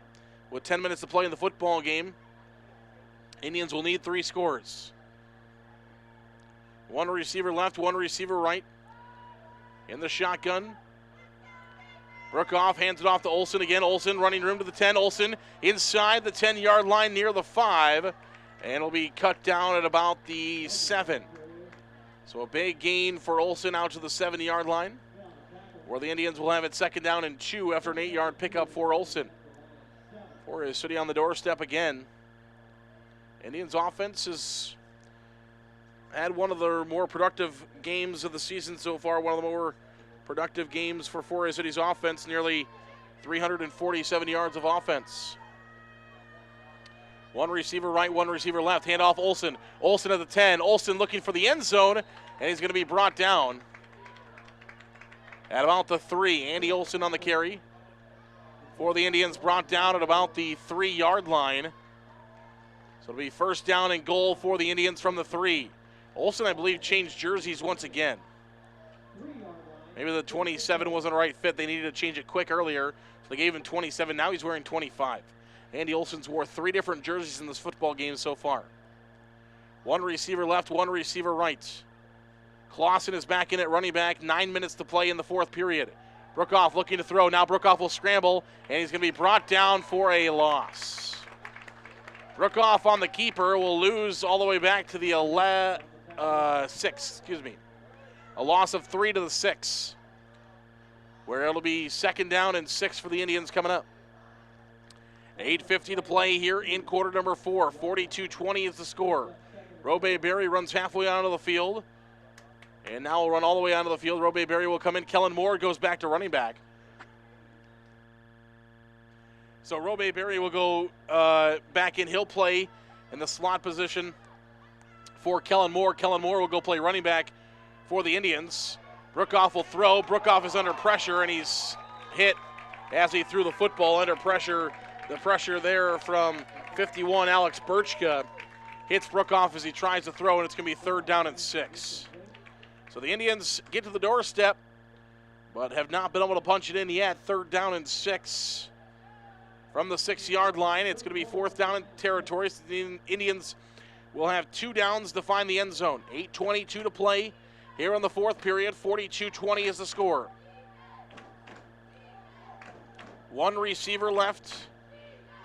with 10 minutes to play in the football game. Indians will need 3 scores. One receiver left, one receiver right. In the shotgun. Brookoff hands it off to Olsen again. Olsen running room to the 10. Olsen inside the 10-yard line near the 5. And it'll be cut down at about the 7. So a big gain for Olsen out to the 7-yard line, where the Indians will have it 2nd down and 2 after an 8-yard pickup for Olsen. Forest City on the doorstep again. Indians offense has had one of their more productive games of the season so far, one of the more productive games for Forest City's offense, nearly 347 yards of offense. One receiver right, one receiver left. Handoff Olsen. Olsen at the 10. Olsen looking for the end zone, and he's going to be brought down at about the 3. Andy Olsen on the carry for the Indians, brought down at about the 3-yard line. So it'll be 1st down and goal for the Indians from the 3. Olsen, I believe, changed jerseys once again. Maybe the 27 wasn't a right fit. They needed to change it quick earlier, so they gave him 27. Now he's wearing 25. Andy Olsen's wore 3 different jerseys in this football game so far. One receiver left, one receiver right. Clausen is back in at running back. 9 minutes to play in the 4th period. Brookoff looking to throw. Now Brookoff will scramble, and he's going to be brought down for a loss. Brookoff on the keeper will lose all the way back to the 6. A loss of 3 to the 6, where it'll be 2nd down and 6 for the Indians coming up. 8:50 to play here in quarter number 4. 42-20 is the score. Robe Berry runs halfway onto the field, and now will run all the way onto the field. Robe Berry will come in. Kellen Moore goes back to running back. So Robe Berry will go back in. He'll play in the slot position for Kellen Moore. Kellen Moore will go play running back for the Indians. Brookoff will throw. Brookoff is under pressure, and he's hit as he threw the football under pressure. The pressure there from 51, Alex Birchka, hits Brookoff as he tries to throw, and it's going to be 3rd down and 6. So the Indians get to the doorstep, but have not been able to punch it in yet. 3rd down and 6 from the 6-yard line. It's going to be 4th down in territory. So the Indians will have 2 downs to find the end zone. 8:22 to play here in the 4th period. 42-20 is the score. One receiver left.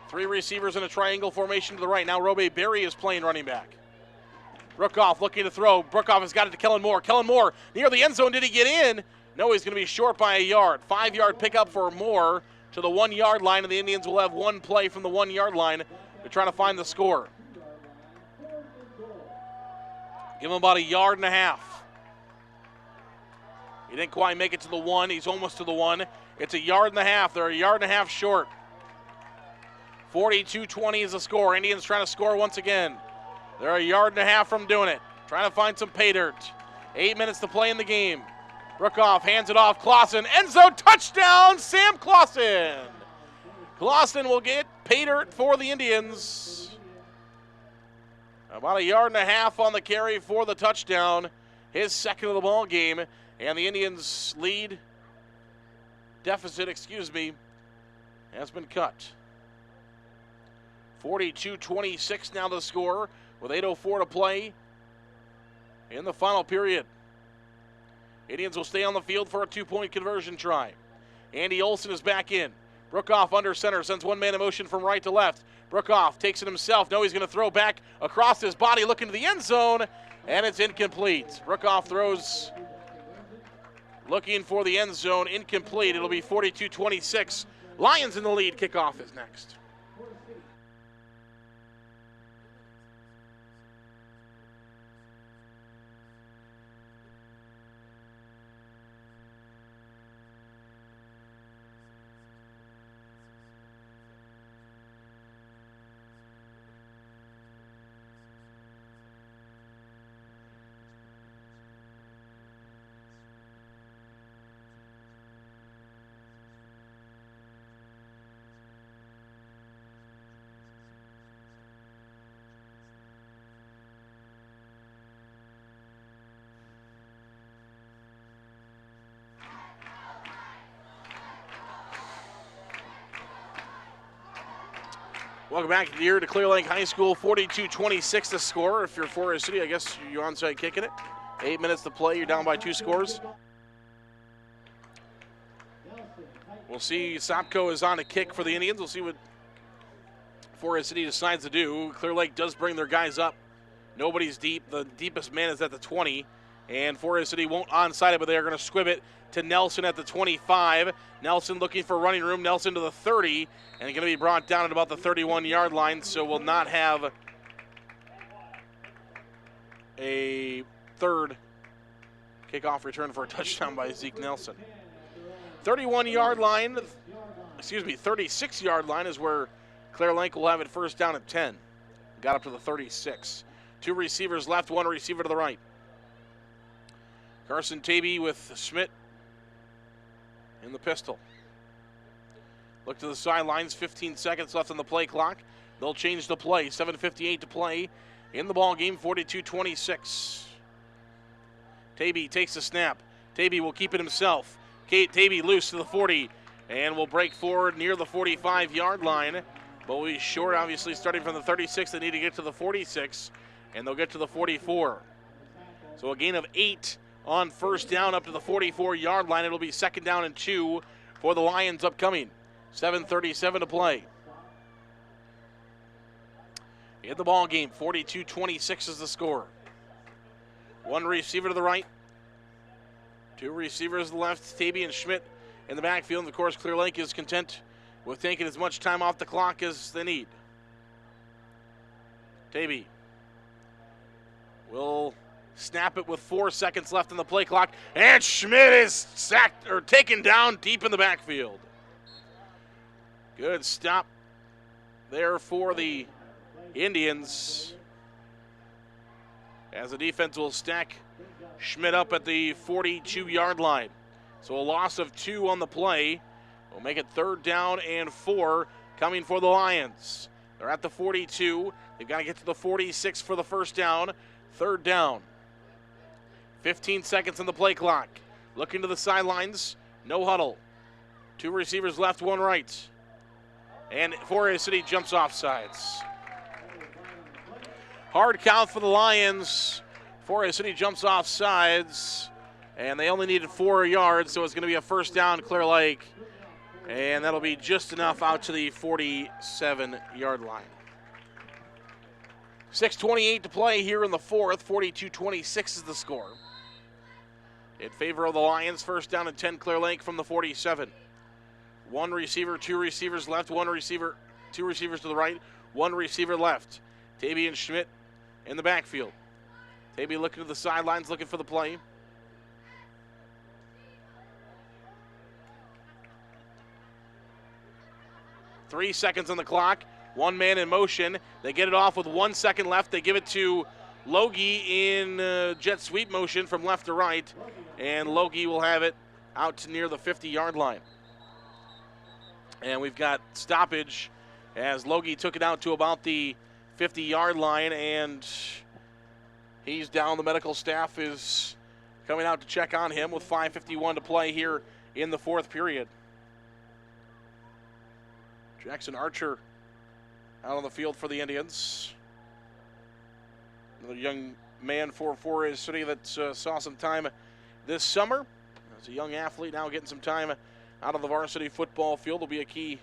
3 receivers in a triangle formation to the right. Now Robe Berry is playing running back. Brookoff looking to throw. Brookoff has got it to Kellen Moore. Kellen Moore near the end zone. Did he get in? No, he's going to be short by a yard. 5-yard pickup for Moore to the 1-yard line, and the Indians will have 1 play from the 1-yard line to try to find the score. Give him about a yard and a half. He didn't quite make it to the 1. He's almost to the 1. It's a yard and a half. They're a yard and a half short. 42-20 is the score. Indians trying to score once again. They're a yard and a half from doing it. Trying to find some pay dirt. 8 minutes to play in the game. Brookoff hands it off. Clausen, end zone, touchdown, Sam Clausen. Clausen will get pay dirt for the Indians. About a yard and a half on the carry for the touchdown. His 2nd of the ball game. And the Indians' deficit, has been cut. 42-26 now the score with 8:04 to play in the final period. Indians will stay on the field for a 2-point conversion try. Andy Olsen is back in. Brookoff under center, sends 1 man in motion from right to left. Brookoff takes it himself. No, he's going to throw back across his body looking to the end zone, and it's incomplete. Brookoff throws looking for the end zone, incomplete. It'll be 42-26. Lions in the lead. Kickoff is next. Welcome back here to Clear Lake High School. 42-26 the score. If you're Forest City, I guess you're onside kicking it. 8 minutes to play. You're down by 2 scores. We'll see. Sopko is on a kick for the Indians. We'll see what Forest City decides to do. Clear Lake does bring their guys up. Nobody's deep. The deepest man is at the 20. And Forest City won't onside it, but they're going to squib it to Nelson at the 25. Nelson looking for running room. Nelson to the 30. And going to be brought down at about the 31-yard line. So we'll not have a third kickoff return for a touchdown by Zeke Nelson. 36-yard line is where Clear Lake will have it first down at 10. Got up to the 36. 2 receivers left, 1 receiver to the right. Carson Tavy with Schmidt in the pistol. Look to the sidelines, 15 seconds left on the play clock. They'll change the play, 7:58 to play in the ball game, 42-26. Tavy takes the snap. Tavy will keep it himself. Tavy loose to the 40 and will break forward near the 45-yard line. But we'll be short, obviously, starting from the 36. They need to get to the 46, and they'll get to the 44. So a gain of 8 on first down up to the 44-yard line. It'll be second down and 2 for the Lions upcoming. 7:37 to play. In the ball game, 42-26 is the score. 1 receiver to the right. 2 receivers to the left. Tavy and Schmidt in the backfield. And of course, Clear Lake is content with taking as much time off the clock as they need. Tavy will snap it with 4 seconds left on the play clock. And Schmidt is sacked or taken down deep in the backfield. Good stop there for the Indians, as the defense will stack Schmidt up at the 42-yard line. So a loss of 2 on the play will make it third down and 4 coming for the Lions. They're at the 42. They've got to get to the 46 for the first down. Third down. 15 seconds on the play clock. Looking to the sidelines. No huddle. 2 receivers left, 1 right. And Forest City jumps off sides. Hard count for the Lions. Forest City jumps off sides. And they only needed 4 yards, so it's going to be a first down, Clear Lake. And that'll be just enough out to the 47-yard line. 6:28 to play here in the fourth. 42-26 is the score. In favor of the Lions, first down and 10, Clear Lake from the 47. 1 receiver, 2 receivers left, 2 receivers to the right, 1 receiver left. Tavy and Schmidt in the backfield. Tavy looking to the sidelines, looking for the play. Three seconds on the clock. 1 man in motion. They get it off with 1 second left. They give it to Logie in jet sweep motion from left to right. And Logie will have it out to near the 50-yard line. And we've got stoppage as Logie took it out to about the 50-yard line, and he's down. The medical staff is coming out to check on him with 5:51 to play here in the fourth period. Jackson Archer out on the field for the Indians. Another young man for Forest City that saw some time this summer. As a young athlete, now getting some time out of the varsity football field. Will be a key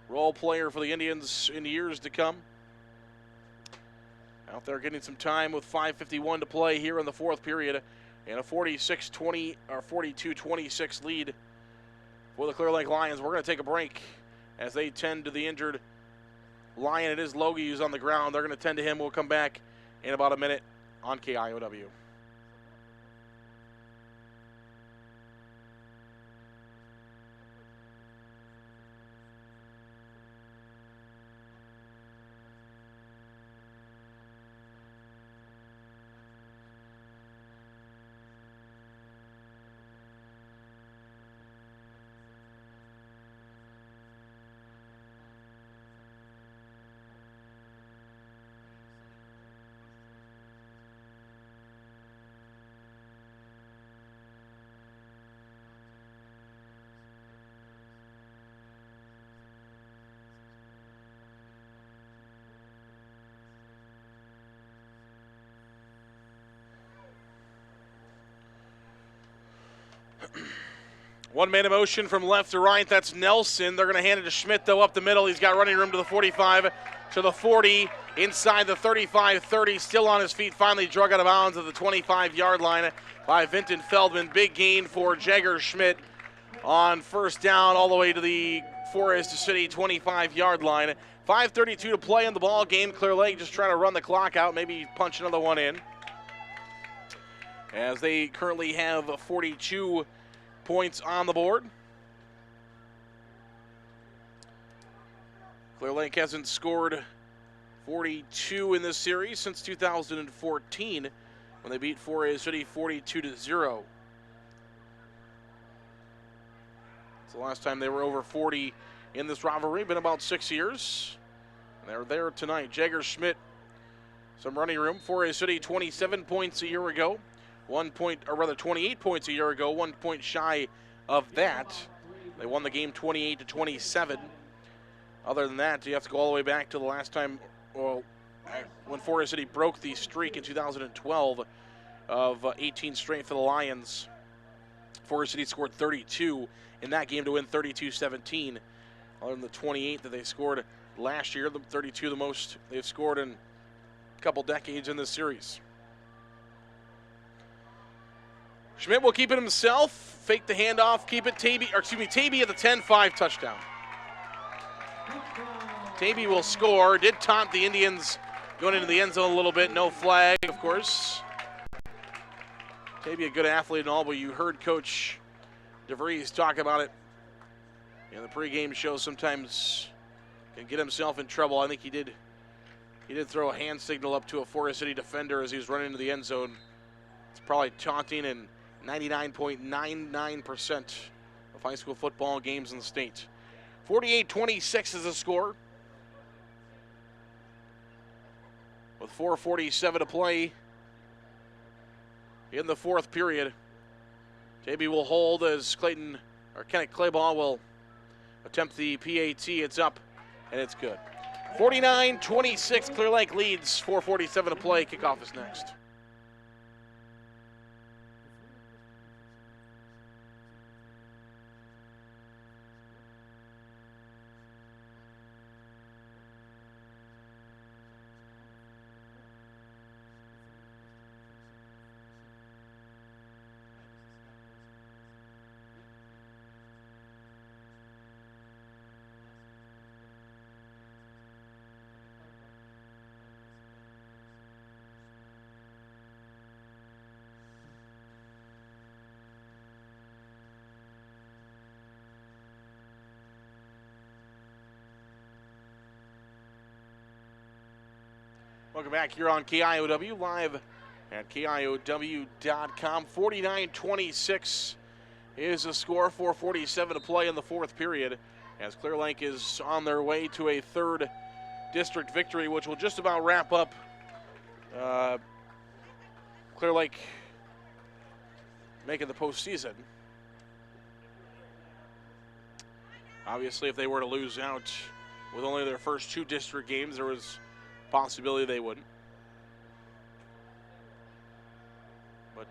role player for the Indians in years to come. Out there getting some time with 5:51 to play here in the fourth period, and a 42-26 lead for the Clear Lake Lions. We're going to take a break as they tend to the injured Lion. It is Logie who's on the ground. They're going to tend to him. We'll come back in about a minute on KIOW. One-man in motion from left to right. That's Nelson. They're going to hand it to Schmidt, though, up the middle. He's got running room to the 45, to the 40, inside the 35-30. Still on his feet. Finally drug out of bounds at the 25-yard line by Vinton Feldman. Big gain for Jagger Schmidt on first down all the way to the Forest City 25-yard line. 5:32 to play in the ball game. Clear Lake just trying to run the clock out, maybe punch another one in, as they currently have 42 points on the board. Clear Lake hasn't scored 42 in this series since 2014 when they beat Forest City 42-0. It's the last time they were over 40 in this rivalry. Been about 6 years. And they're there tonight. Jagger Schmidt, some running room. Forest City 27 points a year ago. 28 points a year ago. 1 point shy of that. They won the game 28-27. Other than that, you have to go all the way back to the last time, well, when Forest City broke the streak in 2012 of 18 straight for the Lions. Forest City scored 32 in that game to win 32-17. Other than the 28 that they scored last year, the 32 the most they've scored in a couple decades in this series. Schmidt will keep it himself, fake the handoff, keep it. Tabey at the 10-5 touchdown. Tabey will score. Did taunt the Indians going into the end zone a little bit. No flag, of course. Tabey a good athlete and all, but you heard Coach DeVries talk about it in the pregame show. Sometimes can get himself in trouble. I think he did throw a hand signal up to a Forest City defender as he was running into the end zone. It's probably taunting in 99.99% of high school football games in the state. 48-26 is the score, with 4:47 to play in the fourth period. JB will hold as Kenneth Claybaugh will attempt the PAT. It's up, and it's good. 49-26, Clear Lake leads. 4:47 to play. Kickoff is next. Welcome back here on KIOW, live at KIOW.com. 49-26 is the score. 4:47 to play in the fourth period, as Clear Lake is on their way to a third district victory, which will just about wrap up Clear Lake making the postseason. Obviously, if they were to lose out with only their first two district games, there was possibility they wouldn't. But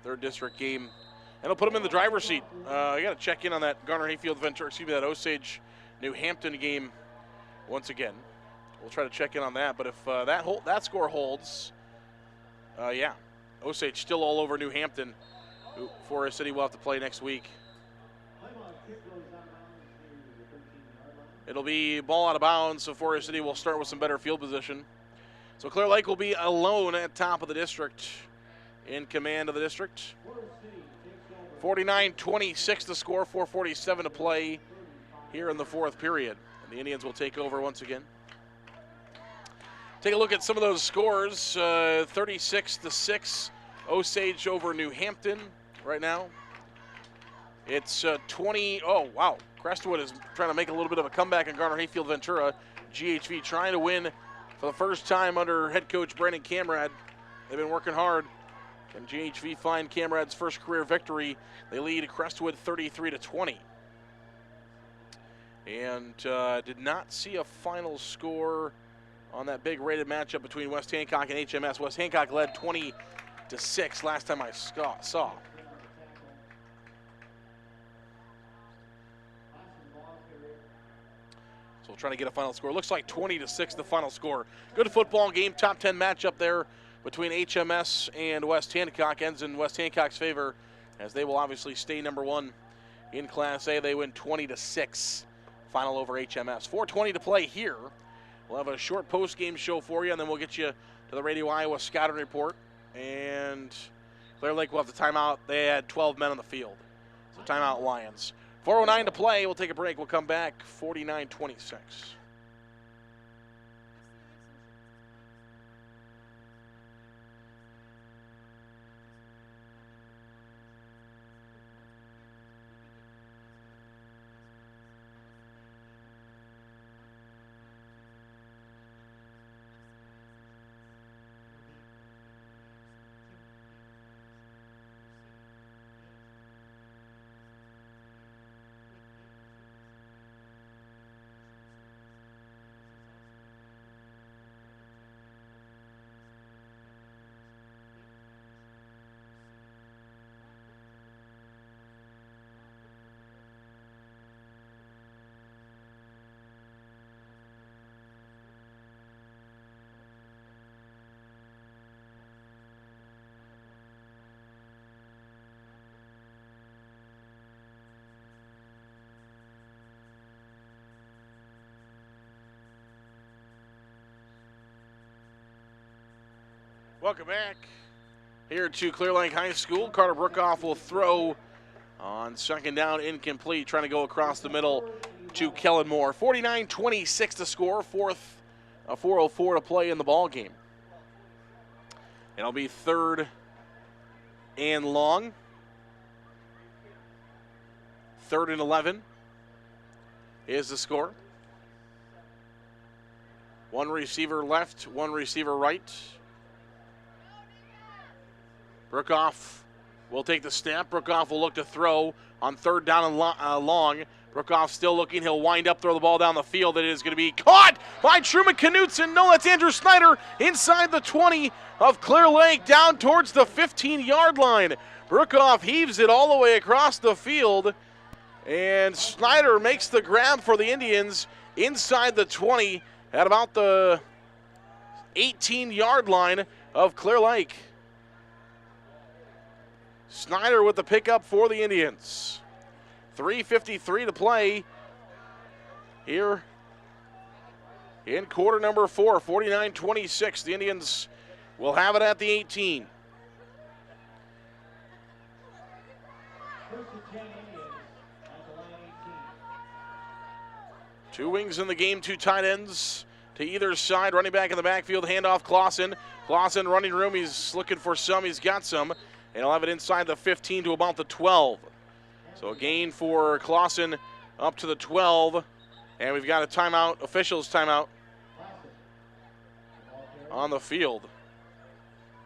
third district game, and it'll put them in the driver's seat. I got to check in on that Garner Hayfield Ventura, that Osage New Hampton game once again. We'll try to check in on that. But if that score holds, yeah, Osage still all over New Hampton, who Forest City will have to play next week. It'll be ball out of bounds, so Forest City will start with some better field position. So Clear Lake will be alone at top of the district, in command of the district. 49-26 the score, 4:47 to play here in the fourth period. And the Indians will take over once again. Take a look at some of those scores. 36-6, Osage over New Hampton right now. It's 20, oh wow. Crestwood is trying to make a little bit of a comeback in Garner Hayfield Ventura. GHV trying to win for the first time under head coach Brandon Camrad. They've been working hard. Can GHV find Camrad's first career victory? They lead Crestwood 33-20. And did not see a final score on that big rated matchup between West Hancock and HMS. West Hancock led 20-6 last time I saw. We'll try to get a final score. Looks like 20-6 the final score. Good football game, top 10 matchup there between HMS and West Hancock. Ends in West Hancock's favor as they will obviously stay number one in Class A. They win 20-6. Final over HMS. 4:20 to play here. We'll have a short post-game show for you, and then we'll get you to the Radio Iowa scouting report. And Clear Lake will have the timeout. They had 12 men on the field. So timeout Lions. 4:09 to play. We'll take a break. We'll come back 49-26. Welcome back here to Clear Lake High School. Carter Brookoff will throw on second down, incomplete, trying to go across the middle to Kellen Moore. 49-26 to score, 4:04 to play in the ball game. It'll be 3rd and long. 3rd and 11 is the score. One receiver left, one receiver right. Brookoff will take the snap. Brookoff will look to throw on 3rd down and long. Brookoff still looking. He'll wind up, throw the ball down the field. It is going to be caught by Truman Knutson. No, that's Andrew Snyder inside the 20 of Clear Lake, down towards the 15-yard line. Brookoff heaves it all the way across the field, and Snyder makes the grab for the Indians inside the 20 at about the 18-yard line of Clear Lake. Snyder with the pickup for the Indians. 3:53 to play here in quarter number 4, 49-26. The Indians will have it at the 18. Two wings in the game, two tight ends to either side. Running back in the backfield, handoff Clausen. Clausen running room, he's looking for some, he's got some. And he'll have it inside the 15 to about the 12. So a gain for Clausen up to the 12. And we've got a timeout, officials timeout on the field.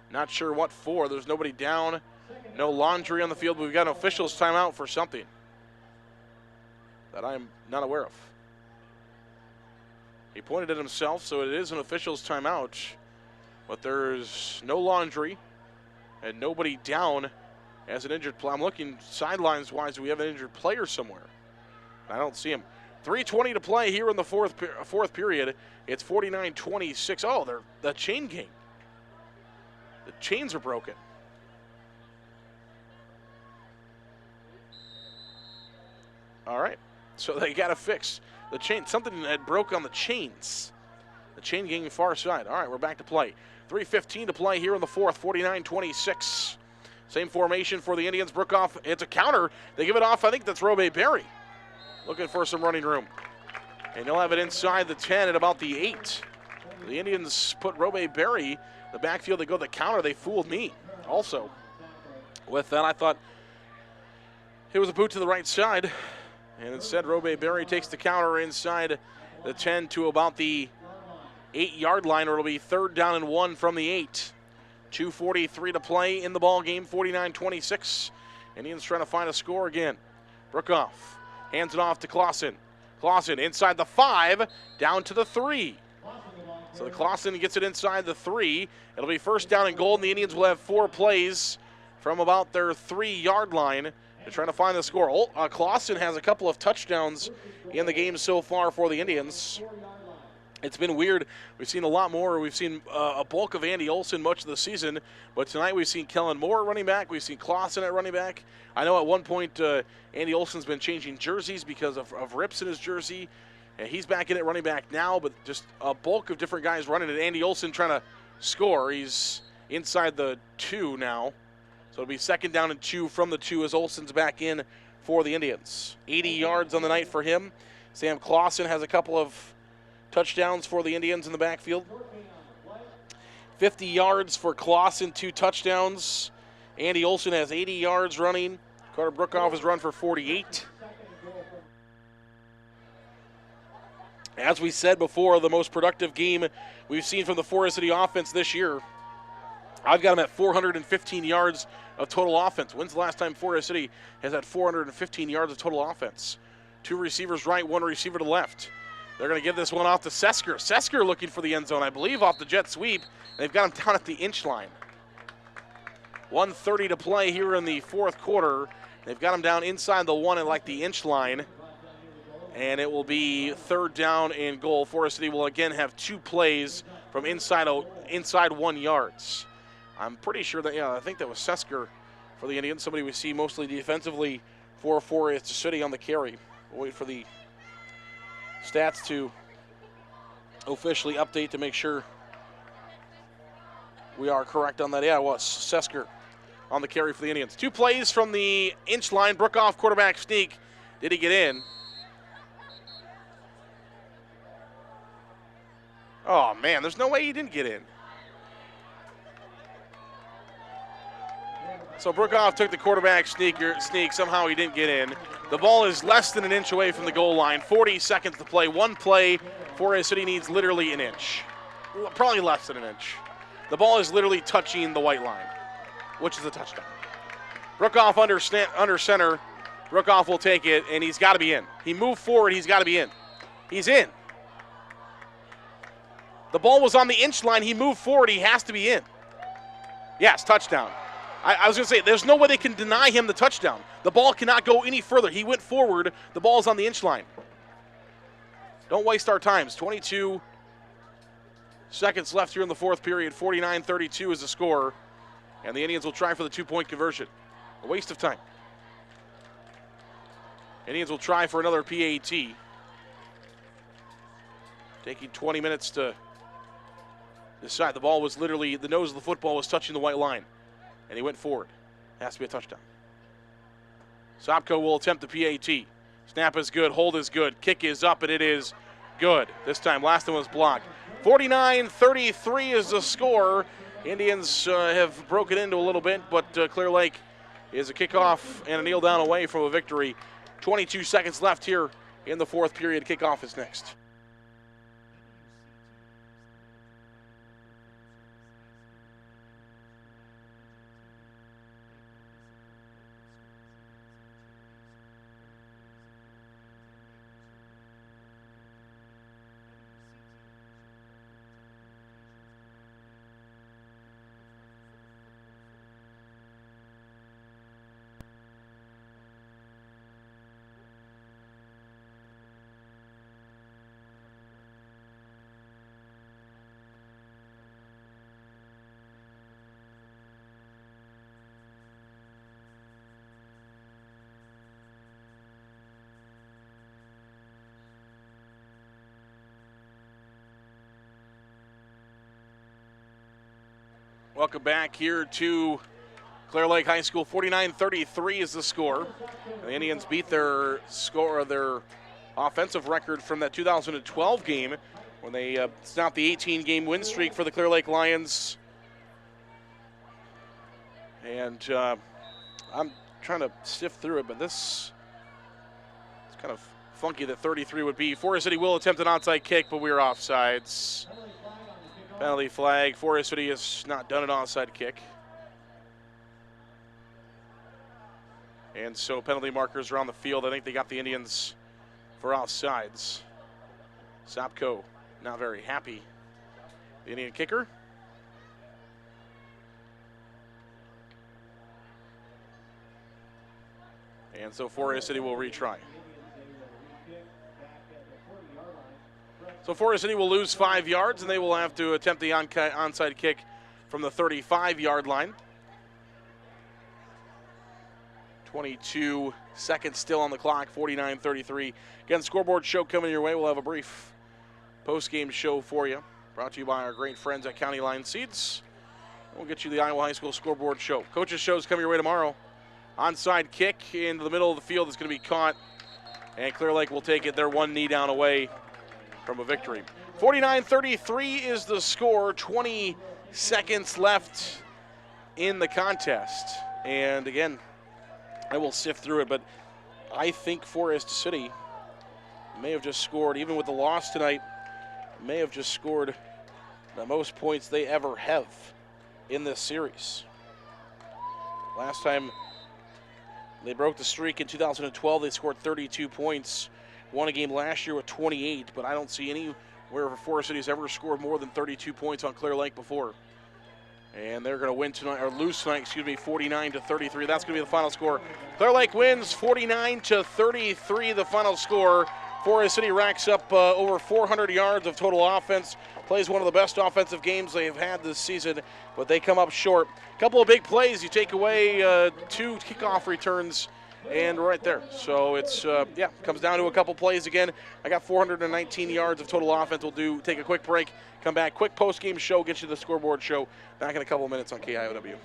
Not sure what for. There's nobody down. No laundry on the field, but we've got an officials timeout for something that I'm not aware of. He pointed at himself, so it is an officials timeout. But there's no laundry. And nobody down as an injured player. I'm looking sidelines-wise. Do we have an injured player somewhere? I don't see him. 3:20 to play here in the fourth period. It's 49-26. Oh, they're the chain gang. The chains are broken. All right. So they got to fix the chain. Something had broke on the chains. The chain gang far side. All right, we're back to play. 3:15 to play here in the fourth, 49-26. Same formation for the Indians. Brookoff, it's a counter. They give it off, I think that's Robe Berry. Looking for some running room. And he'll have it inside the 10 at about the 8. The Indians put Robe Berry in the backfield. They go the counter. They fooled me also. With that, I thought it was a boot to the right side. And instead, Robe Berry takes the counter inside the 10 to about the 8-yard line, or it'll be 3rd down and 1 from the 8. 2:43 to play in the ball game, 49-26. Indians trying to find a score again. Brookoff hands it off to Clausen. Clausen inside the 5, down to the 3. So the Clausen gets it inside the 3. It'll be 1st down and goal, and the Indians will have 4 plays from about their 3-yard line They're trying to find the score. Clausen has a couple of touchdowns in the game so far for the Indians. It's been weird. We've seen a lot more. We've seen a bulk of Andy Olson much of the season, but tonight we've seen Kellen Moore at running back. We've seen Clausen at running back. I know at one point Andy Olson's been changing jerseys because of rips in his jersey. And he's back in at running back now, but just a bulk of different guys running it. Andy Olson trying to score. He's inside the 2 now. So it'll be 2nd down and 2 from the 2 as Olson's back in for the Indians. 80 yards on the night for him. Sam Clausen has a couple of touchdowns for the Indians in the backfield. 50 yards for Clausen, 2 touchdowns. Andy Olson has 80 yards running. Carter Brookhoff has run for 48. As we said before, the most productive game we've seen from the Forest City offense this year. I've got them at 415 yards of total offense. When's the last time Forest City has had 415 yards of total offense? 2 receivers right, 1 receiver to left. They're going to give this one off to Sesker. Sesker looking for the end zone, I believe, off the jet sweep. They've got him down at the inch line. 1:30 to play here in the 4th quarter. They've got him down inside the 1 at like the inch line. And it will be 3rd down and goal. Forest City will again have 2 plays from inside 1 yards. I'm pretty sure that, I think that was Sesker for the Indians. Somebody we see mostly defensively for Forest City on the carry. We'll wait for the stats to officially update to make sure we are correct on that. Yeah, it was Sesker on the carry for the Indians. 2 plays from the inch line. Brookhoff quarterback sneak. Did he get in? Oh, man, there's no way he didn't get in. So Brookhoff took the quarterback sneak. Somehow he didn't get in. The ball is less than an inch away from the goal line. 40 seconds to play. 1 play. Forest City needs literally an inch. Probably less than an inch. The ball is literally touching the white line, which is a touchdown. Brookhoff under center. Brookhoff will take it, and he's got to be in. He moved forward. He's got to be in. He's in. The ball was on the inch line. He moved forward. He has to be in. Yes, touchdown. I was going to say, there's no way they can deny him the touchdown. The ball cannot go any further. He went forward. The ball's on the inch line. Don't waste our times. 22 seconds left here in the 4th period. 49-32 is the score. And the Indians will try for the 2-point conversion. A waste of time. Indians will try for another PAT. Taking 20 minutes to decide. The ball was literally, the nose of the football was touching the white line. And he went forward. Has to be a touchdown. Sopko will attempt the PAT. Snap is good. Hold is good. Kick is up, and it is good. This time, last one was blocked. 49-33 is the score. Indians have broken into a little bit, but Clear Lake is a kickoff and a kneel down away from a victory. 22 seconds left here in the 4th period. Kickoff is next. Welcome back here to Clear Lake High School. 49-33 is the score. The Indians beat their offensive record from that 2012 game when they stopped the 18-game win streak for the Clear Lake Lions. And I'm trying to sift through it, but this is kind of funky that 33 would be. Forest City will attempt an onside kick, but we are offsides. Penalty flag. Forest City has not done an onside kick. And so penalty markers around the field. I think they got the Indians for offsides. Sopko not very happy. The Indian kicker. And so Forest City will retry. So Forest City will lose 5 yards, and they will have to attempt the onside kick from the 35-yard line. 22 seconds still on the clock, 49-33. Again, scoreboard show coming your way. We'll have a brief post-game show for you, brought to you by our great friends at County Line Seeds. We'll get you the Iowa High School scoreboard show. Coaches' show is coming your way tomorrow. Onside kick into the middle of the field is going to be caught, and Clear Lake will take it. They're 1 knee down away from a victory. 49-33 is the score. 20 seconds left in the contest. And again, I will sift through it, but I think Forest City may have just scored, even with the loss tonight, may have just scored the most points they ever have in this series. Last time they broke the streak in 2012, they scored 32 points. Won a game last year with 28, but I don't see anywhere where Forest City's ever scored more than 32 points on Clear Lake before. And they're going to win tonight, or lose tonight, 49-33. That's going to be the final score. Clear Lake wins 49-33, the final score. Forest City racks up over 400 yards of total offense, plays one of the best offensive games they've had this season, but they come up short. A couple of big plays, you take away 2 kickoff returns, and right there. So it's, comes down to a couple plays again. I got 419 yards of total offense. We'll take a quick break, come back, quick post-game show, get you the scoreboard show. Back in a couple of minutes on KIOW.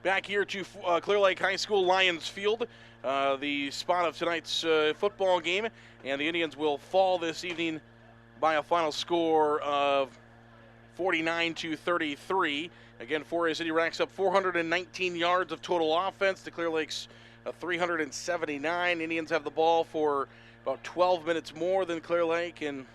Back here to Clear Lake High School Lions Field, the spot of tonight's football game, and the Indians will fall this evening by a final score of 49-33. Again, Forest City racks up 419 yards of total offense to Clear Lake's 379. Indians have the ball for about 12 minutes more than Clear Lake, and